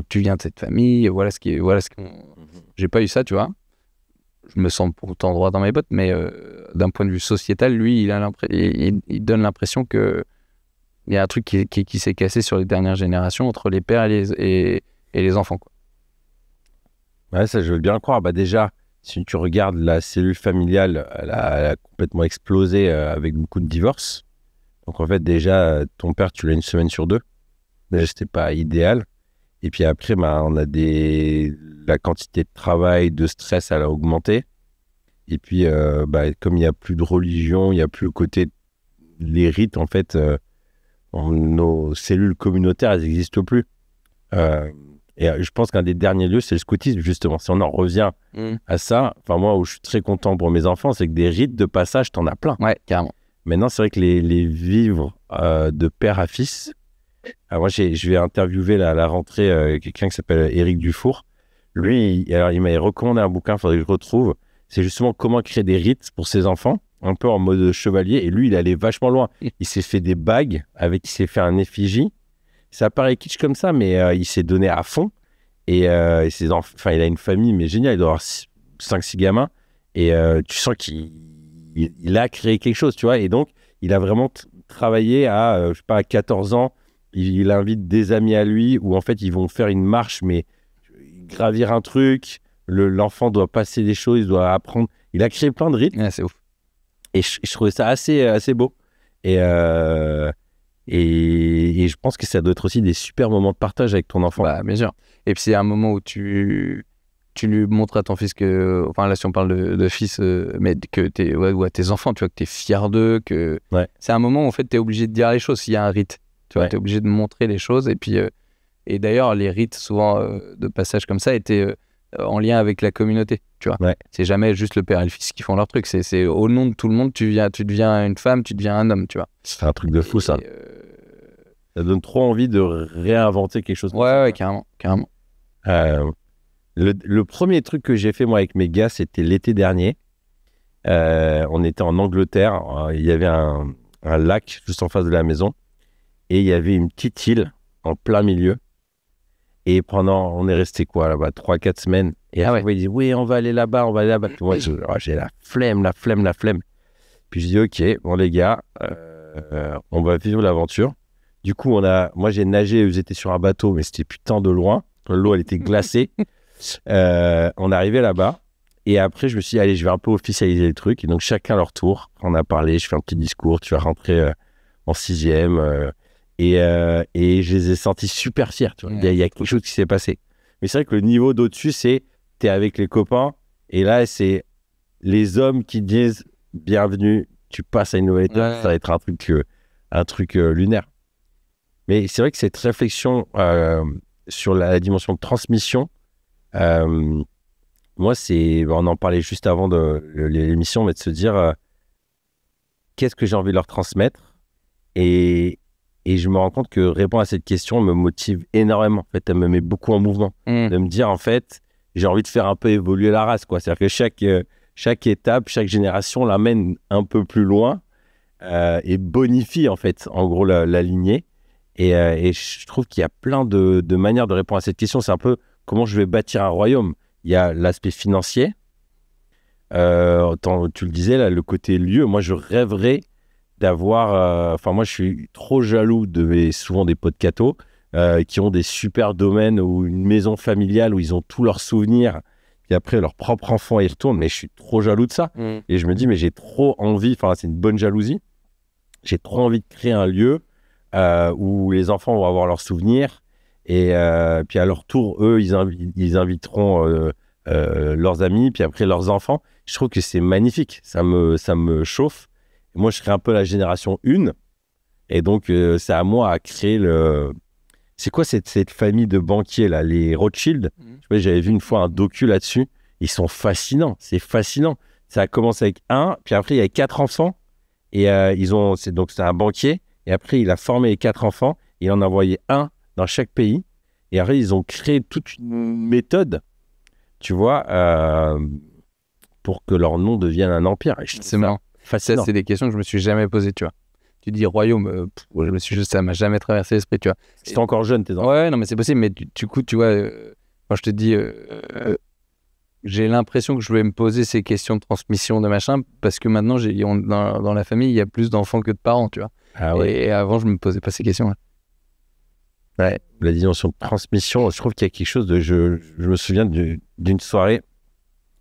tu viens de cette famille, j'ai pas eu ça, tu vois. Je me sens pourtant droit dans mes bottes, mais d'un point de vue sociétal, lui, il donne l'impression que il y a un truc qui s'est cassé sur les dernières générations entre les pères et les enfants, quoi. Ouais, ça, je veux bien le croire. Bah, déjà, si tu regardes la cellule familiale, elle a complètement explosé avec beaucoup de divorces. Donc, en fait, déjà, ton père, tu l'as une semaine sur deux. Déjà, c'était pas idéal. Et puis après, bah, la quantité de travail, de stress, elle a augmenté. Et puis, bah, comme il n'y a plus de religion, il n'y a plus le côté... Les rites, en fait, nos cellules communautaires, elles n'existent plus. Et je pense qu'un des derniers lieux, c'est le scoutisme, justement. Si on en revient à ça, enfin moi, où je suis très content pour mes enfants, c'est que des rites de passage, t'en as plein. Ouais, carrément. Maintenant, c'est vrai que les vivre de père à fils... Alors moi, je vais interviewer à la rentrée quelqu'un qui s'appelle Éric Dufour. Lui, il m'avait recommandé un bouquin, il faudrait que je retrouve. C'est justement comment créer des rites pour ses enfants, un peu en mode chevalier. Et lui, il allait vachement loin. Il s'est fait des bagues, il s'est fait un effigie. Ça paraît kitsch comme ça, mais il s'est donné à fond. Et il a une famille, mais géniale. Il doit avoir 5-6 gamins. Et tu sens qu'il a créé quelque chose, tu vois. Et donc, il a vraiment travaillé à, je sais pas, à 14 ans. Il invite des amis à lui où, en fait, ils vont faire une marche, mais gravir un truc. L'enfant doit passer des choses, il doit apprendre. Il a créé plein de rites. Ouais, c'est ouf. Et je trouvais ça assez beau. Et je pense que ça doit être aussi des super moments de partage avec ton enfant. Bah, bien sûr. Et puis, c'est un moment où tu lui montres à ton fils que... Enfin, là, si on parle de fils, mais que ou à tes enfants, tu vois, que t'es fier d'eux, que... Ouais. C'est un moment où, en fait, t'es obligé de dire les choses s'il y a un rite. Tu vois, t'es obligé de montrer les choses. Et puis... et d'ailleurs, les rites, souvent, de passage comme ça, étaient en lien avec la communauté, tu vois. Ouais. C'est jamais juste le père et le fils qui font leur truc. C'est au nom de tout le monde, tu deviens une femme, tu deviens un homme, tu vois. C'est un truc de fou, ça. Ça donne trop envie de réinventer quelque chose. Ouais, carrément. Le premier truc que j'ai fait, moi, avec mes gars, c'était l'été dernier. On était en Angleterre. Il y avait un lac juste en face de la maison. Et il y avait une petite île en plein milieu. Et on est resté quoi là-bas, 3-4 semaines. Et après, il dit, oui, on va aller là-bas. Puis moi, j'ai la flemme. Puis je dis, ok, bon les gars, on va vivre l'aventure. Du coup, moi j'ai nagé, vous étiez sur un bateau, mais c'était putain de loin. L'eau, elle était glacée. On est arrivé là-bas. Et après, je me suis dit, allez, je vais un peu officialiser les trucs. Et donc, chacun leur tour. On a parlé, je fais un petit discours. Tu vas rentrer en 6e. Et je les ai sentis super fiers. Tu vois. Il y a quelque chose qui s'est passé. Mais c'est vrai que le niveau d'au-dessus, c'est t'es avec les copains. Et là, c'est les hommes qui disent bienvenue, tu passes à une nouvelle étape. Ça va être un truc lunaire. Mais c'est vrai que cette réflexion sur la dimension de transmission, moi, on en parlait juste avant de l'émission, mais de se dire qu'est-ce que j'ai envie de leur transmettre. Et je me rends compte que répondre à cette question me motive énormément. En fait, elle me met beaucoup en mouvement. De me dire, en fait, j'ai envie de faire un peu évoluer la race, quoi. C'est-à-dire que chaque étape, chaque génération l'amène un peu plus loin et bonifie, en fait, en gros, la lignée. Et je trouve qu'il y a plein de manières de répondre à cette question. C'est un peu comment je vais bâtir un royaume. Il y a l'aspect financier. Tu le disais, là, le côté lieu. Moi, je rêverais d'avoir... moi, je suis trop jaloux souvent des potes cathos qui ont des super domaines ou une maison familiale où ils ont tous leurs souvenirs. Et après, leur propre enfant y retourne. Mais je suis trop jaloux de ça. Et je me dis, mais j'ai trop envie... Enfin, c'est une bonne jalousie. J'ai trop envie de créer un lieu où les enfants vont avoir leurs souvenirs et puis à leur tour, eux, ils inviteront leurs amis, puis après leurs enfants. Je trouve que c'est magnifique, ça me chauffe. Et moi, je serais un peu la génération 1 et donc c'est à moi à créer C'est quoi cette famille de banquiers là, les Rothschild? J'avais vu une fois un docu là-dessus, ils sont fascinants, c'est fascinant. Ça a commencé avec un, puis après il y a 4 enfants et c'est un banquier. Et après, il a formé les 4 enfants. Il en a envoyé un dans chaque pays. Et après, ils ont créé toute une méthode, tu vois, pour que leur nom devienne un empire. C'est marrant. Ça, c'est des questions que je me suis jamais posées, tu vois. Tu dis royaume, ça m'a jamais traversé l'esprit, tu vois. C'était encore jeune, tes enfants. Ouais, non, mais c'est possible. Mais du coup, tu vois, quand je te dis, j'ai l'impression que je vais me poser ces questions de transmission de machin, parce que maintenant, dans la famille, il y a plus d'enfants que de parents, tu vois. Ah ouais. Et avant, je me posais pas ces questions. Ouais, la dimension de transmission, je trouve qu'il y a quelque chose de... Je me souviens d'une soirée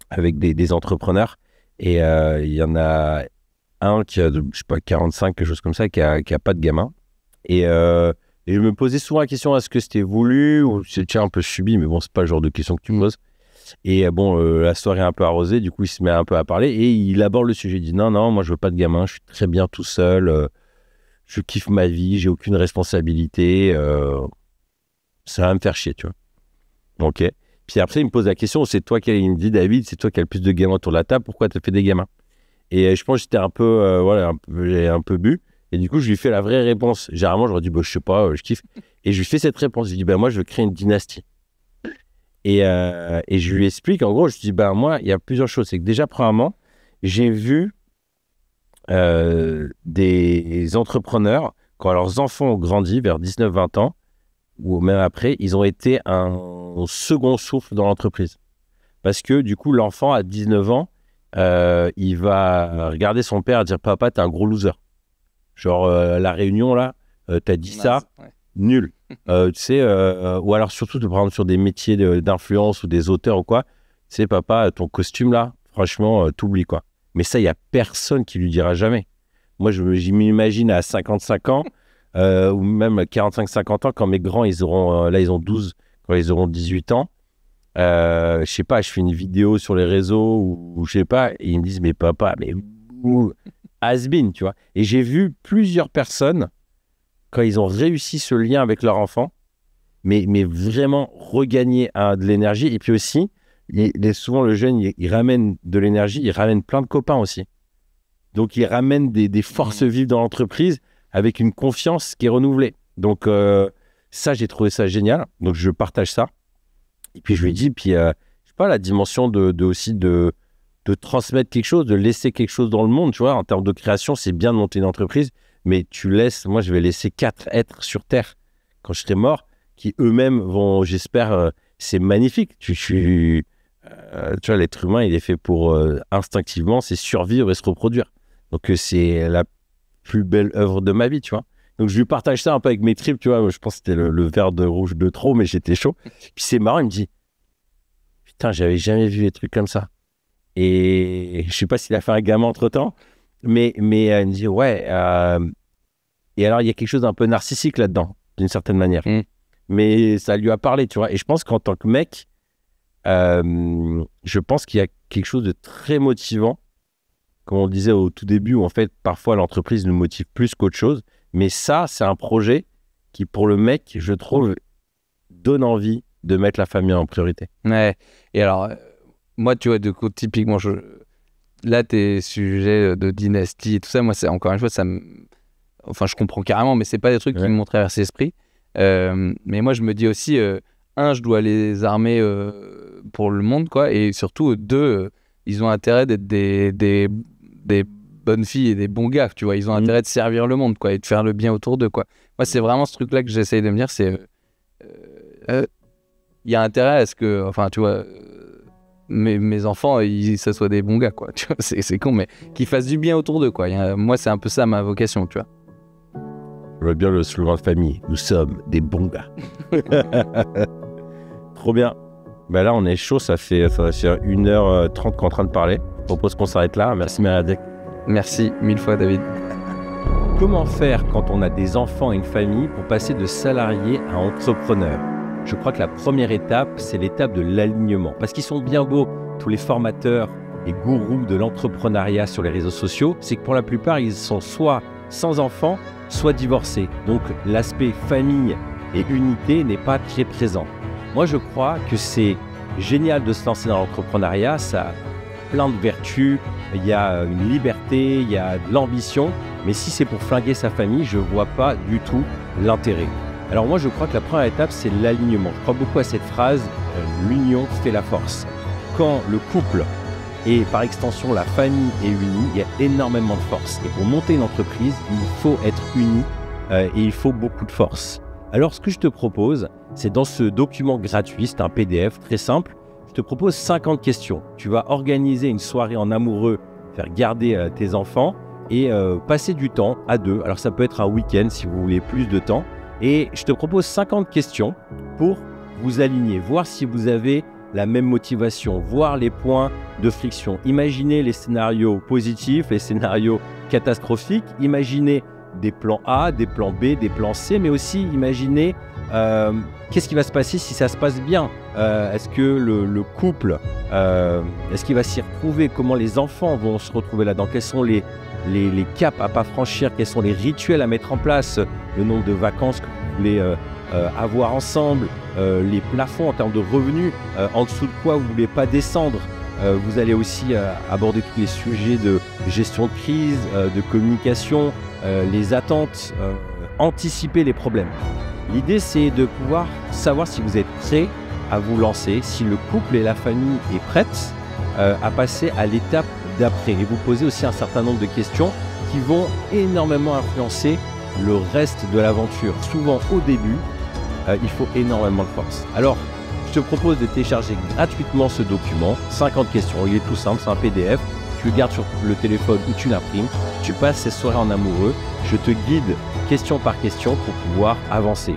avec des entrepreneurs et il y en a un qui a, je sais pas, 45, quelque chose comme ça, qui a pas de gamin. Et je me posais souvent la question, est-ce que c'était voulu ou c'était un peu subi, mais bon, c'est pas le genre de question que tu poses. Et bon, la soirée est un peu arrosée, du coup, il se met un peu à parler et il aborde le sujet. Il dit, non, moi, je veux pas de gamin, je suis très bien tout seul, je kiffe ma vie, j'ai aucune responsabilité, ça va me faire chier, tu vois. Ok. Puis après, il me pose la question, il me dit, David, c'est toi qui as le plus de gamins autour de la table, pourquoi tu as fait des gamins? Et je pense que j'étais un peu, j'ai un peu bu. Et du coup, je lui fais la vraie réponse. Généralement, j'aurais dit, je sais pas, je kiffe. Et je lui fais cette réponse. Je lui dis, moi, je veux créer une dynastie. Et je lui explique, en gros, je lui dis, moi, il y a plusieurs choses. C'est que déjà, premièrement, j'ai vu des entrepreneurs, quand leurs enfants ont grandi vers 19-20 ans, ou même après, ils ont été un second souffle dans l'entreprise. Parce que du coup, l'enfant à 19 ans, il va regarder son père et dire, papa, t'es un gros loser. Genre, la réunion, là, t'as dit ça, nul. Tu sais, ou alors surtout, par exemple, sur des métiers d'influence ou des auteurs ou quoi, tu sais, papa, ton costume, là, franchement, t'oublies, quoi. Mais ça, il n'y a personne qui lui dira jamais. Moi, je m'imagine à 55 ans, ou même 45-50 ans, quand mes grands, ils auront, là, ils ont 12, quand ils auront 18 ans, je sais pas, je fais une vidéo sur les réseaux, ou je sais pas, et ils me disent, mais papa, mais has-been, tu vois. Et j'ai vu plusieurs personnes, quand ils ont réussi ce lien avec leur enfant, mais vraiment regagner de l'énergie. Et puis aussi, souvent le jeune, il ramène de l'énergie, il ramène plein de copains aussi. Donc, il ramène des forces vives dans l'entreprise avec une confiance qui est renouvelée. Donc, ça, j'ai trouvé ça génial. Donc, je partage ça. Et puis, je lui dis, je sais pas, la dimension aussi de transmettre quelque chose, de laisser quelque chose dans le monde, tu vois. En termes de création, c'est bien de monter une entreprise, mais moi, je vais laisser 4 êtres sur Terre quand je serai mort, qui eux-mêmes vont, j'espère, c'est magnifique. Tu vois, l'être humain, il est fait pour, instinctivement, c'est survivre et se reproduire. Donc, c'est la plus belle œuvre de ma vie, tu vois. Donc, je lui partage ça un peu avec mes tripes, tu vois. Je pense que c'était le verre de rouge de trop, mais j'étais chaud. Puis, c'est marrant, il me dit, putain, j'avais jamais vu des trucs comme ça. Et je sais pas s'il a fait un gamin entre-temps, mais il me dit, ouais. Et alors, il y a quelque chose d'un peu narcissique là-dedans, d'une certaine manière. Mais ça lui a parlé, tu vois. Et je pense qu'en tant que mec, je pense qu'il y a quelque chose de très motivant, comme on disait au tout début, où en fait, parfois, l'entreprise nous motive plus qu'autre chose. Mais ça, c'est un projet qui, pour le mec, je trouve, donne envie de mettre la famille en priorité. Ouais. Et alors, moi, tu vois, du coup, typiquement, là, tes sujets de dynastie et tout ça, moi, c'est encore une fois, enfin, je comprends carrément, mais c'est pas des trucs qui m'ont traversé l'esprit. Mais moi, je me dis aussi, je dois les armer pour le monde, quoi. Et surtout, 2, ils ont intérêt d'être des bonnes filles et des bons gars, tu vois. Ils ont intérêt de servir le monde, quoi, et de faire le bien autour d'eux, quoi. Moi, c'est vraiment ce truc-là que j'essaye de me dire, c'est... Il y a intérêt à ce que... Enfin, tu vois... mes enfants, ça soit des bons gars, quoi. Tu vois, c'est con, mais qu'ils fassent du bien autour d'eux, quoi. Moi, c'est un peu ça, ma vocation, tu vois. Je vois bien le slogan de famille. Nous sommes des bons gars. Trop bien. Ben là, on est chaud. Ça va faire 1h30 qu'on est en train de parler. Je propose qu'on s'arrête là. Merci, Mériadec. Merci 1000 fois, David. Comment faire quand on a des enfants et une famille pour passer de salarié à entrepreneur? Je crois que la première étape, c'est l'étape de l'alignement. Parce qu'ils sont bien beaux, tous les formateurs et gourous de l'entrepreneuriat sur les réseaux sociaux. C'est que pour la plupart, ils sont soit sans enfants, soit divorcés. Donc, l'aspect famille et unité n'est pas très présent. Moi, je crois que c'est génial de se lancer dans l'entrepreneuriat. Ça a plein de vertus. Il y a une liberté, il y a de l'ambition. Mais si c'est pour flinguer sa famille, je ne vois pas du tout l'intérêt. Alors moi, je crois que la première étape, c'est l'alignement. Je crois beaucoup à cette phrase, l'union fait la force. Quand le couple et par extension la famille est unie, il y a énormément de force. Et pour monter une entreprise, il faut être uni et il faut beaucoup de force. Alors ce que je te propose, c'est dans ce document gratuit, c'est un PDF très simple, je te propose 50 questions. Tu vas organiser une soirée en amoureux, faire garder tes enfants et passer du temps à 2. Alors ça peut être un week-end si vous voulez plus de temps. Et je te propose 50 questions pour vous aligner, voir si vous avez la même motivation, voir les points de friction. Imaginez les scénarios positifs, les scénarios catastrophiques. Imaginez des plans A, des plans B, des plans C, mais aussi imaginez qu'est-ce qui va se passer si ça se passe bien. Est-ce que le couple, est-ce qu'il va s'y retrouver? Comment les enfants vont se retrouver là-dedans? Quels sont les caps à pas franchir? Quels sont les rituels à mettre en place? Le nombre de vacances que vous voulez avoir ensemble, les plafonds en termes de revenus, en dessous de quoi vous ne voulez pas descendre. Vous allez aussi aborder tous les sujets de gestion de crise, de communication, les attentes, anticiper les problèmes. L'idée, c'est de pouvoir savoir si vous êtes prêt à vous lancer, si le couple et la famille est prête à passer à l'étape d'après. Et vous posez aussi un certain nombre de questions qui vont énormément influencer le reste de l'aventure. Souvent, au début, il faut énormément de force. Alors, je te propose de télécharger gratuitement ce document, 50 questions. Il est tout simple, c'est un PDF. Tu le gardes sur le téléphone ou tu l'imprimes. Tu passes ces soirées en amoureux. Je te guide question par question pour pouvoir avancer.